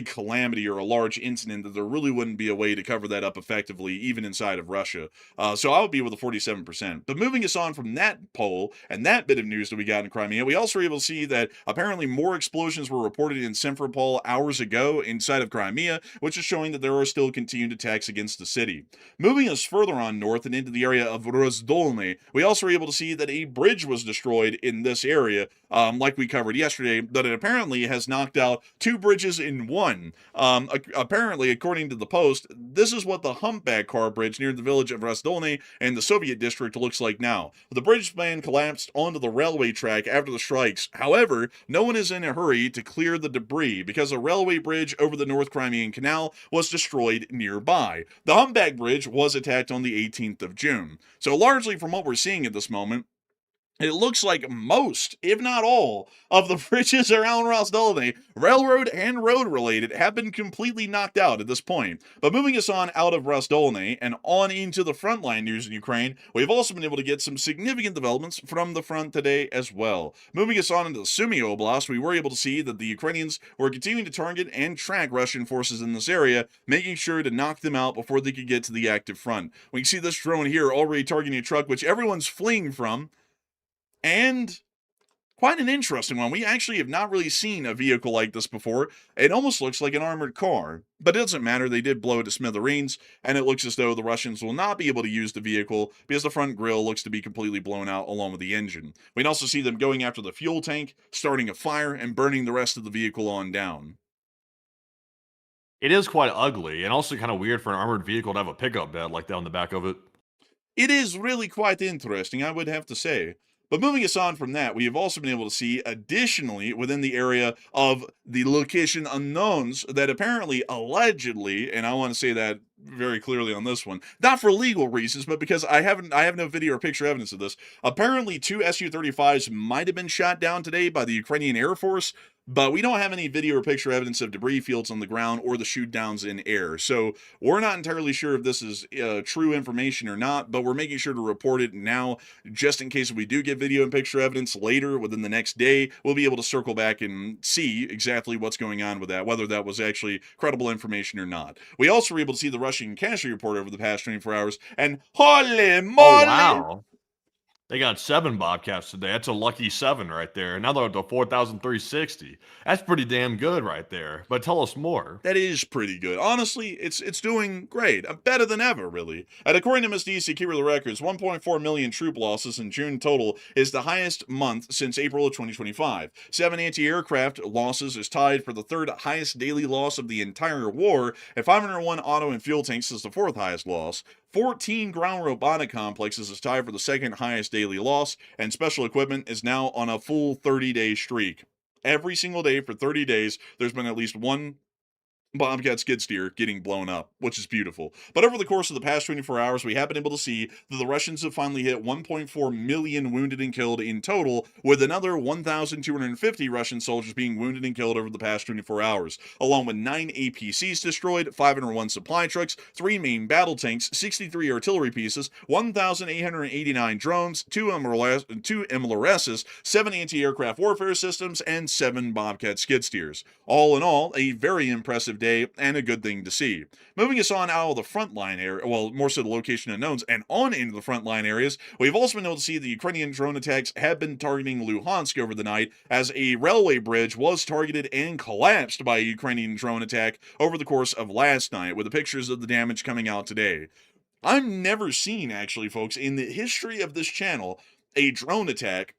calamity or a large incident that there really wouldn't be a way to cover that up effectively, even inside of Russia. So I would be with a 47%. But moving us on from that poll and that bit of news that we got in Crimea, we also were able to see that apparently more explosions were reported in Simferopol hours ago inside of Crimea, which is showing that there are still continued attacks against the city. Moving us further on north and into the area of Rozdolny, we also were able to see that a bridge was destroyed in this area, like we covered yesterday, that it apparently has knocked out 2 bridges in one. Apparently, according to the Post, this is what the humpback car bridge near the village of Rozdolny and the Soviet district looks like now. The bridge span collapsed onto the railway track after the strikes. However, no one is in a hurry to clear the debris because a railway bridge over the North Crimean Canal was destroyed nearby. The humpback bridge was attacked on the 18th of June. So largely from what we're seeing at this moment, it looks like most, if not all, of the bridges around Rozdolny, railroad and road related, have been completely knocked out at this point. But moving us on out of Rozdolny and on into the frontline news in Ukraine, we've also been able to get some significant developments from the front today as well. Moving us on into the Sumy Oblast, we were able to see that the Ukrainians were continuing to target and track Russian forces in this area, making sure to knock them out before they could get to the active front. We can see this drone here already targeting a truck which everyone's fleeing from, and quite an interesting one. We actually have not really seen a vehicle like this before. It almost looks like an armored car, but it doesn't matter. They did blow it to smithereens, and it looks as though the Russians will not be able to use the vehicle because the front grille looks to be completely blown out along with the engine. We can also see them going after the fuel tank, starting a fire, and burning the rest of the vehicle on down. It is quite ugly, and also kind of weird for an armored vehicle to have a pickup bed like that on the back of it. It is really quite interesting, I would have to say. But moving us on from that, we have also been able to see, additionally, within the area of the location unknowns, that apparently, allegedly, and I want to say that very clearly on this one, not for legal reasons, but because I have no video or picture evidence of this. Apparently, 2 Su-35s might have been shot down today by the Ukrainian Air Force, but we don't have any video or picture evidence of debris fields on the ground or the shoot downs in air. So we're not entirely sure if this is true information or not, but we're making sure to report it now, just in case we do get video and picture evidence later within the next day. We'll be able to circle back and see exactly what's going on with that, whether that was actually credible information or not. We also were able to see the Russian casualty report over the past 24 hours, and holy moly! Oh, wow. They got 7 Bobcats today. That's a lucky 7 right there. Now they're up to 4,360. That's pretty damn good right there. But tell us more. That is pretty good. Honestly, it's doing great. Better than ever, really. And according to MSD Secure the Records, 1.4 million troop losses in June total is the highest month since April of 2025. 7 anti-aircraft losses is tied for the 3rd highest daily loss of the entire war, and 501 auto and fuel tanks is the 4th highest loss. 14 ground robotic complexes is tied for the 2nd highest daily loss, and special equipment is now on a full 30-day streak. Every single day for 30 days, there's been at least one Bobcat skid steer getting blown up, which is beautiful. But over the course of the past 24 hours, we have been able to see that the Russians have finally hit 1.4 million wounded and killed in total, with another 1,250 Russian soldiers being wounded and killed over the past 24 hours, along with 9 APCs destroyed, 501 supply trucks, 3 main battle tanks, 63 artillery pieces, 1,889 drones, 2 MLRSs, 7 anti-aircraft warfare systems, and 7 Bobcat skid steers. All in all, a very impressive day and a good thing to see. Moving us on out of the frontline area, well, more so the location unknowns, and on into the frontline areas, we've also been able to see the Ukrainian drone attacks have been targeting Luhansk over the night, as a railway bridge was targeted and collapsed by a Ukrainian drone attack over the course of last night, with the pictures of the damage coming out today. I've never seen, actually, folks, in the history of this channel, a drone attack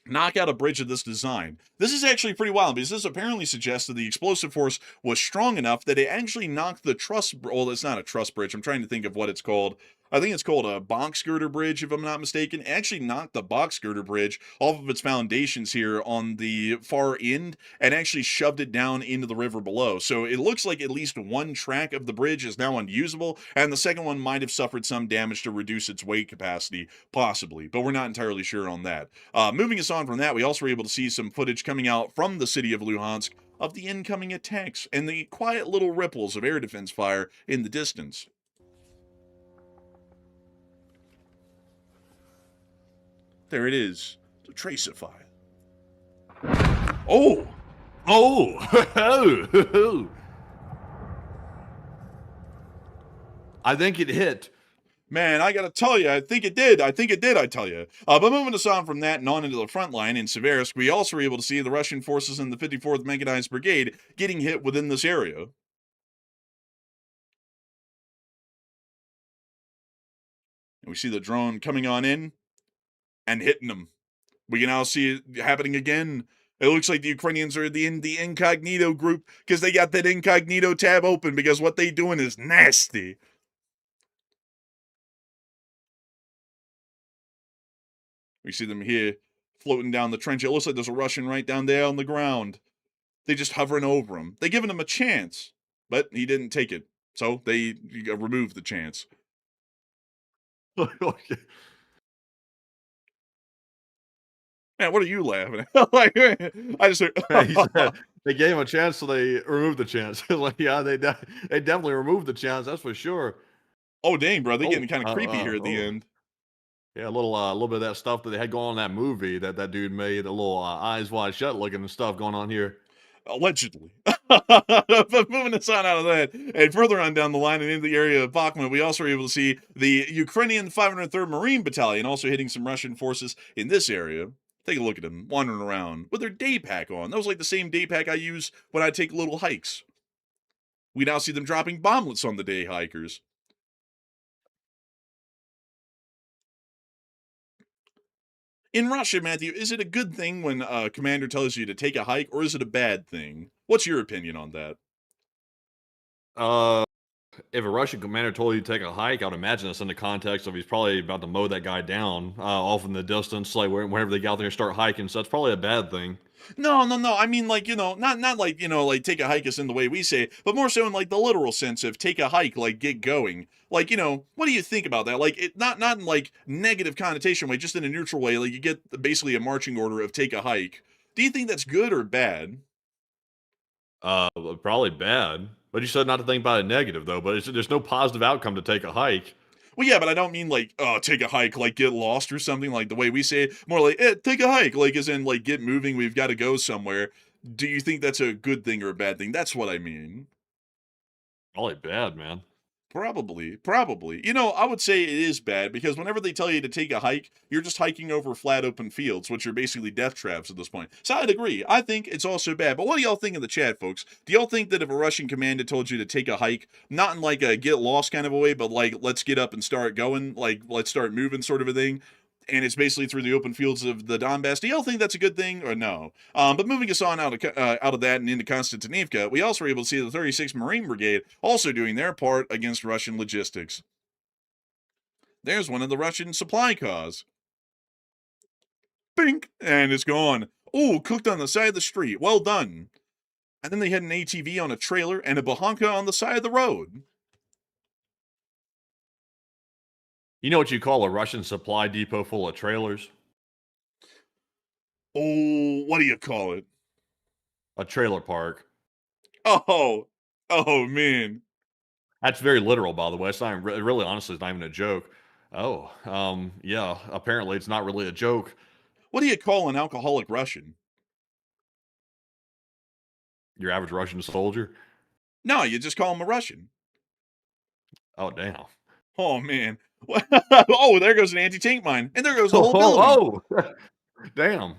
knock out a bridge of this design. This is actually pretty wild, because this apparently suggests that the explosive force was strong enough that it actually knocked the truss, well, it's not a truss bridge, I'm trying to think of what it's called. I think it's called a box girder bridge, if I'm not mistaken. It actually knocked the box girder bridge off of its foundations here on the far end and actually shoved it down into the river below. So it looks like at least one track of the bridge is now unusable, and the second one might have suffered some damage to reduce its weight capacity, possibly, but we're not entirely sure on that. Moving us on from that, we also were able to see some footage coming out from the city of Luhansk of the incoming attacks and the quiet little ripples of air defense fire in the distance. There it is, to Tracify. Oh! Oh! I think it hit. Man, I gotta tell you, I think it did, I tell you. But moving us on from that and on into the front line in Seversk, we also were able to see the Russian forces in the 54th Mechanized Brigade getting hit within this area. And we see the drone coming on in and hitting them. We can now see it happening again. It looks like the Ukrainians are in the incognito group because they got that incognito tab open, because what they doing is nasty. We see them here floating down the trench. It looks like there's a Russian right down there on the ground. They just hovering over him. They giving him a chance, but he didn't take it. So they removed the chance. Man, what are you laughing at? Like, I just heard, He said they gave him a chance, so they removed the chance. Like, yeah, they definitely removed the chance, that's for sure. Oh, dang, bro. They're getting kind of creepy here at the end. Yeah, a little bit of that stuff that they had going on in that movie that dude made, a little eyes wide shut looking and stuff going on here. Allegedly. But moving us on out of that, and further on down the line and into the area of Bakhmut, we also were able to see the Ukrainian 503rd Marine Battalion also hitting some Russian forces in this area. Take a look at them wandering around with their day pack on. That was like the same day pack I use when I take little hikes. We now see them dropping bomblets on the day hikers. In Russia, Matthew, is it a good thing when a commander tells you to take a hike, or is it a bad thing? What's your opinion on that? If a Russian commander told you to take a hike, I would imagine that's in the context of he's probably about to mow that guy down off in the distance, like whenever they get out there and start hiking. So that's probably a bad thing. No. I mean, like, not like, like take a hike is in the way we say it, but more so in like the literal sense of take a hike, like get going. Like, what do you think about that? Like, it not in like negative connotation way, just in a neutral way. Like, you get basically a marching order of take a hike. Do you think that's good or bad? Probably bad. But you said not to think about it negative, though. But there's no positive outcome to take a hike. Well, yeah, but I don't mean like, take a hike, like get lost or something, like the way we say it. More like, take a hike, like as in like get moving, we've got to go somewhere. Do you think that's a good thing or a bad thing? That's what I mean. Probably bad, man. Probably. I would say it is bad, because whenever they tell you to take a hike, you're just hiking over flat open fields, which are basically death traps at this point. So I'd agree. I think it's also bad. But what do y'all think in the chat, folks? Do y'all think that if a Russian commander told you to take a hike, not in like a get lost kind of a way, but like let's get up and start going, like let's start moving sort of a thing, and it's basically through the open fields of the Donbas, do y'all think that's a good thing or no? But moving us on out of that and into Konstantinivka, we also were able to see the 36th Marine Brigade also doing their part against Russian logistics. There's one of the Russian supply cars. Bink! And it's gone. Oh, cooked on the side of the street. Well done. And then they had an ATV on a trailer and a Bahanka on the side of the road. You know what you call a Russian supply depot full of trailers? Oh, what do you call it? A trailer park. Oh, oh man. That's very literal, by the way. It's not really, honestly, it's not even a joke. Oh, yeah. Apparently, it's not really a joke. What do you call an alcoholic Russian? Your average Russian soldier. No, you just call him a Russian. Oh, damn. Oh man. Oh, there goes an anti-tank mine, and there goes the whole building. Oh, damn.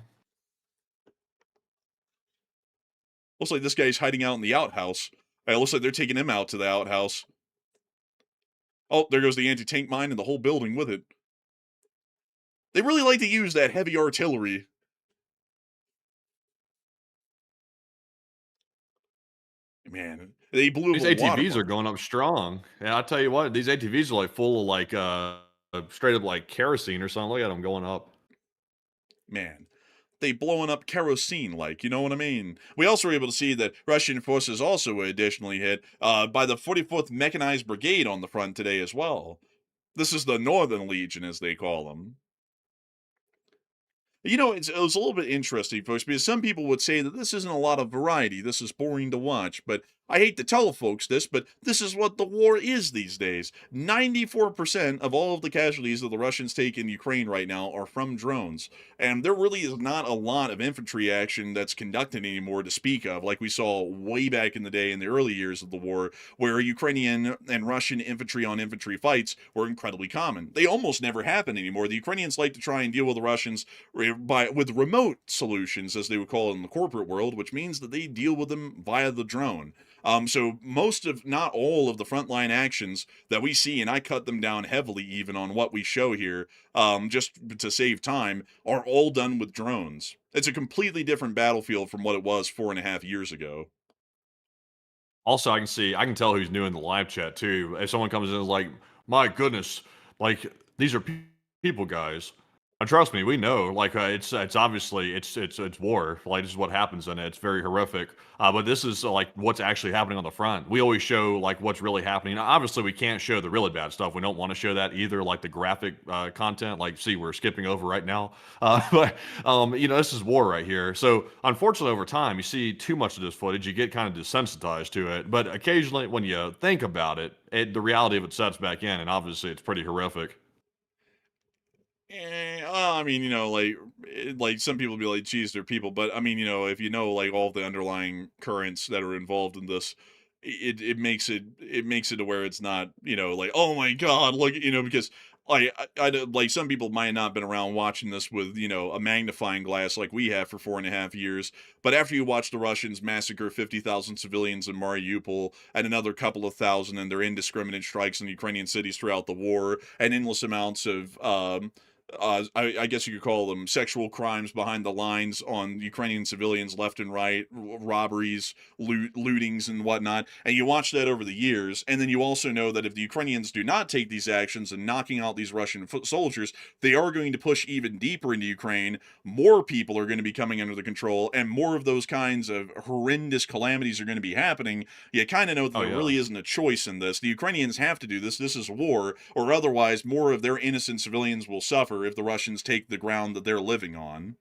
Looks like this guy's hiding out in the outhouse. It looks like they're taking him out to the outhouse. Oh, there goes the anti-tank mine and the whole building with it. They really like to use that heavy artillery. Man, they blew These up a ATVs water are going up strong. Yeah, I'll tell you what, these ATVs are like full of like straight up like kerosene or something. Look at them going up. Man, they blowing up kerosene, like, you know what I mean? We also were able to see that Russian forces also were additionally hit by the 44th Mechanized Brigade on the front today as well. This is the Northern Legion, as they call them. You know, it was a little bit interesting, folks, because some people would say that this isn't a lot of variety, this is boring to watch, but I hate to tell folks this, but this is what the war is these days. 94% of all of the casualties that the Russians take in Ukraine right now are from drones, and there really is not a lot of infantry action that's conducted anymore to speak of, like we saw way back in the day in the early years of the war, where Ukrainian and Russian infantry on infantry fights were incredibly common. They almost never happen anymore. The Ukrainians like to try and deal with the Russians with remote solutions, as they would call it in the corporate world, which means that they deal with them via the drone. So most of, not all of the frontline actions that we see, and I cut them down heavily even on what we show here, just to save time, are all done with drones. It's a completely different battlefield from what it was 4.5 years ago. Also, I can tell who's new in the live chat too. If someone comes in and is like, my goodness, like these are people, guys. And trust me, we know. Like it's obviously it's war. Like this is what happens in it. It's very horrific. But this is like what's actually happening on the front. We always show like what's really happening. Now, obviously, we can't show the really bad stuff. We don't want to show that either. Like the graphic content. Like, see, we're skipping over right now. But you know, this is war right here. So unfortunately, over time, you see too much of this footage, you get kind of desensitized to it. But occasionally, when you think about it, the reality of it sets back in, and obviously, it's pretty horrific. I mean, you know, like some people be like, geez, they're people, but I mean, you know, if you know like all the underlying currents that are involved in this, it makes it to where it's not, you know, like, oh my God, look, you know, because I like some people might not have been around watching this with, you know, a magnifying glass like we have for 4.5 years, but after you watch the Russians massacre 50,000 civilians in Mariupol and another couple of thousand in their indiscriminate strikes in Ukrainian cities throughout the war, and endless amounts of I guess you could call them sexual crimes behind the lines on Ukrainian civilians left and right, robberies, lootings, and whatnot. And you watch that over the years, and then you also know that if the Ukrainians do not take these actions and knocking out these Russian soldiers, they are going to push even deeper into Ukraine. More people are going to be coming under the control, and more of those kinds of horrendous calamities are going to be happening. You kind of know that there really isn't a choice in this. The Ukrainians have to do this. This is war, or otherwise more of their innocent civilians will suffer if the Russians take the ground that they're living on.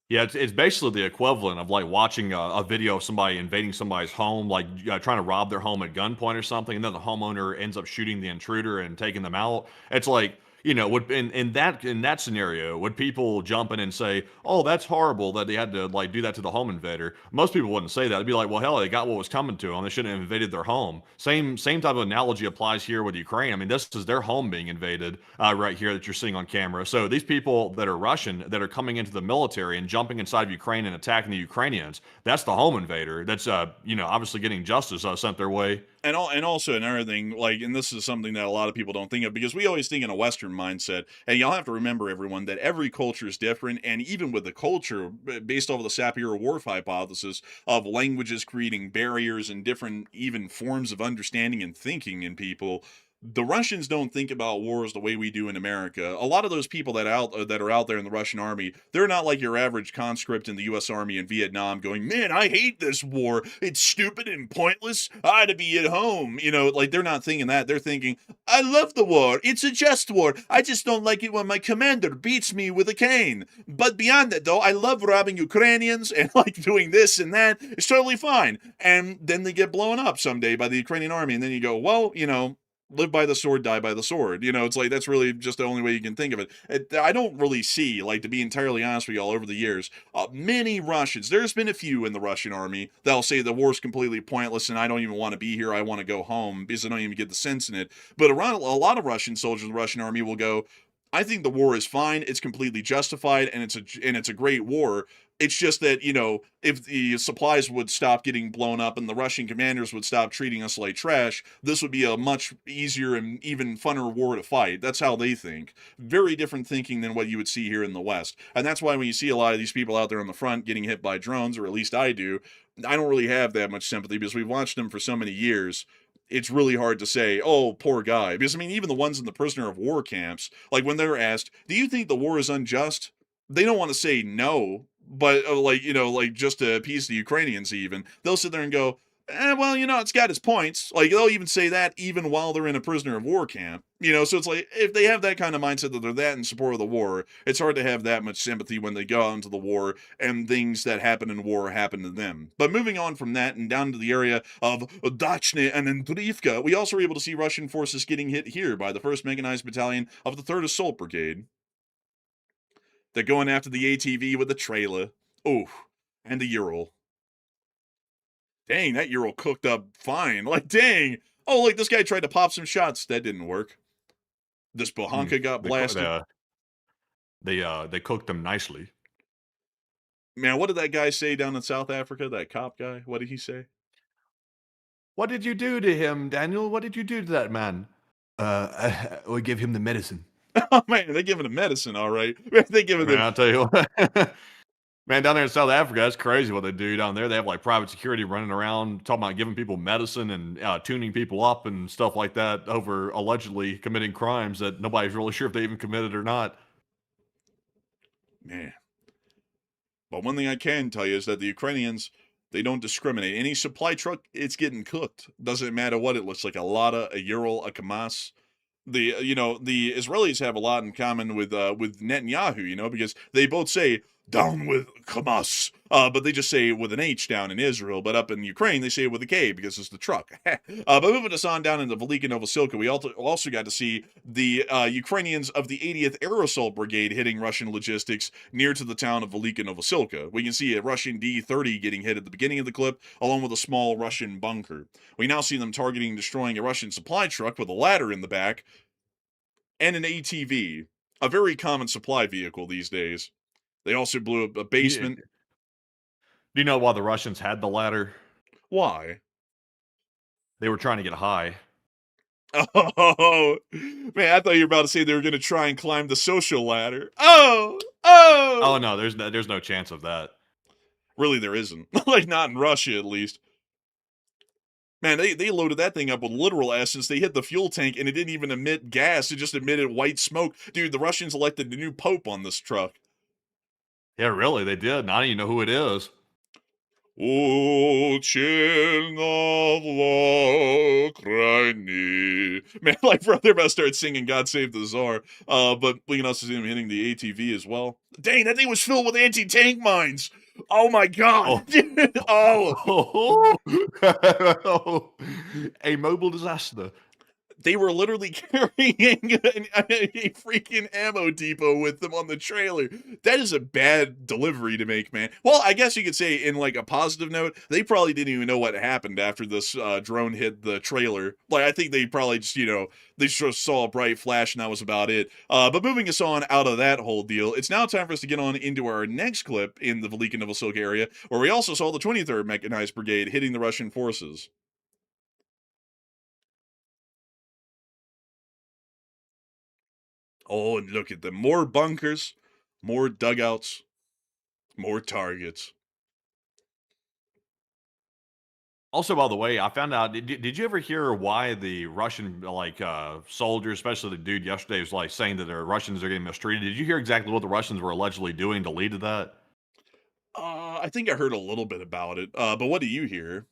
Yeah, it's basically the equivalent of like watching a video of somebody invading somebody's home, like trying to rob their home at gunpoint or something, and then the homeowner ends up shooting the intruder and taking them out. It's like, you know, would in that scenario, would people jump in and say, "Oh, that's horrible that they had to like do that to the home invader"? Most people wouldn't say that. They'd be like, "Well, hell, they got what was coming to them. They shouldn't have invaded their home." Same type of analogy applies here with Ukraine. I mean, this is their home being invaded right here that you're seeing on camera. So these people that are Russian that are coming into the military and jumping inside of Ukraine and attacking the Ukrainians, that's the home invader. That's you know, obviously getting justice sent their way. And also another thing, like, and this is something that a lot of people don't think of, because we always think in a Western mindset, and y'all have to remember, everyone, that every culture is different, and even with the culture, based off of the Sapir-Whorf hypothesis of languages creating barriers and different even forms of understanding and thinking in people, the Russians don't think about wars the way we do in America. A lot of those people that are out there in the Russian army, they're not like your average conscript in the U.S. Army in Vietnam going, man, I hate this war. It's stupid and pointless. I ought to be at home. You know, like they're not thinking that. They're thinking, I love the war. It's a just war. I just don't like it when my commander beats me with a cane. But beyond that, though, I love robbing Ukrainians and like doing this and that. It's totally fine. And then they get blown up someday by the Ukrainian army. And then you go, well, you know, live by the sword, die by the sword. You know, it's like that's really just the only way you can think of it. I don't really see, like, to be entirely honest with you, all over the years, many Russians. There's been a few in the Russian army that'll say the war's completely pointless and I don't even want to be here. I want to go home because I don't even get the sense in it. But around a lot of Russian soldiers in the Russian army will go, I think the war is fine. It's completely justified, and it's a great war. It's just that, you know, if the supplies would stop getting blown up and the Russian commanders would stop treating us like trash, this would be a much easier and even funner war to fight. That's how they think. Very different thinking than what you would see here in the West. And that's why when you see a lot of these people out there on the front getting hit by drones, or at least I do, I don't really have that much sympathy because we've watched them for so many years. It's really hard to say, oh, poor guy. Because, I mean, even the ones in the prisoner of war camps, like when they're asked, do you think the war is unjust? They don't want to say no, but like, you know, like just to appease the Ukrainians even, they'll sit there and go, well, you know, it's got its points. Like, they'll even say that even while they're in a prisoner of war camp. You know, so it's like, if they have that kind of mindset that they're that in support of the war, it's hard to have that much sympathy when they go out into the war and things that happen in war happen to them. But moving on from that and down to the area of Dachne and Andriivka, we also were able to see Russian forces getting hit here by the 1st Mechanized Battalion of the 3rd Assault Brigade. They're going after the ATV with the trailer. Oh, and the Ural. Dang, that Ural cooked up fine. Like, dang. Oh, look, this guy tried to pop some shots. That didn't work. This Bohanka got blasted. They cooked them nicely. Man, what did that guy say down in South Africa? That cop guy? What did he say? What did you do to him, Daniel? What did you do to that man? We give him the medicine. Oh, man, they giving him medicine, all right. They giving Man, him... I'll tell you what. Man, down there in South Africa, that's crazy what they do down there. They have like private security running around talking about giving people medicine and tuning people up and stuff like that over allegedly committing crimes that nobody's really sure if they even committed or not. Man. But one thing I can tell you is that the Ukrainians, they don't discriminate. Any supply truck, it's getting cooked. Doesn't matter what it looks like. A Lada, a Ural, a Kamaz. The Israelis have a lot in common with Netanyahu, you know, because they both say down with Hamas, but they just say it with an H down in Israel, but up in Ukraine they say it with a K because it's the truck. But moving us on down into Velika Novosilka, we also got to see the Ukrainians of the 80th Air Assault Brigade hitting Russian logistics near to the town of Velika Novosilka. We can see a Russian D-30 getting hit at the beginning of the clip, along with a small Russian bunker. We now see them targeting and destroying a Russian supply truck with a ladder in the back, and an ATV, a very common supply vehicle these days. They also blew up a basement. Do you know why the Russians had the ladder? Why? They were trying to get high. Oh, man, I thought you were about to say they were going to try and climb the social ladder. Oh, no, there's no chance of that. Really, there isn't. Like, not in Russia, at least. Man, they loaded that thing up with literal essence. They hit the fuel tank, and it didn't even emit gas. It just emitted white smoke. Dude, the Russians elected the new pope on this truck. Yeah, really, they did. And I don't even know who it is. Man, like, bro, they're about to start singing God Save the Tsar. But we can also see them hitting the ATV as well. Dang, that thing was filled with anti-tank mines. Oh, my God. Oh. Oh. A mobile disaster. They were literally carrying a freaking ammo depot with them on the trailer. That is a bad delivery to make, man. Well, I guess you could say in like a positive note, they probably didn't even know what happened after this drone hit the trailer. Like, I think they probably just, you know, they just saw a bright flash and that was about it. But moving us on out of that whole deal, it's now time for us to get on into our next clip in the Velika Novosilka area, where we also saw the 23rd Mechanized Brigade hitting the Russian forces. Oh, and look at them. More bunkers, more dugouts, more targets. Also, by the way, I found out. Did you ever hear why the Russian soldiers, especially the dude yesterday, was like saying that the Russians are getting mistreated? Did you hear exactly what the Russians were allegedly doing to lead to that? I think I heard a little bit about it, but what do you hear?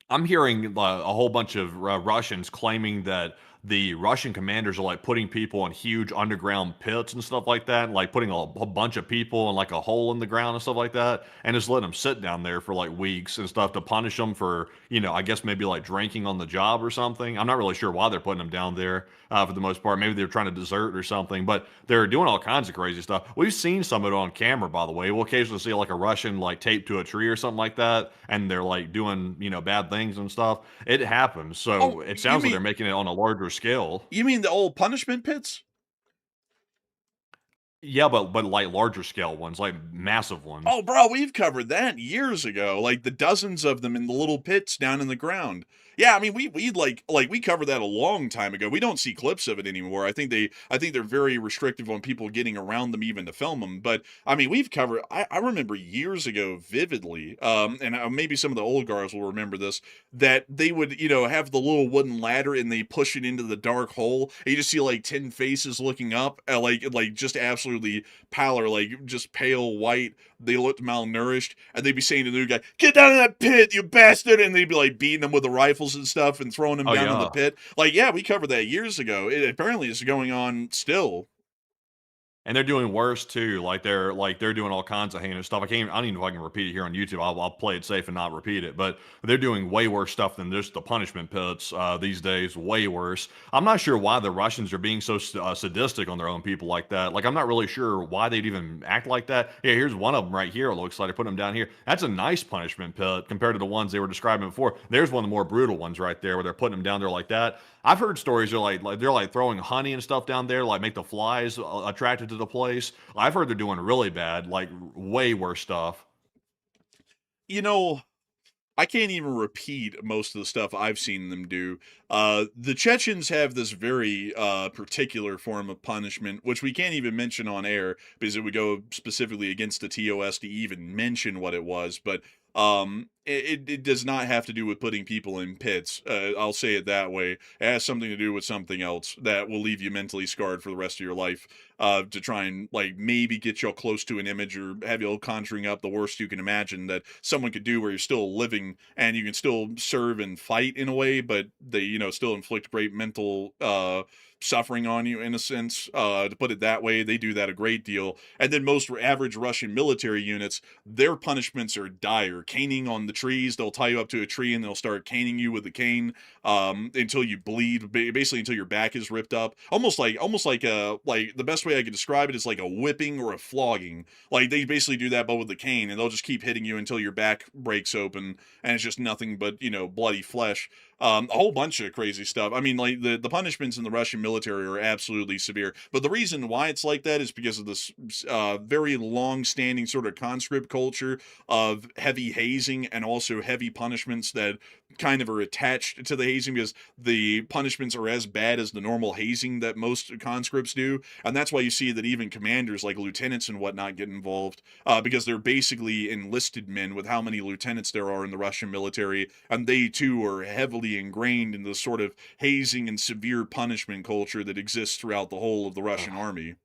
I'm hearing a whole bunch of Russians claiming that the Russian commanders are like putting people in huge underground pits and stuff like that, and like putting a bunch of people in like a hole in the ground and stuff like that, and just letting them sit down there for like weeks and stuff to punish them for, I guess maybe like drinking on the job or something. I'm not really sure why they're putting them down there for the most part. Maybe they're trying to desert or something, but they're doing all kinds of crazy stuff. We've seen some of it on camera, by the way. We'll occasionally see like a Russian like taped to a tree or something like that, and they're like doing bad things and stuff. It happens. So Oh, it you sounds like mean they're making it on a larger scale. you mean the old punishment pits? Yeah, but like larger scale ones, like massive ones. Oh, bro, we've covered that years ago. Like the dozens of them in the little pits down in the ground. Yeah, I mean we we covered that a long time ago. We don't see clips of it anymore. I think they're very restrictive on people getting around them even to film them. But I mean we've covered. I remember years ago vividly. And maybe some of the old guys will remember this, that they would have the little wooden ladder and they push it into the dark hole. And you just see like 10 faces looking up, like just absolutely pallor, like just pale white. They looked malnourished, and they'd be saying to the new guy, "Get down in that pit, you bastard!" And they'd be like beating them with the rifles and stuff and throwing them Oh down in the yeah. pit. Like, yeah, we covered that years ago. It apparently is going on still. And they're doing worse too. They're doing all kinds of heinous stuff. I don't even know if I can repeat it here on YouTube. I'll play it safe and not repeat it. But they're doing way worse stuff than just the punishment pits these days. Way worse. I'm not sure why the Russians are being so sadistic on their own people like that. Like I'm not really sure why they'd even act like that. Yeah, here's one of them right here. It looks like they're putting them down here. That's a nice punishment pit compared to the ones they were describing before. There's one of the more brutal ones right there where they're putting them down there like that. I've heard stories they're like throwing honey and stuff down there, like make the flies attracted to the place. I've heard they're doing really bad, like way worse stuff. You know, I can't even repeat most of the stuff I've seen them do. The Chechens have this very particular form of punishment, which we can't even mention on air because it would go specifically against the TOS to even mention what it was. But it does not have to do with putting people in pits. I'll say it that way. It has something to do with something else that will leave you mentally scarred for the rest of your life. To try and like maybe get you close to an image or have you conjuring up the worst you can imagine that someone could do, where you're still living and you can still serve and fight in a way, but they still inflict great mental suffering on you in a sense. To put it that way, they do that a great deal. And then most average Russian military units, their punishments are dire. Caning on the trees, they'll tie you up to a tree and they'll start caning you with a cane until you bleed, basically until your back is ripped up. Almost like the best way I could describe it is like a whipping or a flogging. Like they basically do that but with the cane, and they'll just keep hitting you until your back breaks open and it's just nothing but bloody flesh. A whole bunch of crazy stuff. I mean, like the punishments in the Russian military are absolutely severe. But the reason why it's like that is because of this very long-standing sort of conscript culture of heavy hazing and also heavy punishments that kind of are attached to the hazing, because the punishments are as bad as the normal hazing that most conscripts do. And that's why you see that even commanders like lieutenants and whatnot get involved, because they're basically enlisted men with how many lieutenants there are in the Russian military, and they too are heavily ingrained in the sort of hazing and severe punishment culture that exists throughout the whole of the Russian army.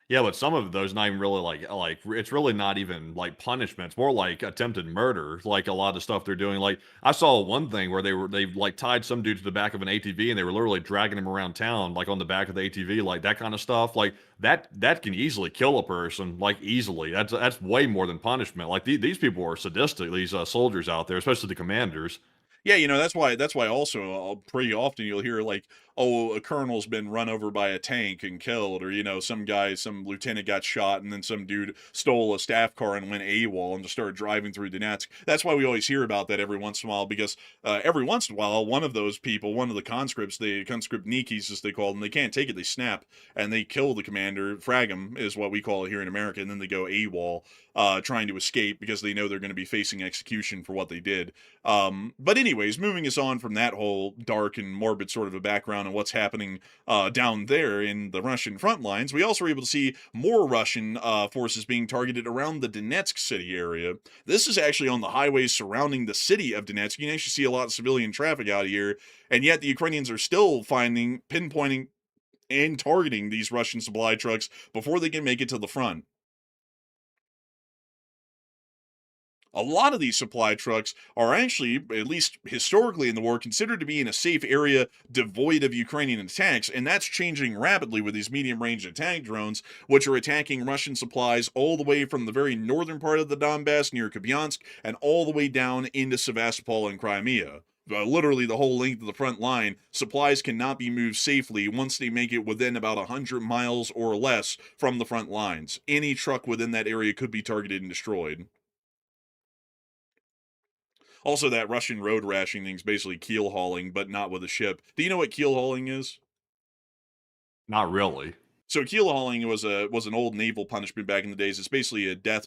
Yeah, but some of those not even really like it's really not even like punishment. It's more like attempted murder. Like a lot of the stuff they're doing. Like I saw one thing where they like tied some dude to the back of an ATV and they were literally dragging him around town, like on the back of the ATV, like that kind of stuff. Like that can easily kill a person, like easily. That's way more than punishment. Like these people are sadistic. These soldiers out there, especially the commanders. Yeah, that's why also pretty often you'll hear like, oh, a colonel's been run over by a tank and killed, or some lieutenant got shot, and then some dude stole a staff car and went AWOL and just started driving through Donetsk. That's why we always hear about that every once in a while, because every once in a while one of those people, one of the conscripts, the conscript Nikis as they call them, they can't take it, they snap and they kill the commander. Frag him is what we call it here in America, and then they go AWOL, trying to escape because they know they're going to be facing execution for what they did. But anyways, moving us on from that whole dark and morbid sort of a background down and what's happening down there in the Russian front lines, we also were able to see more Russian forces being targeted around the Donetsk city area. This is actually on the highways surrounding the city of Donetsk. You can actually see a lot of civilian traffic out here, and yet the Ukrainians are still pinpointing, and targeting these Russian supply trucks before they can make it to the front. A lot of these supply trucks are actually, at least historically in the war, considered to be in a safe area devoid of Ukrainian attacks, and that's changing rapidly with these medium-range attack drones, which are attacking Russian supplies all the way from the very northern part of the Donbas near Kupiansk and all the way down into Sevastopol and Crimea. Literally the whole length of the front line, supplies cannot be moved safely once they make it within about 100 miles or less from the front lines. Any truck within that area could be targeted and destroyed. Also, that Russian road rationing thing is basically keel hauling, but not with a ship. Do you know what keel hauling is? Not really. So keel hauling was an old naval punishment back in the days. It's basically a death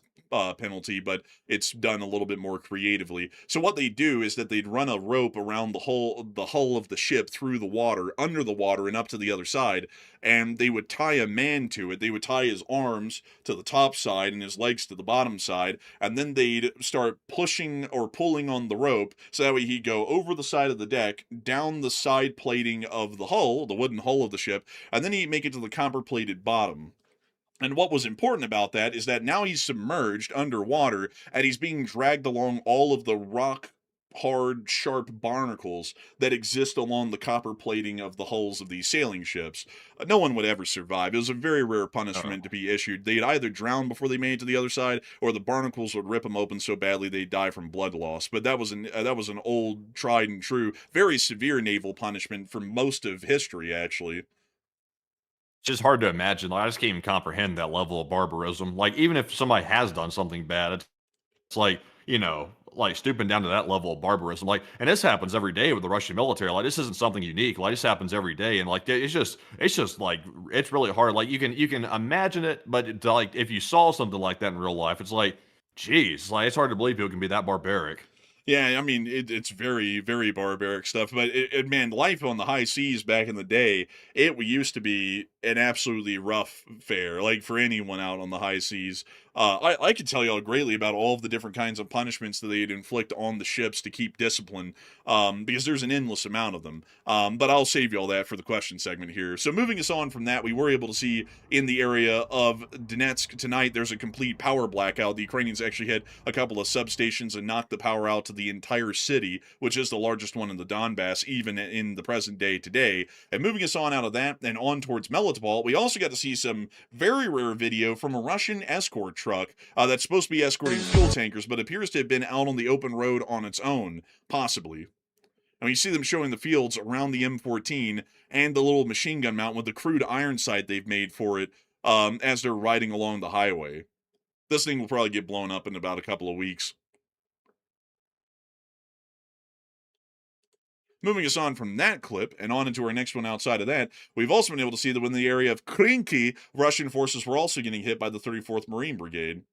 penalty, but it's done a little bit more creatively. So what they do is that they'd run a rope around the hull of the ship through the water, under the water, and up to the other side, and they would tie a man to it. They would tie his arms to the top side and his legs to the bottom side, and then they'd start pushing or pulling on the rope, so that way he'd go over the side of the deck, down the side plating of the hull, the wooden hull of the ship, and then he'd make it to the copper-plated bottom. And what was important about that is that now he's submerged underwater, and he's being dragged along all of the rock hard, sharp barnacles that exist along the copper plating of the hulls of these sailing ships. No one would ever survive. It was a very rare punishment to be issued. They'd either drown before they made it to the other side, or the barnacles would rip them open so badly they'd die from blood loss. But that was an old, tried and true, very severe naval punishment for most of history, actually. It's just hard to imagine. Like, I just can't even comprehend that level of barbarism. Like, even if somebody has done something bad, it's like, like stooping down to that level of barbarism. Like, and this happens every day with the Russian military. Like, this isn't something unique. Like, this happens every day. And like, it's just like, it's really hard. Like, you can imagine it, but like, if you saw something like that in real life, it's like, geez, like, it's hard to believe people can be that barbaric. Yeah, I mean, it's very, very barbaric stuff, but man, life on the high seas back in the day, it used to be an absolutely rough fare, like for anyone out on the high seas. I could tell y'all greatly about all of the different kinds of punishments that they'd inflict on the ships to keep discipline, because there's an endless amount of them. But I'll save y'all that for the question segment here. So moving us on from that, we were able to see in the area of Donetsk tonight, there's a complete power blackout. The Ukrainians actually had a couple of substations and knocked the power out to the entire city, which is the largest one in the Donbas, even in the present day today. And moving us on out of that and on towards Melitopol, we also got to see some very rare video from a Russian escort truck that's supposed to be escorting fuel tankers, but appears to have been out on the open road on its own, possibly. And you see them showing the fields around the M14 and the little machine gun mount with the crude iron sight they've made for it as they're riding along the highway. This thing will probably get blown up in about a couple of weeks. Moving us on from that clip and on into our next one outside of that, we've also been able to see that in the area of Crimea, Russian forces were also getting hit by the 34th Marine Brigade.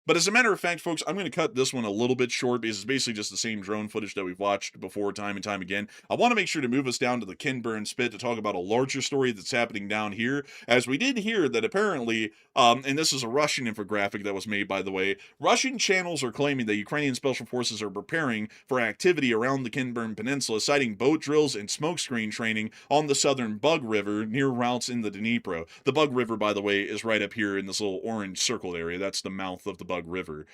But as a matter of fact, folks, I'm going to cut this one a little bit short because it's basically just the same drone footage that we've watched before time and time again. I want to make sure to move us down to the Kinburn Spit to talk about a larger story that's happening down here, as we did hear that apparently, and this is a Russian infographic that was made, by the way, Russian channels are claiming that Ukrainian special forces are preparing for activity around the Kinburn Peninsula, citing boat drills and smokescreen training on the southern Bug River near routes in the Dnipro. The Bug River, by the way, is right up here in this little orange circled area. That's the mouth of the Bug River.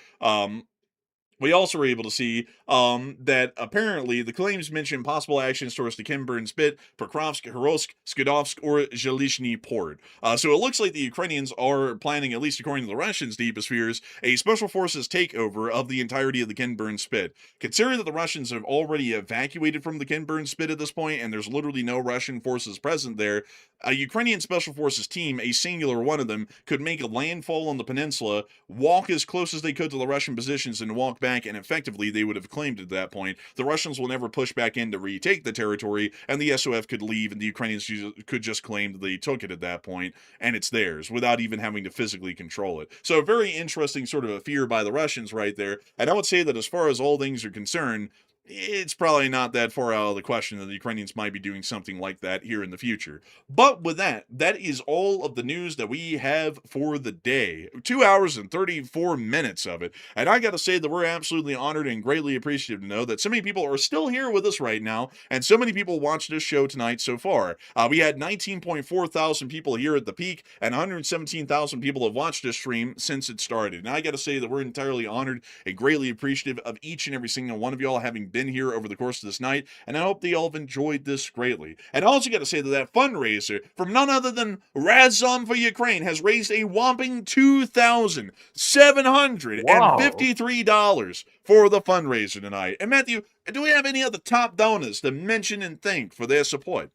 We also were able to see that apparently the claims mention possible actions towards the Kinburn Spit, Pokrovsk, Herosk, Skidovsk, or Zhelizhny Port. So it looks like the Ukrainians are planning, at least according to the Russians' deepest fears, a special forces takeover of the entirety of the Kinburn Spit. Considering that the Russians have already evacuated from the Kinburn Spit at this point, and there's literally no Russian forces present there, a Ukrainian special forces team, a singular one of them, could make a landfall on the peninsula, walk as close as they could to the Russian positions, and walk back, and effectively they would have claimed at that point. The Russians will never push back in to retake the territory, and the SOF could leave, and the Ukrainians could just claim that they took it at that point, and it's theirs, without even having to physically control it. So a very interesting sort of a fear by the Russians right there, and I would say that as far as all things are concerned, it's probably not that far out of the question that the Ukrainians might be doing something like that here in the future. But with that, that is all of the news that we have for the day. 2 hours and 34 minutes of it. And I got to say that we're absolutely honored and greatly appreciative to know that so many people are still here with us right now, and so many people watched this show tonight so far. We had 19.4 thousand people here at the peak, and 117,000 people have watched this stream since it started. And I got to say that we're entirely honored and greatly appreciative of each and every single one of y'all having been here over the course of this night, and I hope that y'all have enjoyed this greatly. And I also got to say that fundraiser from none other than Razom for Ukraine has raised a whopping $2,753 for the fundraiser tonight. And Matthew, do we have any other top donors to mention and thank for their support?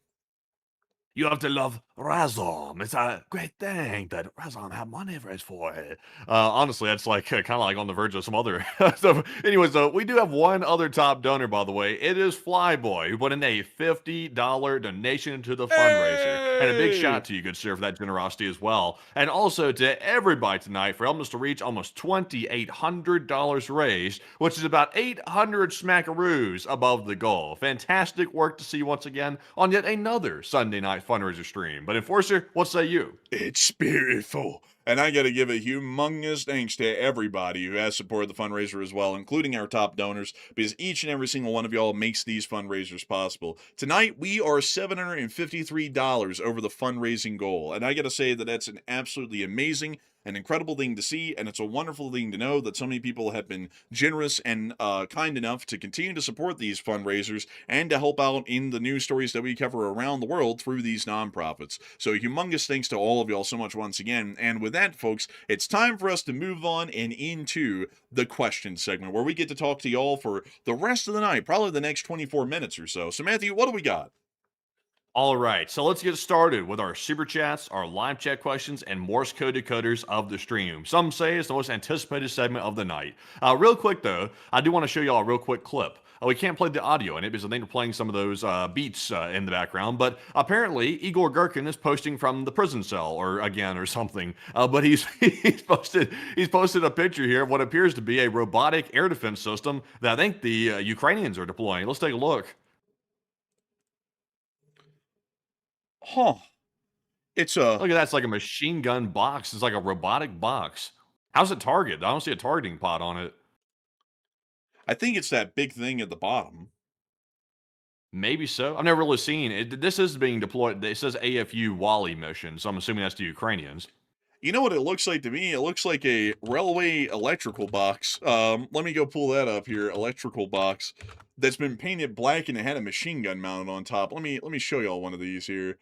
You have to love Razom. It's a great thing that Razom have money raised for it. Honestly, that's like kind of like on the verge of some other stuff. Anyways, we do have one other top donor, by the way. It is Flyboy, who put in a $50 donation to the fundraiser. And a big shout out to you, good sir, for that generosity as well. And also to everybody tonight for helping us to reach almost $2,800 raised, which is about 800 smackaroos above the goal. Fantastic work to see you once again on yet another Sunday night fundraiser stream. But Enforcer, what say you? It's spiritful. And I got to give a humongous thanks to everybody who has supported the fundraiser as well, including our top donors, because each and every single one of y'all makes these fundraisers possible. Tonight, we are $753 over the fundraising goal. And I got to say that that's an absolutely amazing an incredible thing to see, and it's a wonderful thing to know that so many people have been generous and kind enough to continue to support these fundraisers and to help out in the news stories that we cover around the world through these nonprofits. So humongous thanks to all of y'all so much once again. And with that, folks, it's time for us to move on and into the question segment, where we get to talk to y'all for the rest of the night, probably the next 24 minutes or so. So Matthew, what do we got? All right, so let's get started with our super chats, our live chat questions, and Morse code decoders of the stream. Some say it's the most anticipated segment of the night. Real quick though, I do want to show y'all a real quick clip. We can't play the audio in it because I think we're playing some of those beats in the background. But apparently, Igor Gherkin is posting from the prison cell, or something. But he's posted a picture here of what appears to be a robotic air defense system that I think the Ukrainians are deploying. Let's take a look. Huh. It's a... Look at that. It's like a machine gun box. It's like a robotic box. How's it targeted? I don't see a targeting pod on it. I think it's that big thing at the bottom. Maybe so. I've never really seen it. This is being deployed. It says AFU Wally mission, so I'm assuming that's the Ukrainians. You know what it looks like to me? It looks like a railway electrical box. Let me go pull that up here. Electrical box that's been painted black and it had a machine gun mounted on top. Let me show y'all one of these here.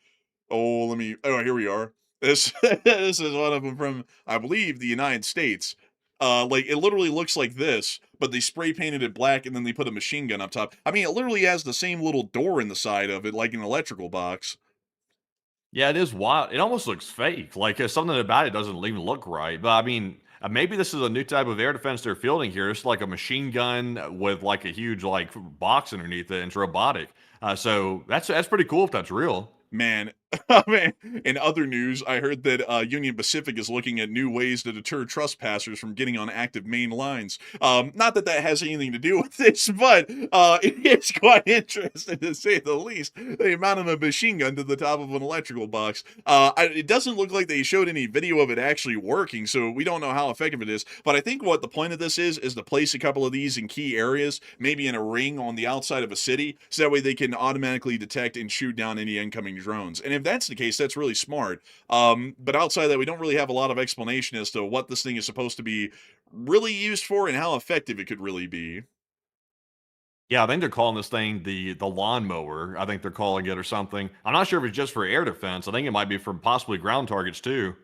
Oh, here we are. This this is one of them from, I believe, the United States. Like, it literally looks like this, but they spray painted it black and then they put a machine gun up top. I mean, it literally has the same little door in the side of it, like an electrical box. Yeah, it is wild. It almost looks fake. Like, something about it doesn't even look right. But, I mean, maybe this is a new type of air defense they're fielding here. It's like a machine gun with, like, a huge, like, box underneath it, and it's robotic. So that's pretty cool if that's real. Man, man, in other news, I heard that Union Pacific is looking at new ways to deter trespassers from getting on active main lines. Not that that has anything to do with this, but it's quite interesting to say the least. They mounted a machine gun to the top of an electrical box. It doesn't look like they showed any video of it actually working, so we don't know how effective it is. But I think what the point of this is to place a couple of these in key areas, maybe in a ring on the outside of a city, so that way they can automatically detect and shoot down any incoming drones. And if that's the case, that's really smart. But outside of that, we don't really have a lot of explanation as to what this thing is supposed to be really used for and how effective it could really be. Yeah, I think they're calling this thing the lawnmower. I think they're calling it or something. I'm not sure if it's just for air defense. I think it might be for possibly ground targets too.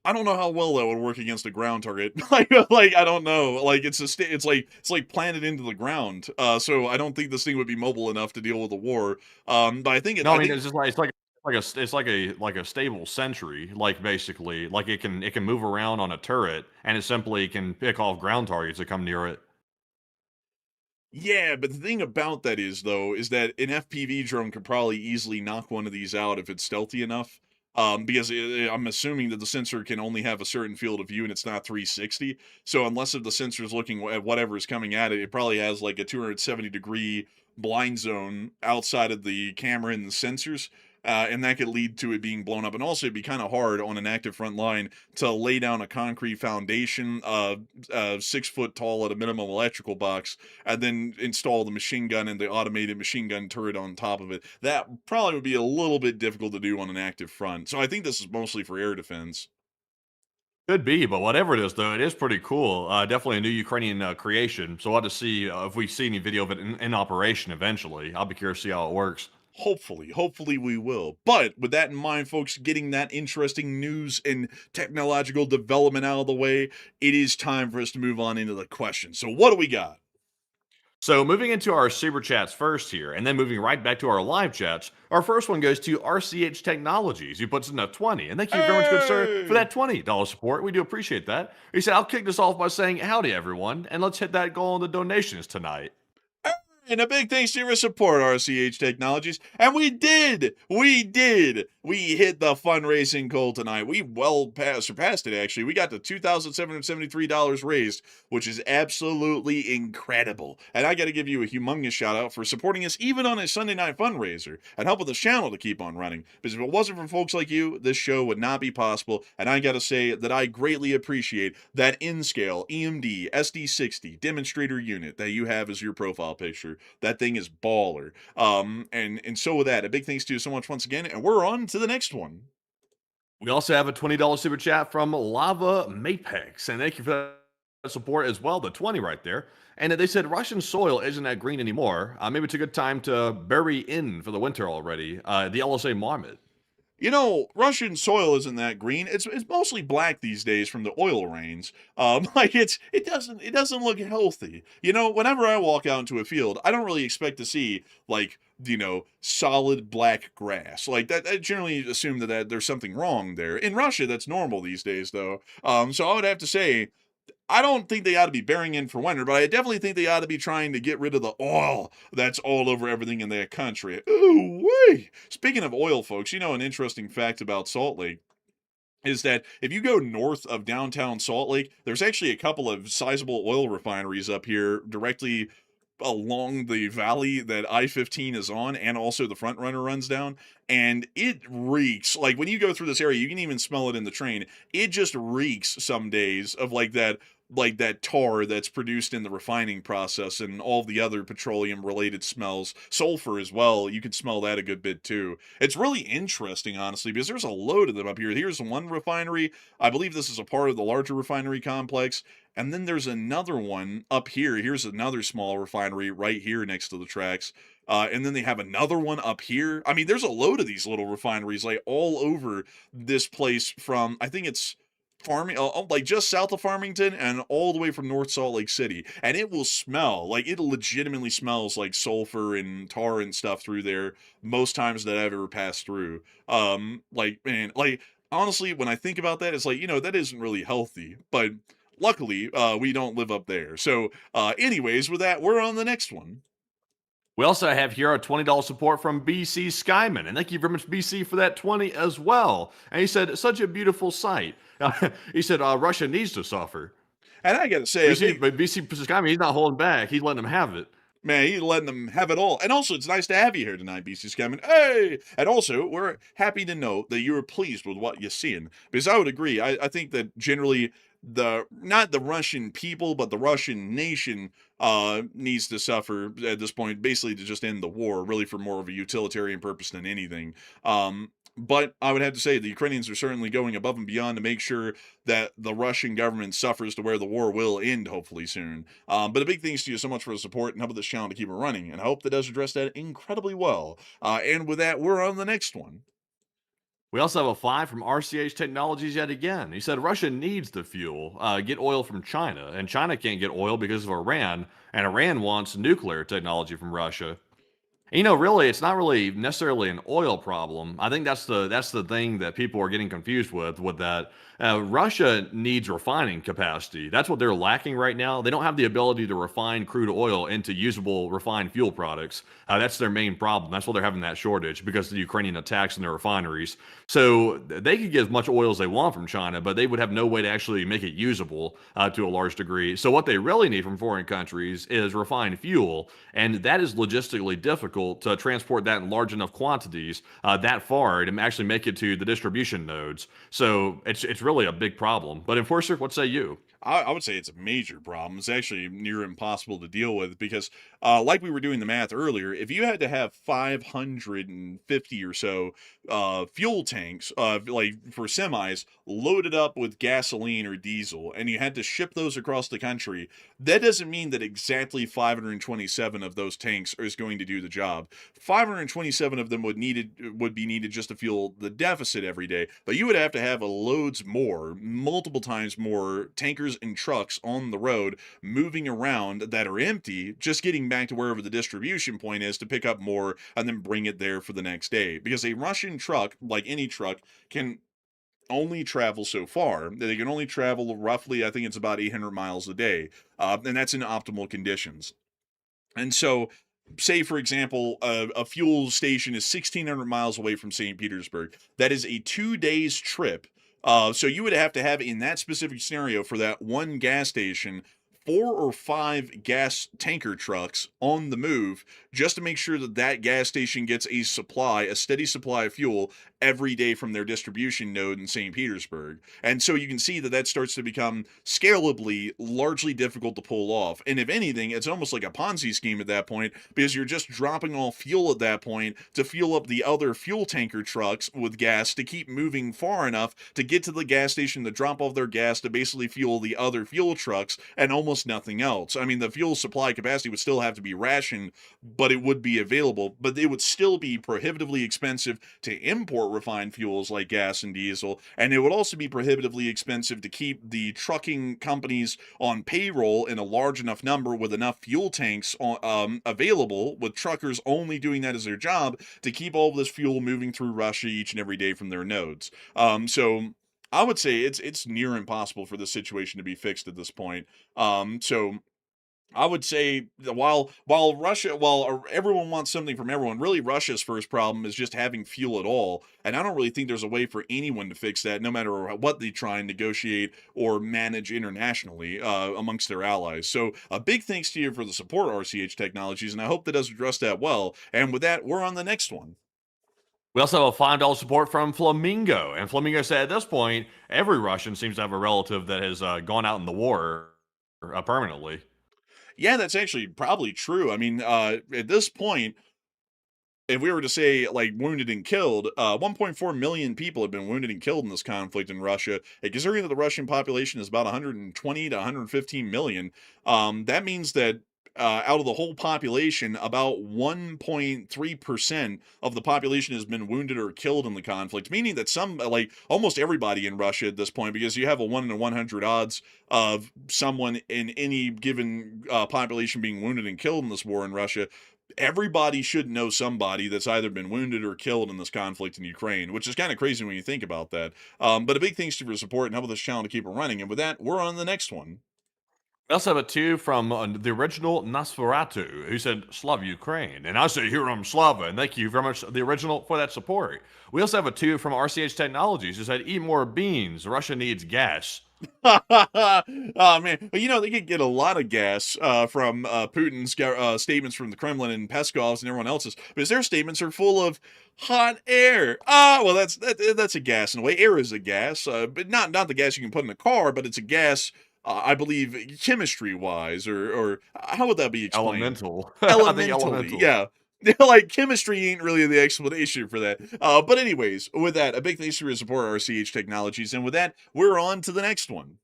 I don't know how well that would work against a ground target. like I don't know. Like it's like planted into the ground. So I don't think this thing would be mobile enough to deal with a war. But I think it's just like a stable sentry. Like basically, like it can move around on a turret, and it simply can pick off ground targets that come near it. Yeah, but the thing about that is that an FPV drone could probably easily knock one of these out if it's stealthy enough. because I'm assuming that the sensor can only have a certain field of view and it's not 360. So unless if the sensor is looking at whatever is coming at it, it probably has like a 270-degree blind zone outside of the camera and the sensors. And that could lead to it being blown up. And also, it'd be kind of hard on an active front line to lay down a concrete foundation, 6 foot tall at a minimum electrical box, and then install the machine gun and the automated machine gun turret on top of it. That probably would be a little bit difficult to do on an active front. So I think this is mostly for air defense. Could be, but whatever it is, though, it is pretty cool. Definitely a new Ukrainian creation. So we'll have to see if we see any video of it in operation eventually. I'll be curious to see how it works. Hopefully we will. But with that in mind, folks, getting that interesting news and technological development out of the way, it is time for us to move on into the questions. So what do we got? So moving into our super chats first here, and then moving right back to our live chats, our first one goes to RCH Technologies. He puts in a 20, and thank you very much, good sir, for that $20 support. We do appreciate that. He said, I'll kick this off by saying howdy, everyone, and let's hit that goal in the donations tonight. And a big thanks to your support, RCH Technologies. And we did. We hit the fundraising goal tonight. We surpassed it, actually. We got to $2,773 raised, which is absolutely incredible. And I got to give you a humongous shout out for supporting us even on a Sunday night fundraiser and helping the channel to keep on running. Because if it wasn't for folks like you, this show would not be possible. And I got to say that I greatly appreciate that in-scale EMD SD60 demonstrator unit that you have as your profile picture. That thing is baller. And so with that, a big thanks to you so much once again, and we're on to the next one. We also have a $20 super chat from Lava Mapex, and thank you for that support as well, the 20 right there. And they said Russian soil isn't that green anymore. Maybe it's a good time to bury in for the winter already. The LSA Marmot. You know, Russian soil isn't that green. It's mostly black these days from the oil rains. It doesn't look healthy. You know, whenever I walk out into a field, I don't really expect to see solid black grass. Like that, I generally assume that there's something wrong there. In Russia, that's normal these days, though. So I would have to say, I don't think they ought to be burying in for winter, but I definitely think they ought to be trying to get rid of the oil that's all over everything in their country. Ooh, wee! Speaking of oil, folks, you know an interesting fact about Salt Lake is that if you go north of downtown Salt Lake, there's actually a couple of sizable oil refineries up here directly along the valley that I-15 is on, and also the front runner runs down, and it reeks. Like when you go through this area, you can even smell it in the train. It just reeks some days of like that tar that's produced in the refining process and all the other petroleum related smells. Sulfur as well, you can smell that a good bit too. It's really interesting, honestly, because there's a load of them up here. Here's one refinery. I believe this is a part of the larger refinery complex. And then there's another one up here. Here's another small refinery right here next to the tracks. And then they have another one up here. I mean, there's a load of these little refineries like all over this place from, I think it's like just south of Farmington and all the way from North Salt Lake City. And it will smell, like it legitimately smells like sulfur and tar and stuff through there most times that I've ever passed through. Honestly, when I think about that, it's like, that isn't really healthy. But luckily, we don't live up there. So anyways, with that, we're on the next one. We also have here a $20 support from BC Skyman, and thank you very much, BC, for that 20 as well. And he said, such a beautiful sight. He said, Russia needs to suffer. And I gotta say, BC Skyman, he's not holding back. He's letting them have it. Man, he's letting them have it all. And also, it's nice to have you here tonight, BC Scammon. Hey! And also, we're happy to know that you're pleased with what you're seeing. Because I would agree. I think that generally, not the Russian people, but the Russian nation needs to suffer at this point, basically to just end the war, really for more of a utilitarian purpose than anything. But I would have to say the Ukrainians are certainly going above and beyond to make sure that the Russian government suffers to where the war will end, hopefully soon. But a big thanks to you so much for the support and helping this channel to keep it running. And I hope that does address that incredibly well. And with that, we're on the next one. We also have a 5 from RCH Technologies yet again. He said Russia needs the fuel, get oil from China, and China can't get oil because of Iran, and Iran wants nuclear technology from Russia. Really, it's not really necessarily an oil problem. I think that's the thing that people are getting confused with that. Russia needs refining capacity. That's what they're lacking right now. They don't have the ability to refine crude oil into usable refined fuel products. That's their main problem. That's why they're having that shortage because of the Ukrainian attacks in their refineries. So they could get as much oil as they want from China, but they would have no way to actually make it usable to a large degree. So what they really need from foreign countries is refined fuel, and that is logistically difficult to transport that in large enough quantities that far to actually make it to the distribution nodes. So it's really a big problem. But Enforcer, what say you? I would say it's a major problem. It's actually near impossible to deal with because, like we were doing the math earlier, if you had to have 550 or so fuel tanks, like for semis, loaded up with gasoline or diesel, and you had to ship those across the country, that doesn't mean that exactly 527 of those tanks is going to do the job. 527 of them would be needed just to fuel the deficit every day, but you would have to have loads more, multiple times more tankers and trucks on the road moving around that are empty, just getting back to wherever the distribution point is to pick up more and then bring it there for the next day. Because a Russian truck, like any truck, can only travel so far. They can only travel roughly, I think it's about 800 miles a day, and that's in optimal conditions. And so, say for example, a fuel station is 1,600 miles away from St. Petersburg. That is a 2 days trip. So you would have to have in that specific scenario for that one gas station 4 or 5 gas tanker trucks on the move just to make sure that that gas station gets a steady supply of fuel every day from their distribution node in St. Petersburg. And so you can see that starts to become scalably largely difficult to pull off. And if anything, it's almost like a Ponzi scheme at that point because you're just dropping all fuel at that point to fuel up the other fuel tanker trucks with gas to keep moving far enough to get to the gas station to drop off their gas to basically fuel the other fuel trucks and almost nothing else. I mean, the fuel supply capacity would still have to be rationed, but it would be available, but it would still be prohibitively expensive to import refined fuels like gas and diesel, and it would also be prohibitively expensive to keep the trucking companies on payroll in a large enough number with enough fuel tanks available, with truckers only doing that as their job to keep all of this fuel moving through Russia each and every day from their nodes. So I would say it's near impossible for this situation to be fixed at this point. So I would say that while everyone wants something from everyone, really Russia's first problem is just having fuel at all. And I don't really think there's a way for anyone to fix that, no matter what they try and negotiate or manage internationally amongst their allies. So a big thanks to you for the support, RCH Technologies, and I hope that does address that well. And with that, we're on the next one. We also have a $5 support from Flamingo. And Flamingo said at this point, every Russian seems to have a relative that has gone out in the war permanently. Yeah, that's actually probably true. I mean, at this point, if we were to say like wounded and killed, 1.4 million people have been wounded and killed in this conflict in Russia. And considering that the Russian population is about 120 to 115 million, that means that out of the whole population, about 1.3% of the population has been wounded or killed in the conflict, meaning that like almost everybody in Russia at this point, because you have a 1 in 100 odds of someone in any given population being wounded and killed in this war in Russia. Everybody should know somebody that's either been wounded or killed in this conflict in Ukraine, which is kind of crazy when you think about that. But a big thanks to your support and help this channel to keep it running. And with that, we're on the next one. We also have a 2 from the original Nosferatu, who said, Slav Ukraine. And I say, here I'm Slava, and thank you very much, the original, for that support. We also have a 2 from RCH Technologies, who said, eat more beans, Russia needs gas. Oh man, well, they could get a lot of gas from Putin's statements from the Kremlin and Peskov's and everyone else's, because their statements are full of hot air. Well, that's a gas in a way. Air is a gas, but not the gas you can put in a car, but it's a gas. I believe chemistry-wise, or how would that be explained? Elemental. Elementally, yeah. Like, chemistry ain't really the explanation for that. But anyways, with that, a big thanks for your support, RCH Technologies. And with that, we're on to the next one.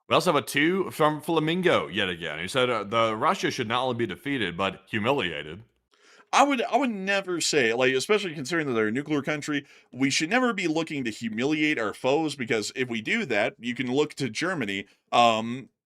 We also have a 2 from Flamingo yet again. He said, the Russia should not only be defeated, but humiliated. I would never say, like, especially considering that they're a nuclear country, we should never be looking to humiliate our foes, because if we do that, you can look to Germany.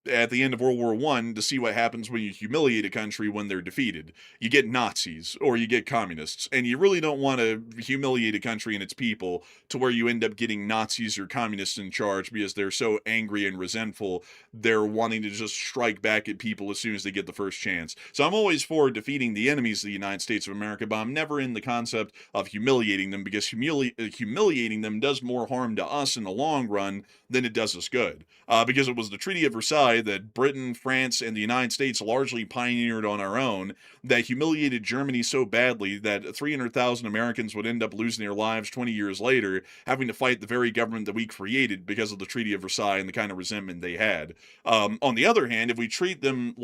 at the end of World War I to see what happens when you humiliate a country when they're defeated. You get Nazis or you get communists, and you really don't want to humiliate a country and its people to where you end up getting Nazis or communists in charge because they're so angry and resentful, they're wanting to just strike back at people as soon as they get the first chance. So I'm always for defeating the enemies of the United States of America, but I'm never in the concept of humiliating them, because humiliating them does more harm to us in the long run than it does us good. Because it was the Treaty of Versailles that Britain, France, and the United States largely pioneered on our own that humiliated Germany so badly that 300,000 Americans would end up losing their lives 20 years later, having to fight the very government that we created because of the Treaty of Versailles and the kind of resentment they had. On the other hand, if we treat them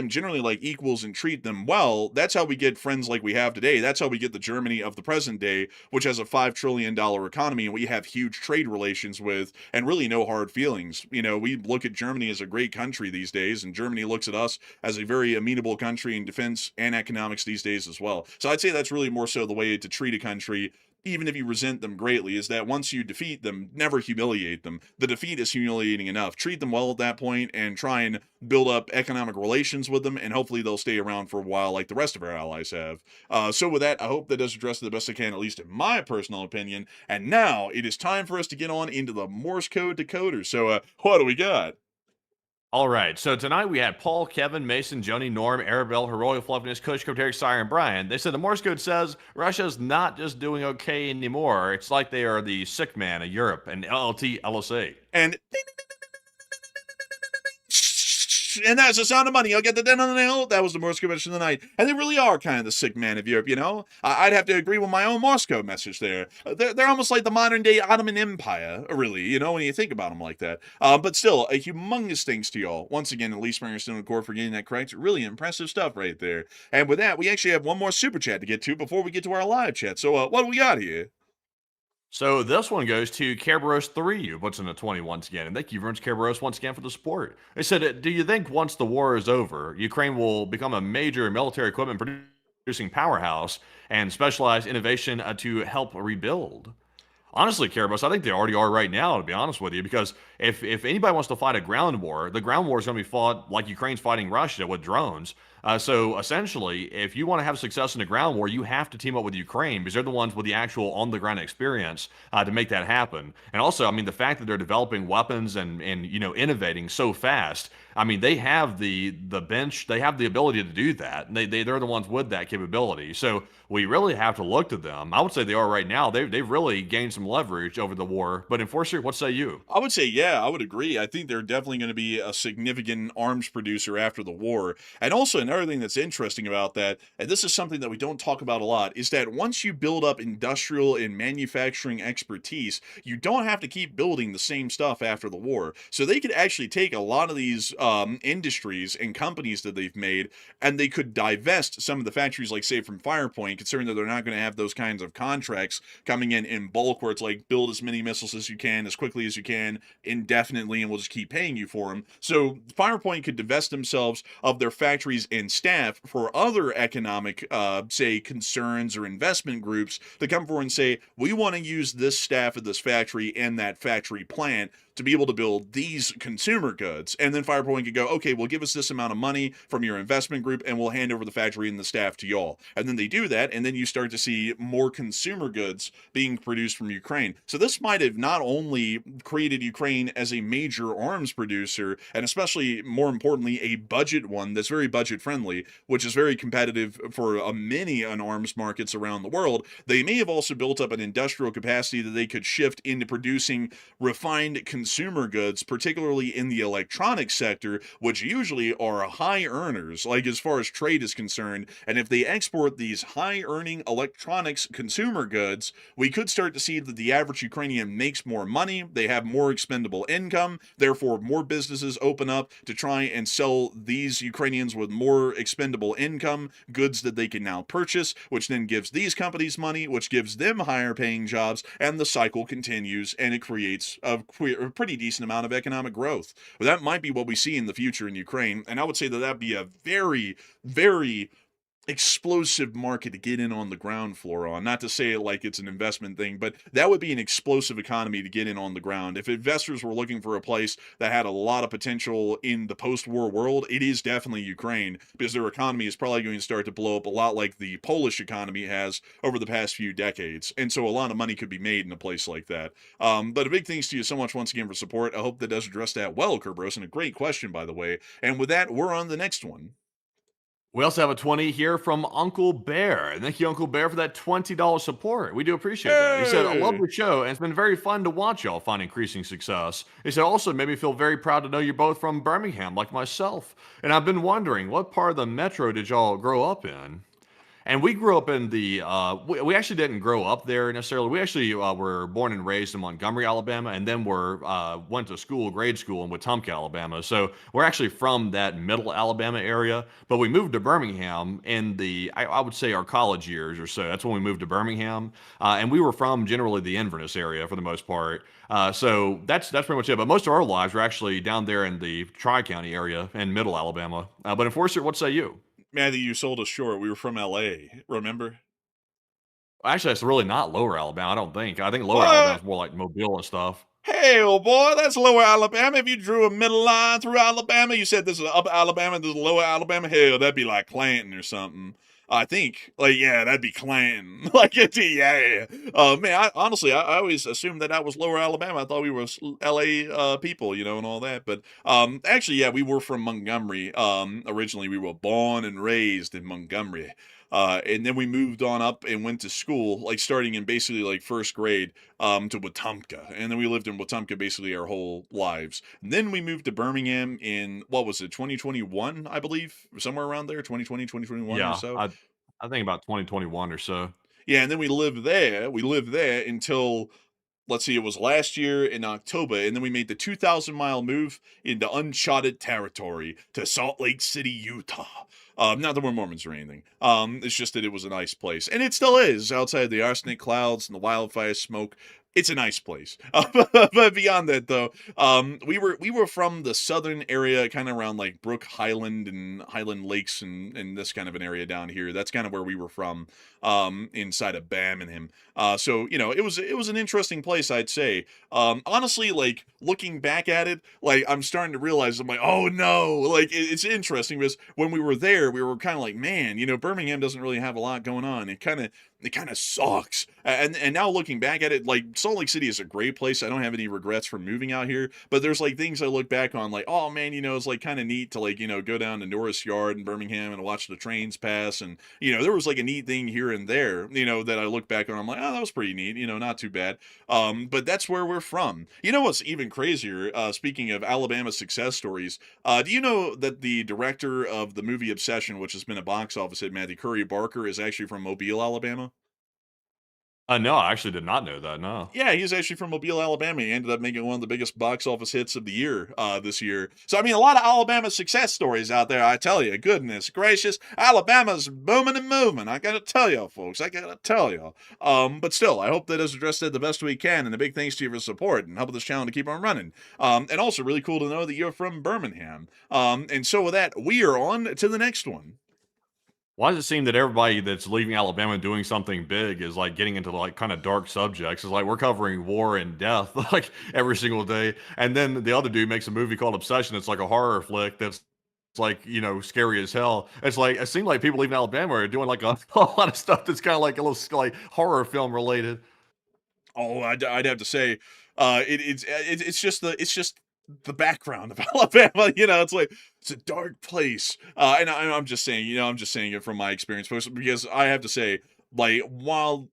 generally like equals and treat them well, that's how we get friends like we have today. That's how we get the Germany of the present day, which has a $5 trillion economy and we have huge trade relations with and really no hard feelings. You know, we look at Germany as a great country these days, and Germany looks at us as a very amenable country in defense and economics these days as well. So I'd say that's really more so the way to treat a country, even if you resent them greatly, is that once you defeat them, never humiliate them. The defeat is humiliating enough. Treat them well at that point and try and build up economic relations with them, and hopefully they'll stay around for a while like the rest of our allies have. So with that, I hope that does address it the best I can, at least in my personal opinion. And now it is time for us to get on into the Morse code decoders. So what do we got? All right, so tonight we had Paul, Kevin, Mason, Joni, Norm, Arabelle, Heroic Fluffiness, Kush, Koteric, Sire, and Brian. They said the Morse code says Russia's not just doing okay anymore. It's like they are the sick man of Europe and LLT, LSA. And that's the sound of money. I'll get the den on the nail. That was the Morse code message of the night. And they really are kind of the sick man of Europe, you know? I'd have to agree with my own Morse code message there. They're almost like the modern day Ottoman Empire, really, you know, when you think about them like that. But still, a humongous thanks to y'all. Once again, at least Springer Stone and Core for getting that correct. Really impressive stuff right there. And with that, we actually have one more super chat to get to before we get to our live chat. So what do we got here? So this one goes to Kerberos3, who puts in a 20 once again. And thank you very much, Kerberos, once again for the support. They said, do you think once the war is over, Ukraine will become a major military equipment producing powerhouse and specialized innovation to help rebuild? Honestly, Kerberos, I think they already are right now, to be honest with you, because if anybody wants to fight a ground war, the ground war is going to be fought like Ukraine's fighting Russia with drones. So essentially, if you want to have success in a ground war, you have to team up with Ukraine because they're the ones with the actual on-the-ground experience to make that happen. And also, I mean, the fact that they're developing weapons and you know, innovating so fast, I mean, they have the bench, they have the ability to do that. And they're the ones with that capability. So we really have to look to them. I would say they are right now. They've really gained some leverage over the war. But Enforcer, what say you? I would say, yeah, I would agree. I think they're definitely going to be a significant arms producer after the war. And also another thing that's interesting about that, and this is something that we don't talk about a lot, is that once you build up industrial and manufacturing expertise, you don't have to keep building the same stuff after the war. So they could actually take a lot of these industries and companies that they've made, and they could divest some of the factories, like say from Firepoint, considering that they're not going to have those kinds of contracts coming in bulk where it's like build as many missiles as you can, as quickly as you can, indefinitely, and we'll just keep paying you for them. So Firepoint could divest themselves of their factories and staff for other economic, say, concerns or investment groups to come forward and say, we want to use this staff at this factory and that factory plant to be able to build these consumer goods. And then Firepoint could go, okay, well, give us this amount of money from your investment group and we'll hand over the factory and the staff to y'all. And then they do that, and then you start to see more consumer goods being produced from Ukraine. So this might have not only created Ukraine as a major arms producer, and especially, more importantly, a budget one that's very budget friendly, which is very competitive for many arms markets around the world. They may have also built up an industrial capacity that they could shift into producing refined consumer goods, particularly in the electronics sector, which usually are high earners, like as far as trade is concerned. And if they export these high earning electronics consumer goods, we could start to see that the average Ukrainian makes more money, they have more expendable income, therefore more businesses open up to try and sell these Ukrainians with more expendable income, goods that they can now purchase, which then gives these companies money, which gives them higher paying jobs, and the cycle continues, and it creates a pretty decent amount of economic growth. But that might be what we see in the future in Ukraine, and I would say that that'd be a very, very explosive market to get in on the ground floor on. Not to say it like it's an investment thing, but that would be an explosive economy to get in on the ground. If investors were looking for a place that had a lot of potential in the post-war world, it is definitely Ukraine, because their economy is probably going to start to blow up a lot like the Polish economy has over the past few decades. And so a lot of money could be made in a place like that. But a big thanks to you so much once again for support. I hope that does address that well, Kerberos, and a great question, by the way. And with that, we're on the next one. We also have a 20 here from Uncle Bear. And thank you, Uncle Bear, for that $20 support. We do appreciate that. He said, I love the show, and it's been very fun to watch y'all find increasing success. He said, also made me feel very proud to know you're both from Birmingham, like myself. And I've been wondering, what part of the metro did y'all grow up in? And we grew up in the, we actually didn't grow up there necessarily. We actually were born and raised in Montgomery, Alabama, and then went to school, grade school in Wetumpka, Alabama. So we're actually from that middle Alabama area, but we moved to Birmingham in I would say our college years or so. That's when we moved to Birmingham. And we were from generally the Inverness area for the most part. So that's pretty much it. But most of our lives were actually down there in the Tri-County area in middle Alabama. But Enforcer, what say you? Matthew, you sold us short. We were from LA, remember? Actually, it's really not lower Alabama, I don't think. I think lower Alabama is more like Mobile and stuff. Hell, boy, that's lower Alabama. If you drew a middle line through Alabama, you said this is upper Alabama, this is lower Alabama. Hell, that'd be like Clanton or something. I think, like, yeah, that'd be Clanton. Like, yeah. Man, honestly, I always assumed that was lower Alabama. I thought we were LA people, and all that. But actually, yeah, we were from Montgomery. Originally, we were born and raised in Montgomery. And then we moved on up and went to school, like starting in basically like first grade, to Wetumpka. And then we lived in Wetumpka basically our whole lives. And then we moved to Birmingham in, 2021, I believe? Somewhere around there, 2020, 2021 Yeah, or so. I think about 2021 or so. Yeah, and then we lived there. We lived there until, let's see, it was last year in October, and then we made the 2,000-mile move into uncharted territory to Salt Lake City, Utah. Not that we're Mormons or anything. It's just that it was a nice place, and it still is. Outside the arsenic clouds and the wildfire smoke, it's a nice place. But beyond that, though, we were from the southern area, kind of around like Brook Highland and Highland Lakes and this kind of an area down here. That's kind of where we were from, inside of Birmingham. So it was an interesting place, I'd say. Honestly, like looking back at it, like I'm starting to realize I'm like, oh no, like it's interesting because when we were there, we were kind of like, man, Birmingham doesn't really have a lot going on. It kind of sucks. And now looking back at it, like Salt Lake City is a great place. I don't have any regrets for moving out here, but there's like things I look back on like, oh man, it's like kind of neat to like, go down to Norris Yard in Birmingham and watch the trains pass. And, there was like a neat thing here and there, that I look back on. I'm like, oh, that was pretty neat, not too bad. But that's where we're from. What's even crazier? Speaking of Alabama success stories, do you know that the director of the movie Obsession, which has been a box office hit, Matthew Curry Barker, is actually from Mobile, Alabama? No, I actually did not know that, no. Yeah, he's actually from Mobile, Alabama. He ended up making one of the biggest box office hits of the year this year. So, I mean, a lot of Alabama success stories out there, I tell you. Goodness gracious. Alabama's booming and moving. I got to tell y'all, folks. I got to tell y'all. But still, I hope that has addressed it the best we can. And a big thanks to you for support and helping this channel to keep on running. And also, really cool to know that you're from Birmingham. And so with that, we are on to the next one. Why does it seem that everybody that's leaving Alabama and doing something big is like getting into like kind of dark subjects? It's like we're covering war and death like every single day, and then the other dude makes a movie called Obsession. It's like a horror flick that's like scary as hell. It's like it seems like people leaving Alabama are doing like a lot of stuff that's kind of like a little like horror film related. Oh, I'd have to say, it's just the background of Alabama. It's like it's a dark place. And I'm just saying, I'm just saying it from my experience, because I have to say, like, while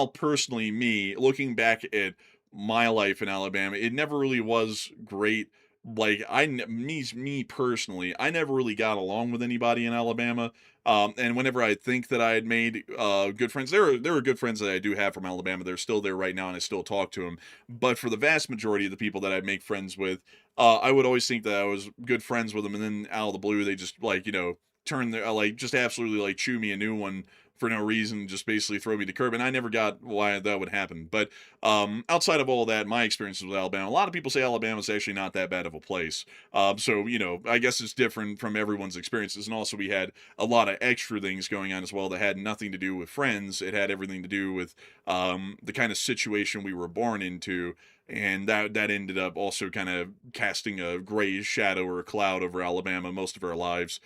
personally me looking back at my life in Alabama, it never really was great. Like me personally, I never really got along with anybody in Alabama. And whenever I think that I had made good friends, there are good friends that I do have from Alabama. They're still there right now, and I still talk to them. But for the vast majority of the people that I make friends with, I would always think that I was good friends with them, and then out of the blue, they just like turn their like just absolutely like chew me a new one for no reason, just basically throw me to curb. And I never got why that would happen. But outside of all that, my experiences with Alabama, a lot of people say Alabama's actually not that bad of a place. So, I guess it's different from everyone's experiences. And also, we had a lot of extra things going on as well that had nothing to do with friends. It had everything to do with the kind of situation we were born into. And that ended up also kind of casting a gray shadow or a cloud over Alabama most of our lives,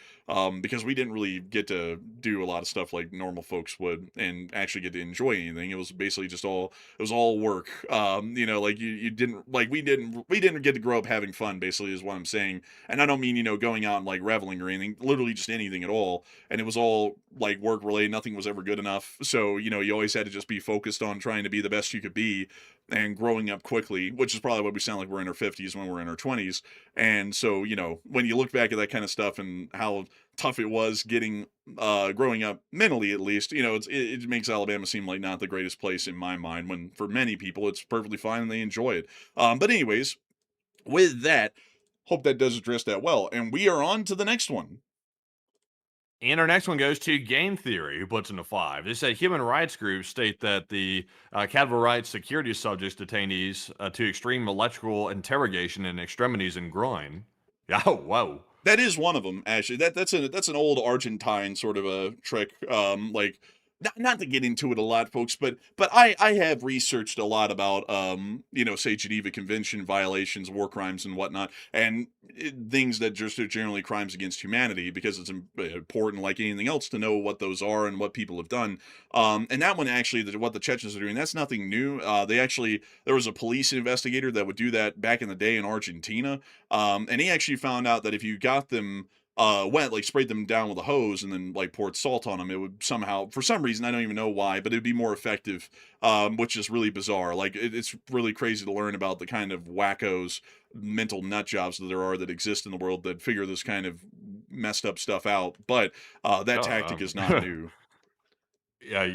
because we didn't really get to do a lot of stuff like normal folks would and actually get to enjoy anything. It was basically just all it was all work. Like you didn't like we didn't get to grow up having fun. Basically, is what I'm saying. And I don't mean going out and like reveling or anything. Literally just anything at all. And it was all like work related. Nothing was ever good enough. So you always had to just be focused on trying to be the best you could be and growing up quickly, which is probably what we sound like we're in our 50s when we're in our 20s. And so, when you look back at that kind of stuff and how tough it was getting growing up mentally, at least, it makes Alabama seem like not the greatest place in my mind, when for many people it's perfectly fine and they enjoy it. But anyways, with that, hope that does address that well. And we are on to the next one. And our next one goes to Game Theory, who puts in a 5. They say human rights groups state that the Capitol rights security subjects detainees to extreme electrical interrogation and extremities and groin. Oh, whoa. That is one of them, actually. That's an old Argentine sort of a trick. Like, not to get into it a lot, folks, but I have researched a lot about say Geneva Convention violations, war crimes, and whatnot, and things that just are generally crimes against humanity, because it's important, like anything else, to know what those are and what people have done. And that one actually, what the Chechens are doing, that's nothing new. There was a police investigator that would do that back in the day in Argentina, and he actually found out that if you got them went, like sprayed them down with a hose and then like poured salt on them, it would somehow, for some reason, I don't even know why, but it'd be more effective, which is really bizarre. Like it's really crazy to learn about the kind of wackos, mental nut jobs that exist in the world that figure this kind of messed up stuff out. But that tactic is not new. Yeah,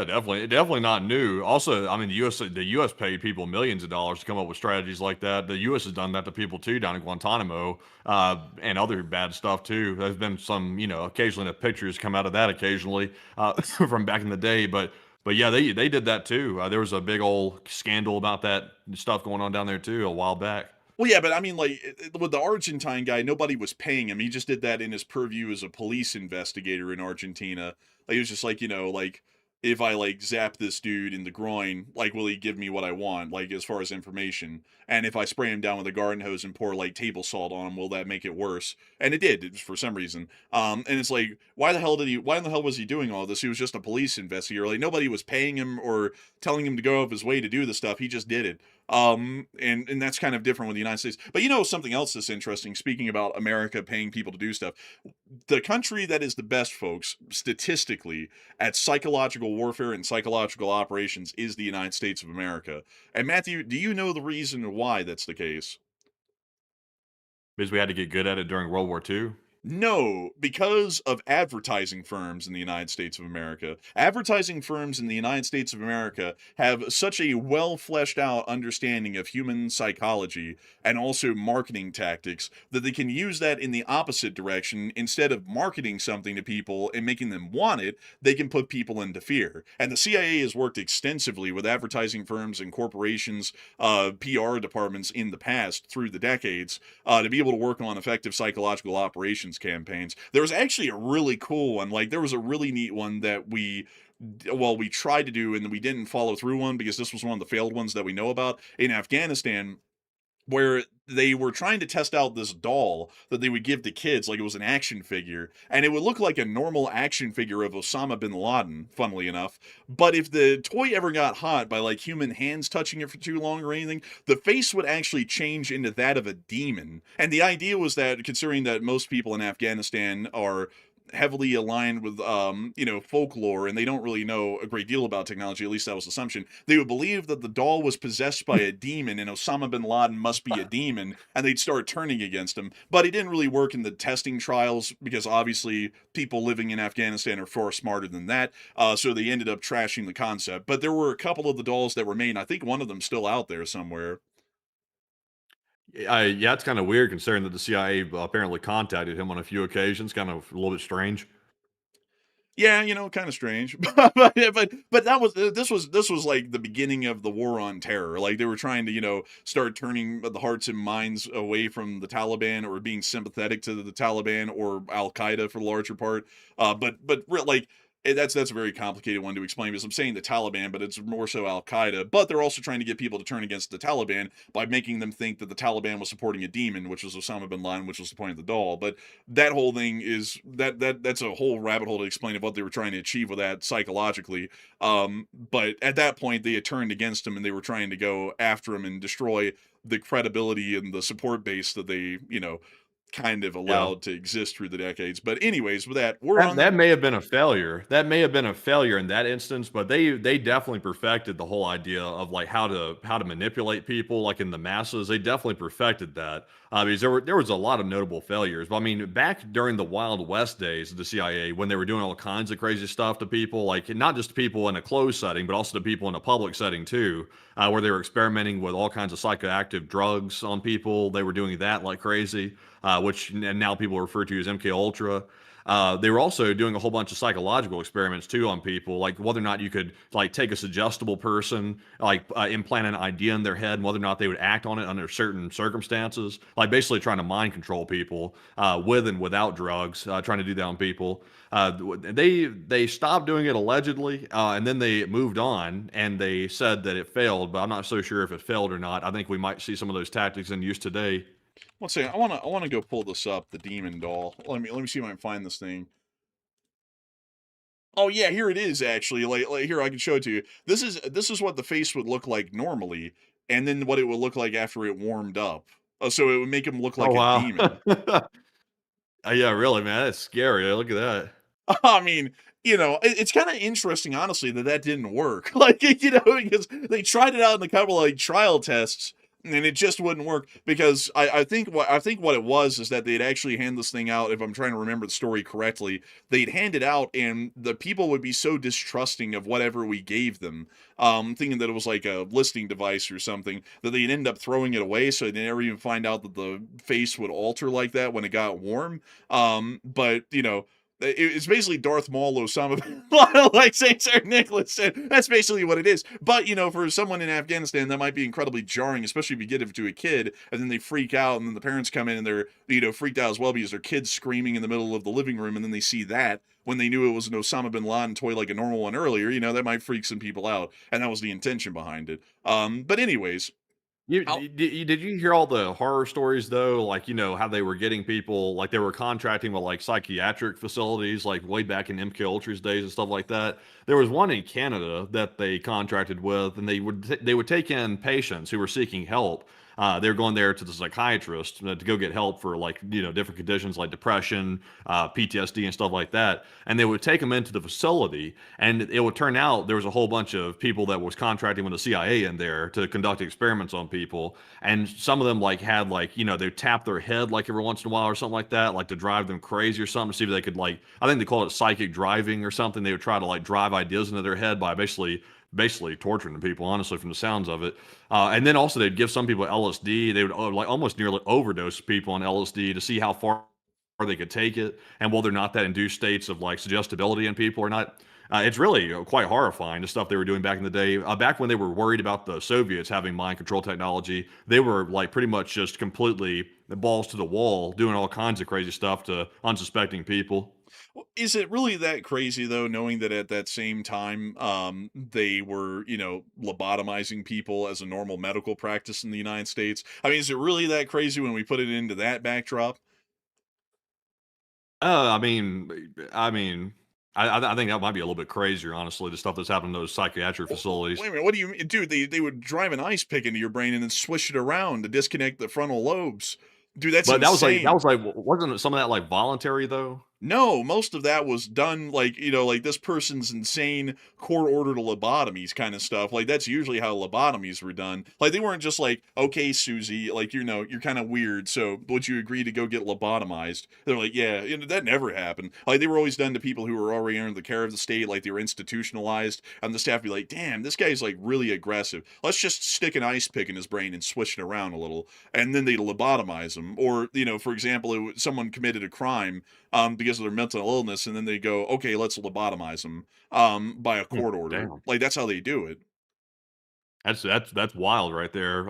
definitely not new. Also, I mean, the U.S. paid people millions of dollars to come up with strategies like that. The U.S. has done that to people too down in Guantanamo, and other bad stuff too. There's been some, occasionally the pictures come out of that occasionally from back in the day, but yeah, they did that too. There was a big old scandal about that stuff going on down there too a while back. Well, yeah, but I mean, like, with the Argentine guy, nobody was paying him. He just did that in his purview as a police investigator in Argentina. Like, he was just like, like, if I, like, zap this dude in the groin, like, will he give me what I want, like, as far as information? And if I spray him down with a garden hose and pour, like, table salt on him, will that make it worse? And it did, for some reason. And it's like, why in the hell was he doing all this? He was just a police investigator. Like, nobody was paying him or telling him to go out of his way to do the stuff. He just did it. And that's kind of different with the United States. But something else that's interesting, speaking about America paying people to do stuff, the country that is the best, folks, statistically, at psychological warfare and psychological operations is the United States of America. And Matthew, do you know the reason why that's the case? Because we had to get good at it during World War II. No, because of advertising firms in the United States of America. Advertising firms in the United States of America have such a well fleshed out understanding of human psychology and also marketing tactics that they can use that in the opposite direction. Instead of marketing something to people and making them want it, they can put people into fear. And the CIA has worked extensively with advertising firms and corporations, PR departments in the past through the decades, to be able to work on effective psychological operations campaigns. There was actually a really cool one. Like, there was a really neat one that we tried to do and we didn't follow through on, because this was one of the failed ones that we know about in Afghanistan, where they were trying to test out this doll that they would give to kids, like it was an action figure, and it would look like a normal action figure of Osama bin Laden, funnily enough, but if the toy ever got hot by like human hands touching it for too long or anything, the face would actually change into that of a demon. And the idea was that, considering that most people in Afghanistan are heavily aligned with folklore, and they don't really know a great deal about technology, at least that was the assumption, they would believe that the doll was possessed by a demon and Osama bin Laden must be a demon, and they'd start turning against him. But it didn't really work in the testing trials, because obviously people living in Afghanistan are far smarter than that, so they ended up trashing the concept. But there were a couple of the dolls that remain. I think one of them still out there somewhere. Yeah, it's kind of weird considering that the CIA apparently contacted him on a few occasions. Kind of a little bit strange. Yeah, kind of strange, but this was like the beginning of the war on terror. Like they were trying to start turning the hearts and minds away from the Taliban or being sympathetic to the Taliban or Al Qaeda for the larger part. Like that's a very complicated one to explain because I'm saying the Taliban, but it's more so Al Qaeda. But they're also trying to get people to turn against the Taliban by making them think that the Taliban was supporting a demon, which was Osama bin Laden, which was the point of the doll. But that whole thing is that's a whole rabbit hole to explain of what they were trying to achieve with that psychologically. But at that point, they had turned against him and they were trying to go after him and destroy the credibility and the support base that they kind of Yeah. allowed to exist through the decades. But anyways, with that, we're That on. that may have been a failure. That may have been a failure in that instance, but they definitely perfected the whole idea of like how to manipulate people like in the masses. They definitely perfected that. Because there was a lot of notable failures. But I mean, back during the Wild West days of the CIA, when they were doing all kinds of crazy stuff to people, like not just people in a closed setting, but also to people in a public setting too, where they were experimenting with all kinds of psychoactive drugs on people. They were doing that like crazy, which and now people refer to as MK Ultra. They were also doing a whole bunch of psychological experiments too on people, like whether or not you could like take a suggestible person, like implant an idea in their head, and whether or not they would act on it under certain circumstances, like basically trying to mind control people with and without drugs, trying to do that on people. They stopped doing it allegedly, and then they moved on and they said that it failed, but I'm not so sure if it failed or not. I think we might see some of those tactics in use today. One second, I wanna go pull this up, the demon doll. Let me see if I can find this thing. Oh yeah, here it is actually. Like here I can show it to you. This is what the face would look like normally, and then what it would look like after it warmed up. So it would make him look Oh like a wow. demon. Yeah, really, man. That's scary. Look at that. I mean, it's kind of interesting, honestly, that didn't work. Like, because they tried it out in a couple of like trial tests, and it just wouldn't work. Because I think what it was is that they'd actually hand this thing out. If I'm trying to remember the story correctly, they'd hand it out, and the people would be so distrusting of whatever we gave them, thinking that it was like a listening device or something, that they'd end up throwing it away. So they never even find out that the face would alter like that when it got warm. But it's basically Darth Maul Osama bin Laden, like St. Sir Nicholas said. That's basically what it is. But, for someone in Afghanistan, that might be incredibly jarring, especially if you get it to a kid, and then they freak out, and then the parents come in, and they're, freaked out as well because their kid's screaming in the middle of the living room, and then they see that when they knew it was an Osama bin Laden toy like a normal one earlier, that might freak some people out, and that was the intention behind it. But anyways, Did you hear all the horror stories though? Like, how they were getting people, like they were contracting with like psychiatric facilities, like way back in MK Ultra's days and stuff like that. There was one in Canada that they contracted with, and they would take in patients who were seeking help. They were going there to the psychiatrist to go get help for like different conditions like depression, PTSD, and stuff like that. And they would take them into the facility, and it would turn out there was a whole bunch of people that was contracting with the CIA in there to conduct experiments on people. And some of them like had like they tap their head like every once in a while or something like that, like to drive them crazy or something, to see if they could like I think they call it psychic driving or something. They would try to like drive ideas into their head by basically torturing the people, honestly, from the sounds of it. And then also they'd give some people LSD. They would like almost nearly overdose people on LSD to see how far they could take it and whether or not that induced states of like suggestibility in people or not. It's really quite horrifying, the stuff they were doing back in the day. Back when they were worried about the Soviets having mind control technology, they were like pretty much just completely balls to the wall, doing all kinds of crazy stuff to unsuspecting people. is it really that crazy though, knowing that at that same time, they were, lobotomizing people as a normal medical practice in the United States? I mean, is it really that crazy when we put it into that backdrop? I mean, I think that might be a little bit crazier, honestly, the stuff that's happening in those psychiatric facilities. Wait a minute, what do you mean? Dude, they would drive an ice pick into your brain and then swish it around to disconnect the frontal lobes. Dude, that's But insane. wasn't some of that like voluntary though? No, most of that was done like, like this person's insane court-ordered lobotomies kind of stuff. Like, that's usually how lobotomies were done. Like, they weren't just like, okay, Susie, like, you're kind of weird, so would you agree to go get lobotomized? They're like, yeah, that never happened. Like, they were always done to people who were already under the care of the state, like they were institutionalized, and the staff would be like, damn, this guy's like really aggressive. Let's just stick an ice pick in his brain and switch it around a little, and then they'd lobotomize him. Or, for example, someone committed a crime, because because of their mental illness, and then they go, okay, let's lobotomize them by a court order. Damn. Like that's how they do it. That's wild right there.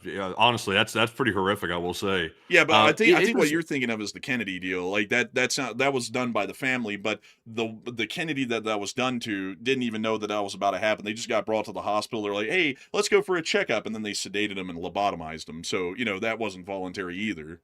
Yeah, honestly, that's pretty horrific, I will say. Yeah, but I It think what was you're thinking of is the Kennedy deal. Like that was done by the family, but the Kennedy that was done to didn't even know that was about to happen. They just got brought to the hospital. They're like, hey, let's go for a checkup, and then they sedated them and lobotomized them. So that wasn't voluntary either.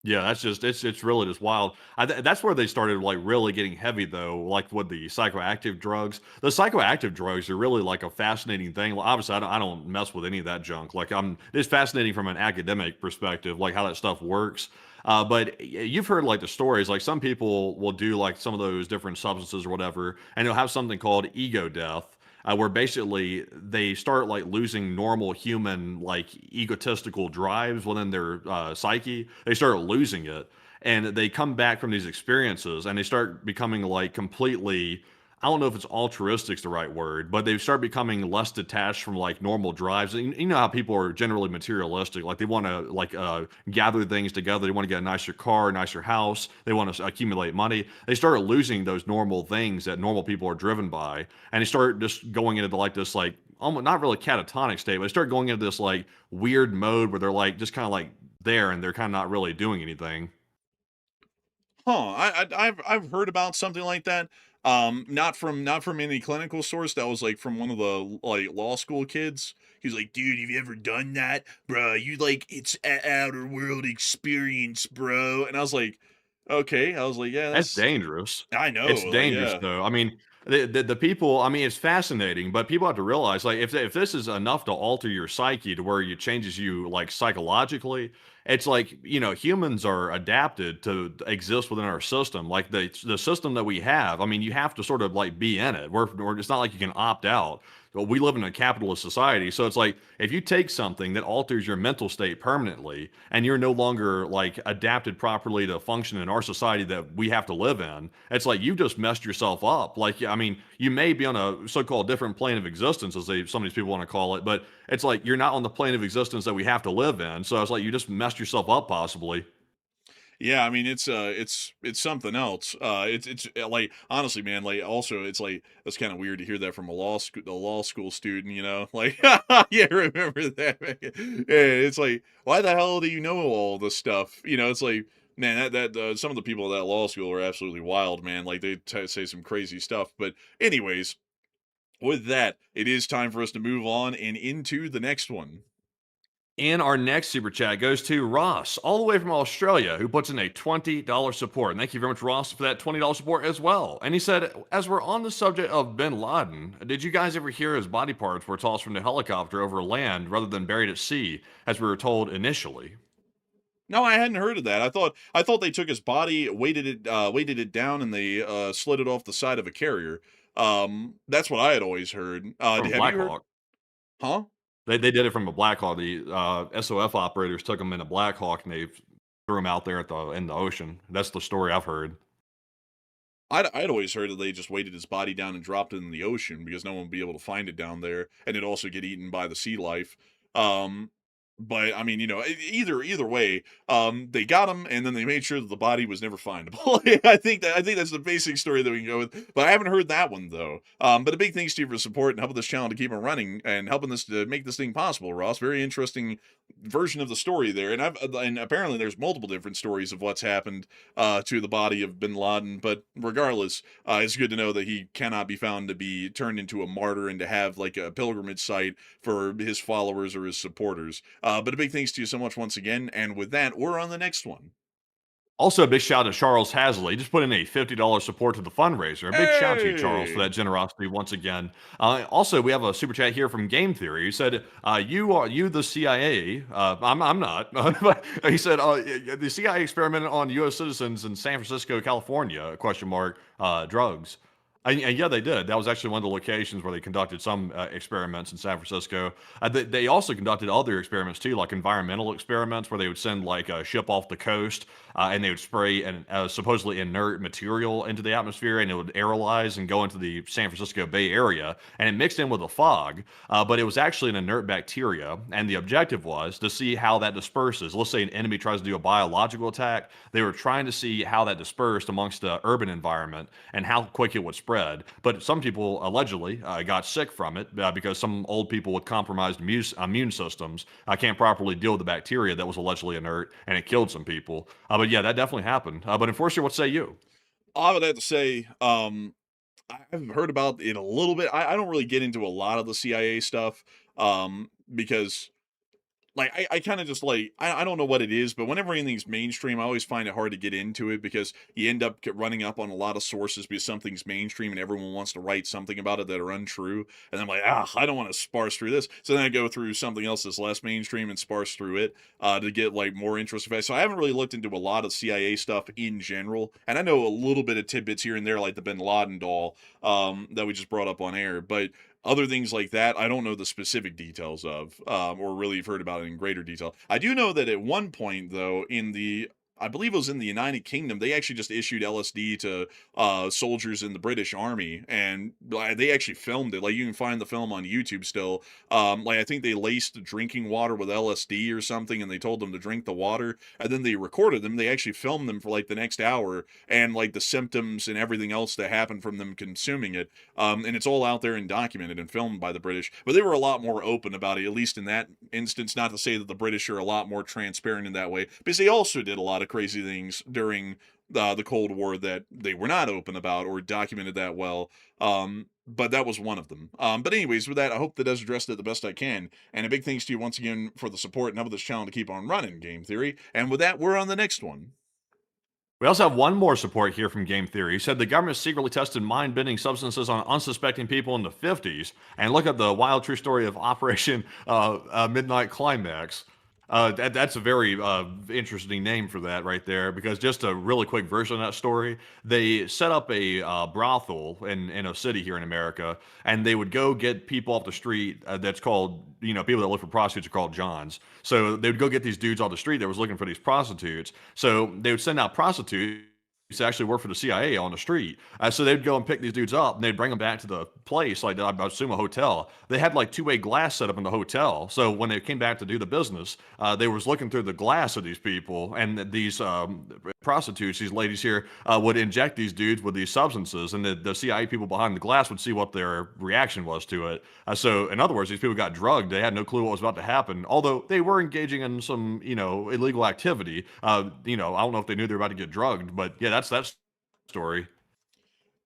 Yeah, that's just it's really just wild. That's where they started like really getting heavy though, like with the psychoactive drugs. The psychoactive drugs are really like a fascinating thing. Well, obviously, I don't mess with any of that junk. Like it's fascinating from an academic perspective, like how that stuff works. But you've heard like the stories. Like some people will do like some of those different substances or whatever, and they'll have something called ego death, where basically they start like losing normal human like egotistical drives within their psyche. They start losing it, and they come back from these experiences, and they start becoming like completely. I don't know if it's altruistic's the right word, but they start becoming less detached from like normal drives. And you know how people are generally materialistic, like they want to like gather things together. They want to get a nicer car, a nicer house. They want to accumulate money. They start losing those normal things that normal people are driven by, and they start just going into like this like almost not really catatonic state, but they start going into this like weird mode where they're like just kind of like there, and they're kind of not really doing anything. Huh? I've heard about something like that. Not from any clinical source. That was like from one of the like law school kids. He's like, dude, have you ever done that, bro? You like it's outer world experience, bro. And I was like, okay. I was like, yeah, That's that's dangerous. I know, It's like, dangerous yeah. though. I mean, the people. I mean, it's fascinating, but people have to realize, like, if this is enough to alter your psyche to where it changes you, like psychologically, it's like humans are adapted to exist within our system, like the system that we have. I mean, you have to sort of like be in it. It's not like you can opt out. Well, we live in a capitalist society, so it's like if you take something that alters your mental state permanently, and you're no longer like adapted properly to function in our society that we have to live in, it's like you just messed yourself up. Like, I mean, you may be on a so-called different plane of existence, as some of these people want to call it, but it's like you're not on the plane of existence that we have to live in. So it's like you just messed yourself up, possibly. Yeah, I mean it's something else. It's like honestly, man. Like also, it's like it's kind of weird to hear that from a law school student. Like yeah, remember that? Man. Yeah, it's like why the hell do you know all this stuff? It's like man, that some of the people at that law school are absolutely wild, man. Like they say some crazy stuff. But anyways, with that, it is time for us to move on and into the next one. And our next super chat goes to Ross, all the way from Australia, who puts in a $20 support. And thank you very much, Ross, for that $20 support as well. And he said, as we're on the subject of bin Laden, did you guys ever hear his body parts were tossed from the helicopter over land rather than buried at sea, as we were told initially? No, I hadn't heard of that. I thought they took his body, weighted it down, and they slid it off the side of a carrier. That's what I had always heard. From Have Black you heard? Hawk. Huh? They did it from a Black Hawk. The SOF operators took them in a Black Hawk, and they threw them out there in the ocean. That's the story I've heard. I'd always heard that they just weighted his body down and dropped it in the ocean because no one would be able to find it down there, and it'd also get eaten by the sea life. Um, but I mean, either way, they got him, and then they made sure that the body was never findable. I think that's the basic story that we can go with. But I haven't heard that one though. But a big thanks to you for support and helping this channel to keep it running and helping us to make this thing possible, Ross. Very interesting version of the story there, and apparently there's multiple different stories of what's happened to the body of Bin Laden. But regardless, it's good to know that he cannot be found to be turned into a martyr and to have like a pilgrimage site for his followers or his supporters. But a big thanks to you so much once again. And with that, we're on the next one. Also, a big shout out to Charles Hasley. Just put in a $50 support to the fundraiser. A big shout out to you, Charles, for that generosity once again. Also, we have a super chat here from Game Theory. He said, "You the CIA? I'm not." But he said, "The CIA experimented on U.S. citizens in San Francisco, California? Question mark. Drugs." Yeah, they did. That was actually one of the locations where they conducted some experiments in San Francisco. They also conducted other experiments too, like environmental experiments, where they would send like a ship off the coast and they would spray an supposedly inert material into the atmosphere, and it would aerolize and go into the San Francisco Bay Area, and it mixed in with the fog. But it was actually an inert bacteria, and the objective was to see how that disperses. Let's say an enemy tries to do a biological attack. They were trying to see how that dispersed amongst the urban environment and how quick it would spread. But some people allegedly got sick from it because some old people with compromised immune systems can't properly deal with the bacteria that was allegedly inert, and it killed some people. But yeah, that definitely happened. But Enforcer, what say you? I would have to say, I've heard about it a little bit. I don't really get into a lot of the CIA stuff, because like I kind of just like I don't know what it is, but whenever anything's mainstream, I always find it hard to get into it because you end up running up on a lot of sources because something's mainstream and everyone wants to write something about it that are untrue, and I'm like, I don't want to sparse through this. So then I go through something else that's less mainstream and sparse through it to get like more interesting facts. So I haven't really looked into a lot of CIA stuff in general, and I know a little bit of tidbits here and there, like the Bin Laden doll that we just brought up on air, but other things like that, I don't know the specific details of, or really have heard about it in greater detail. I do know that at one point, though, I believe it was in the United Kingdom, they actually just issued LSD to soldiers in the British Army, and they actually filmed it. Like, you can find the film on YouTube still. Like, I think they laced drinking water with LSD or something, and they told them to drink the water, and then they recorded them. They actually filmed them for, like, the next hour, and, like, the symptoms and everything else that happened from them consuming it. And it's all out there and documented and filmed by the British. But they were a lot more open about it, at least in that instance. Not to say that the British are a lot more transparent in that way, because they also did a lot of crazy things during the Cold War that they were not open about or documented that well. But that was one of them. But anyways, with that, I hope that does address it the best I can. And a big thanks to you once again for the support and help this channel to keep on running, Game Theory. And with that, we're on the next one. We also have one more support here from Game Theory. He said the government secretly tested mind-bending substances on unsuspecting people in the 50s. And look at the wild true story of Operation Midnight Climax. That's a very interesting name for that right there, because just a really quick version of that story, they set up a brothel in a city here in America, and they would go get people off the street that's called, people that look for prostitutes are called Johns. So they would go get these dudes off the street that was looking for these prostitutes. So they would send out prostitutes to actually work for the CIA on the street. So they'd go and pick these dudes up, and they'd bring them back to the place, like I assume a hotel. They had like two-way glass set up in the hotel. So when they came back to do the business, they was looking through the glass of these people, and these prostitutes, these ladies here, would inject these dudes with these substances, and the CIA people behind the glass would see what their reaction was to it. So in other words, these people got drugged. They had no clue what was about to happen, although they were engaging in some, illegal activity. I don't know if they knew they were about to get drugged, but yeah, that's story.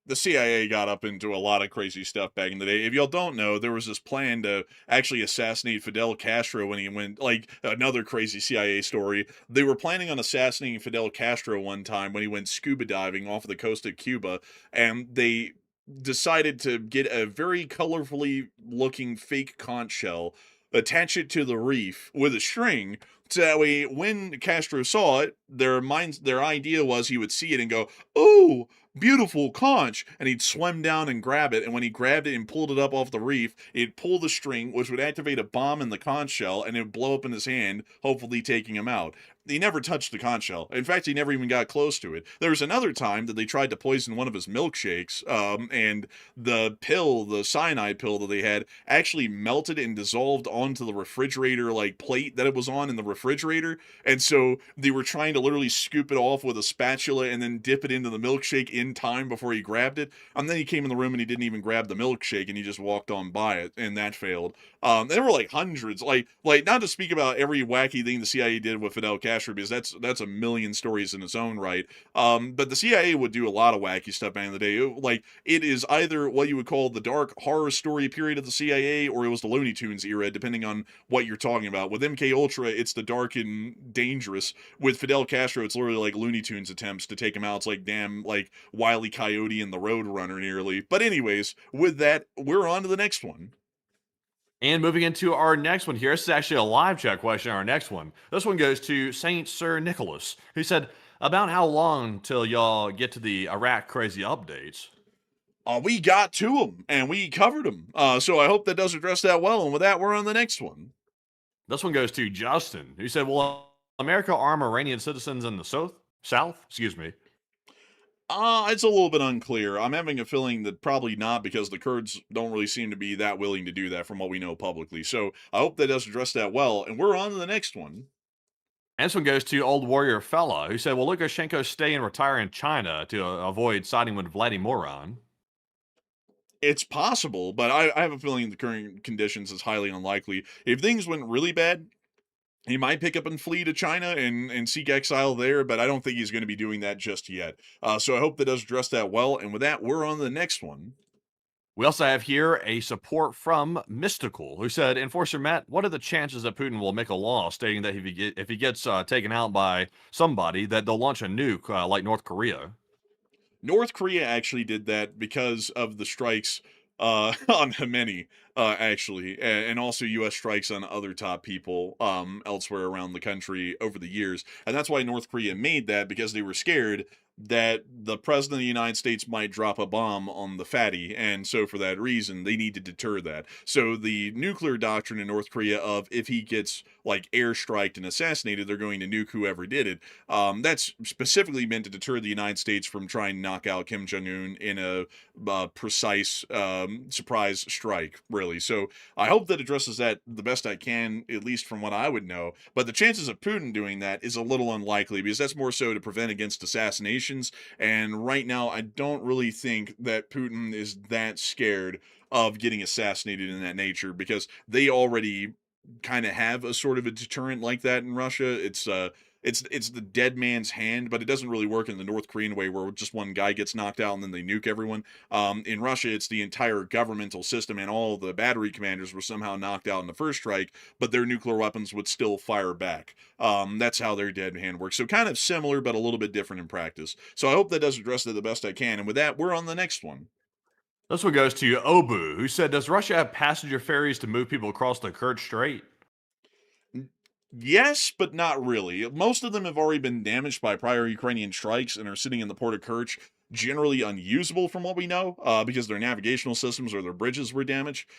The CIA got up into a lot of crazy stuff back in the day. If y'all don't know, there was this plan to actually assassinate Fidel Castro when he went, like, another crazy CIA story. They were planning on assassinating Fidel Castro one time when he went scuba diving off of the coast of Cuba, and they decided to get a very colorfully looking fake conch shell, attach it to the reef with a string, so that way when Castro saw it, their idea was he would see it and go, "Oh, beautiful conch," and he'd swim down and grab it, and when he grabbed it and pulled it up off the reef, it'd pull the string, which would activate a bomb in the conch shell, and it would blow up in his hand, hopefully taking him out. He never touched the conch shell. In fact, he never even got close to it. There was another time that they tried to poison one of his milkshakes, and the cyanide pill that they had, actually melted and dissolved onto the refrigerator, like, plate that it was on in the refrigerator, and so they were trying to literally scoop it off with a spatula and then dip it into the milkshake in time before he grabbed it, and then he came in the room and he didn't even grab the milkshake, and he just walked on by it, and that failed. There were, like, hundreds, like, not to speak about every wacky thing the CIA did with Fidel Castro, because that's a million stories in its own right. But the CIA would do a lot of wacky stuff back in the day. Like, it is either what you would call the dark horror story period of the CIA, or it was the Looney Tunes era, depending on what you're talking about. With MK Ultra, it's the dark and dangerous. With Fidel Castro, it's literally like Looney Tunes attempts to take him out. It's like, damn, like Wile E. Coyote and the Road Runner nearly. But anyways, with that, we're on to the next one. And moving into our next one here, this is actually a live chat question, our next one. This one goes to Saint Sir Nicholas, who said, about how long till y'all get to the Iraq crazy updates? We got to them, and we covered them. So I hope that does address that well. And with that, we're on the next one. This one goes to Justin, who said, "Will America arm Iranian citizens in the South? Excuse me." It's a little bit unclear. I'm having a feeling that probably not, because the Kurds don't really seem to be that willing to do that from what we know publicly. So I hope that does address that well. And we're on to the next one. And this one goes to Old Warrior Fella, who said, "Will Lukashenko stay and retire in China to avoid siding with Vladimir?" It's possible, but I have a feeling the current conditions is highly unlikely. If things went really bad, he might pick up and flee to China and seek exile there, but I don't think he's going to be doing that just yet. So I hope that does address that well. And with that, we're on to the next one. We also have here a support from Mystical, who said, "Enforcer Matt, what are the chances that Putin will make a law stating that if he gets taken out by somebody, that they'll launch a nuke like North Korea?" North Korea actually did that because of the strikes on Khamenei, actually, and also U.S. strikes on other top people elsewhere around the country over the years. And that's why North Korea made that, because they were scared that the president of the United States might drop a bomb on the fatty. And so for that reason, they need to deter that. So the nuclear doctrine in North Korea of, if he gets like airstriked and assassinated, they're going to nuke whoever did it. That's specifically meant to deter the United States from trying to knock out Kim Jong-un in a precise surprise strike, really. So I hope that addresses that the best I can, at least from what I would know. But the chances of Putin doing that is a little unlikely, because that's more so to prevent against assassinations. And right now, I don't really think that Putin is that scared of getting assassinated in that nature, because they already kind of have a sort of a deterrent like that in Russia. It's the dead man's hand, but it doesn't really work in the North Korean way, where just one guy gets knocked out and then they nuke everyone. In Russia, it's the entire governmental system, and all the battery commanders were somehow knocked out in the first strike, but their nuclear weapons would still fire back. That's how their dead hand works. So kind of similar, but a little bit different in practice. So I hope that does address it the best I can. And with that, we're on the next one. This one goes to Obu, who said, "Does Russia have passenger ferries to move people across the Kerch Strait?" Yes, but not really. Most of them have already been damaged by prior Ukrainian strikes and are sitting in the port of Kerch, generally unusable from what we know, because their navigational systems or their bridges were damaged.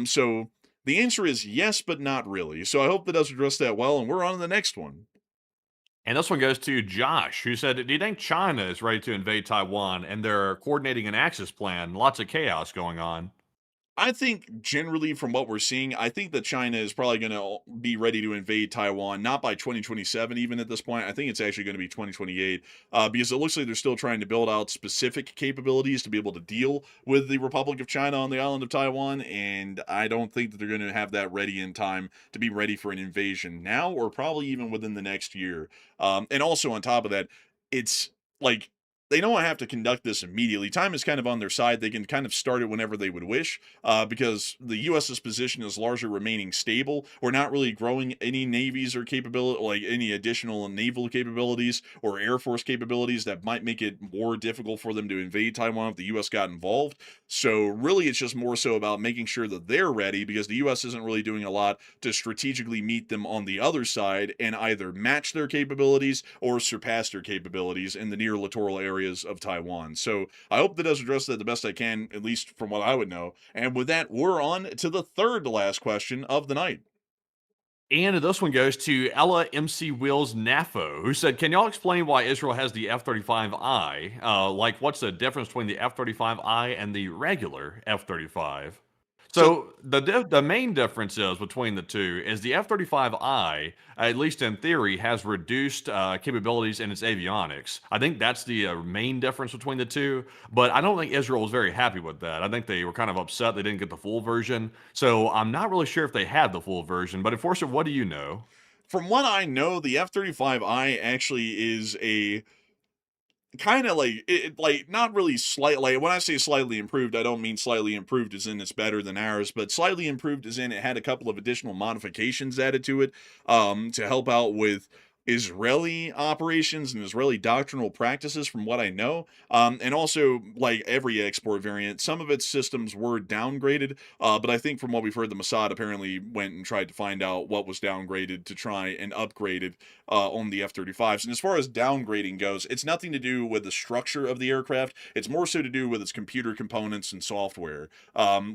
So the answer is yes, but not really. So I hope that does address that well, and we're on to the next one. And this one goes to Josh, who said, "Do you think China is ready to invade Taiwan and they're coordinating an Axis plan? Lots of chaos going on." I think generally from what we're seeing, I think that China is probably going to be ready to invade Taiwan, not by 2027 even at this point. I think it's actually going to be 2028, because it looks like they're still trying to build out specific capabilities to be able to deal with the Republic of China on the island of Taiwan, and I don't think that they're going to have that ready in time to be ready for an invasion now, or probably even within the next year. And also on top of that, it's like, they don't have to conduct this immediately. Time is kind of on their side. They can kind of start it whenever they would wish, because the U.S.'s position is largely remaining stable. We're not really growing any navies or capability, like any additional naval capabilities or air force capabilities that might make it more difficult for them to invade Taiwan if the U.S. got involved. So really, it's just more so about making sure that they're ready, because the U.S. isn't really doing a lot to strategically meet them on the other side and either match their capabilities or surpass their capabilities in the near littoral areas of Taiwan. So I hope that does address that the best I can, at least from what I would know. And with that, we're on to the third to last question of the night. And this one goes to Ella MC Wheels Nafo, who said, "Can y'all explain why Israel has the F-35I? Like, what's the difference between the F-35I and the regular F-35? So the main difference is between the two is the F-35I, at least in theory, has reduced capabilities in its avionics. I think that's the main difference between the two, but I don't think Israel was very happy with that. I think they were kind of upset they didn't get the full version. So I'm not really sure if they had the full version, but Enforcer, what do you know? From what I know, the F-35I actually is a kind of like like not really slightly. When I say slightly improved, I don't mean slightly improved as in it's better than ours, but slightly improved as in it had a couple of additional modifications added to it, to help out with Israeli operations and Israeli doctrinal practices from what I know. And also, like every export variant, some of its systems were downgraded. But I think from what we've heard, the Mossad apparently went and tried to find out what was downgraded to try and upgrade it on the F-35s. And as far as downgrading goes, it's nothing to do with the structure of the aircraft. It's more so to do with its computer components and software,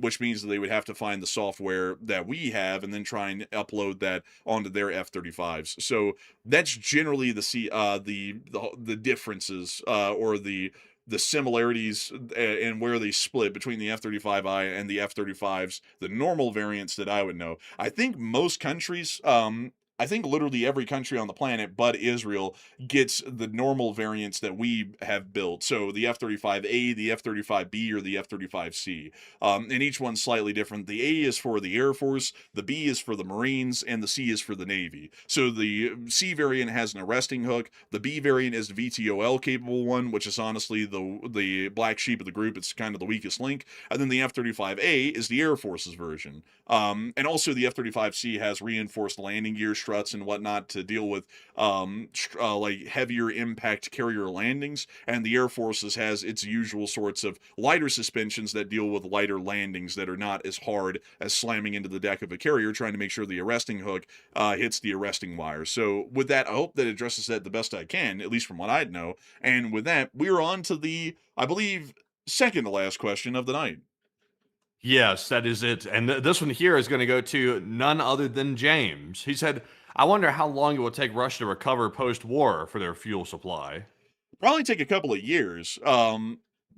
which means that they would have to find the software that we have and then try and upload that onto their F-35s. So that's generally the differences or the similarities and where they split between the F-35I and the F-35s, the normal variants that I would know. I think most countries, I think literally every country on the planet but Israel gets the normal variants that we have built. So the F-35A, the F-35B, or the F-35C. And each one's slightly different. The A is for the Air Force, the B is for the Marines, and the C is for the Navy. So the C variant has an arresting hook. The B variant is the VTOL capable one, which is honestly the black sheep of the group. It's kind of the weakest link. And then the F-35A is the Air Force's version. And also the F-35C has reinforced landing gear struts and whatnot to deal with like heavier impact carrier landings, and the Air Force's has its usual sorts of lighter suspensions that deal with lighter landings that are not as hard as slamming into the deck of a carrier, trying to make sure the arresting hook hits the arresting wire. So with that, I hope that addresses that the best I can, at least from what I'd know. And with that, we're on to the, I believe, second to last question of the night. Yes, that is it. And this one here is going to go to none other than James. He said, I wonder how long it will take Russia to recover post-war for their fuel supply. Probably take a couple of years,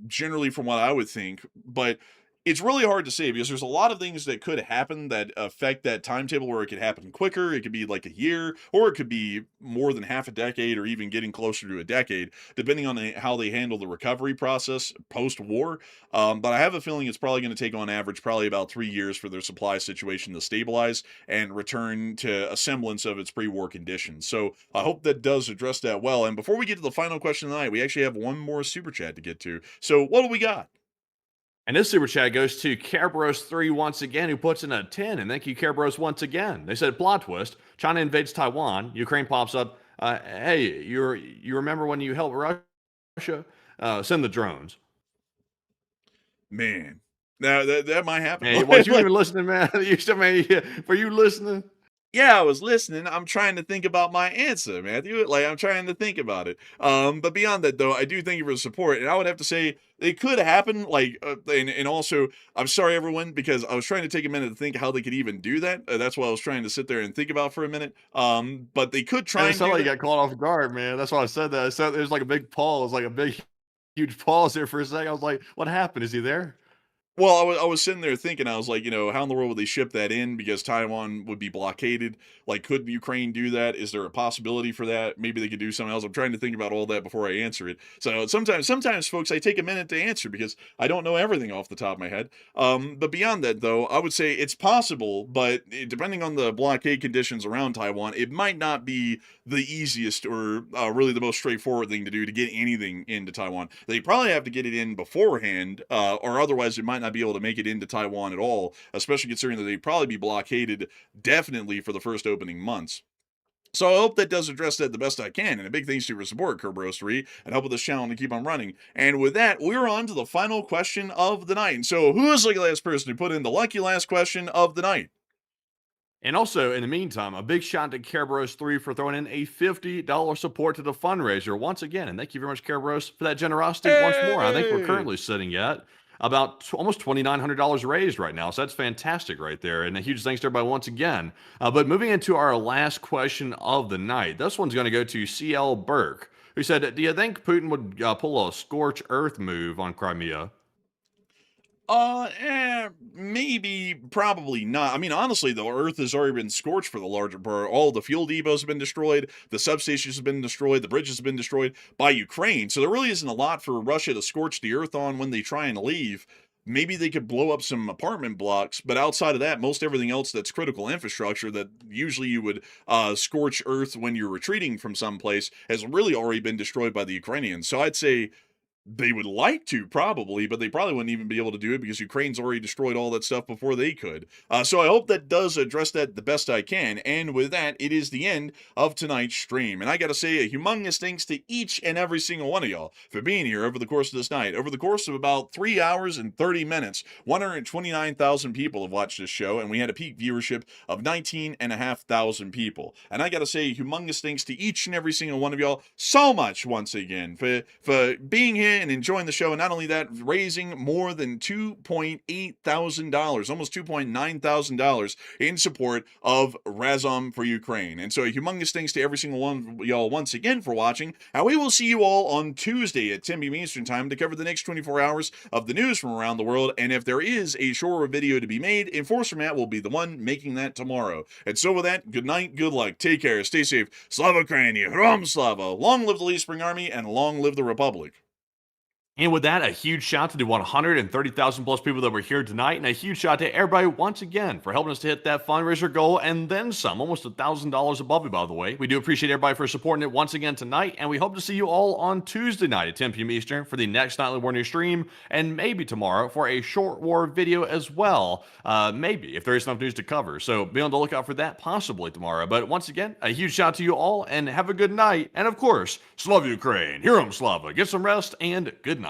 generally from what I would think, but it's really hard to say because there's a lot of things that could happen that affect that timetable where it could happen quicker. It could be like a year, or it could be more than half a decade, or even getting closer to a decade, depending on how they handle the recovery process post-war. But I have a feeling it's probably going to take on average probably about 3 years for their supply situation to stabilize and return to a semblance of its pre-war conditions. So I hope that does address that well. And before we get to the final question of the night, we actually have one more super chat to get to. So what do we got? And this super chat goes to Kerberos3 once again, who puts in a 10. And thank you, Kerberos, once again. They said, plot twist, China invades Taiwan. Ukraine pops up. Hey, you remember when you helped Russia? Send the drones. Man, now that might happen. Hey, was you even listening, man? Were you listening? Yeah, I was listening. I'm trying to think about my answer, Matthew. Like, I'm trying to think about it. But beyond that, though, I do thank you for the support. And I would have to say it could happen. Like, and also, I'm sorry, everyone, because I was trying to take a minute to think how they could even do that. That's what I was trying to sit there and think about for a minute. But they could try. It sounded like you got caught off guard, man. That's why I said that. So there's like a big pause, like a big, huge pause there for a second. I was like, what happened? Is he there? Well, I was sitting there thinking, I was like, how in the world would they ship that in? Because Taiwan would be blockaded. Like, could Ukraine do that? Is there a possibility for that? Maybe they could do something else. I'm trying to think about all that before I answer it. So sometimes, folks, I take a minute to answer because I don't know everything off the top of my head. But beyond that, though, I would say it's possible, but depending on the blockade conditions around Taiwan, it might not be the easiest or really the most straightforward thing to do to get anything into Taiwan. They probably have to get it in beforehand, or otherwise it might not be able to make it into Taiwan at all, especially considering that they'd probably be blockaded definitely for the first opening months. So I hope that does address that the best I can, and a big thanks to your support, Kerberos3, and help with this channel to keep on running. And with that, we're on to the final question of the night. And so who is the last person to put in the lucky last question of the night? And also, in the meantime, a big shout to Kerberos3 for throwing in a $50 support to the fundraiser once again. And thank you very much, Kerberos, for that generosity once more. I think we're currently sitting at about almost $2,900 raised right now. So that's fantastic right there. And a huge thanks to everybody once again. But moving into our last question of the night, this one's going to go to CL Burke, who said, do you think Putin would pull a scorch earth move on Crimea? Maybe, probably not. I mean, honestly, the Earth has already been scorched for the larger part. All the fuel depots have been destroyed, the substations have been destroyed, the bridges have been destroyed by Ukraine. So there really isn't a lot for Russia to scorch the Earth on when they try and leave. Maybe they could blow up some apartment blocks, but outside of that, most everything else that's critical infrastructure that usually you would scorch Earth when you're retreating from someplace has really already been destroyed by the Ukrainians. So I'd say They would like to, probably, but they probably wouldn't even be able to do it because Ukraine's already destroyed all that stuff before they could. So I hope that does address that the best I can. And with that, it is the end of tonight's stream. And I got to say a humongous thanks to each and every single one of y'all for being here over the course of this night. Over the course of about 3 hours and 30 minutes, 129,000 people have watched this show, and we had a peak viewership of 19,500 people. And I got to say humongous thanks to each and every single one of y'all so much once again for being here and enjoying the show, and not only that, raising more than $2.8 thousand, almost $2.9 thousand in support of Razom for Ukraine. And so a humongous thanks to every single one of y'all once again for watching, and we will see you all on Tuesday at 10 p.m. Eastern Time to cover the next 24 hours of the news from around the world. And if there is a shorter video to be made, Enforcer Matt will be the one making that tomorrow. And so with that, good night, good luck, take care, stay safe, Slava Ukraine, Hrom Slava, long live the Lee Spring Army, and long live the Republic. And with that, a huge shout out to the 130,000 plus people that were here tonight, and a huge shout out to everybody once again for helping us to hit that fundraiser goal and then some, almost $1,000 above it, by the way. We do appreciate everybody for supporting it once again tonight, and we hope to see you all on Tuesday night at 10 p.m. Eastern for the next Nightly War News stream, and maybe tomorrow for a short war video as well, maybe, if there is enough news to cover. So be on the lookout for that possibly tomorrow. But once again, a huge shout out to you all, and have a good night, and of course, Slava Ukraine, Hero Slava, get some rest, and good night.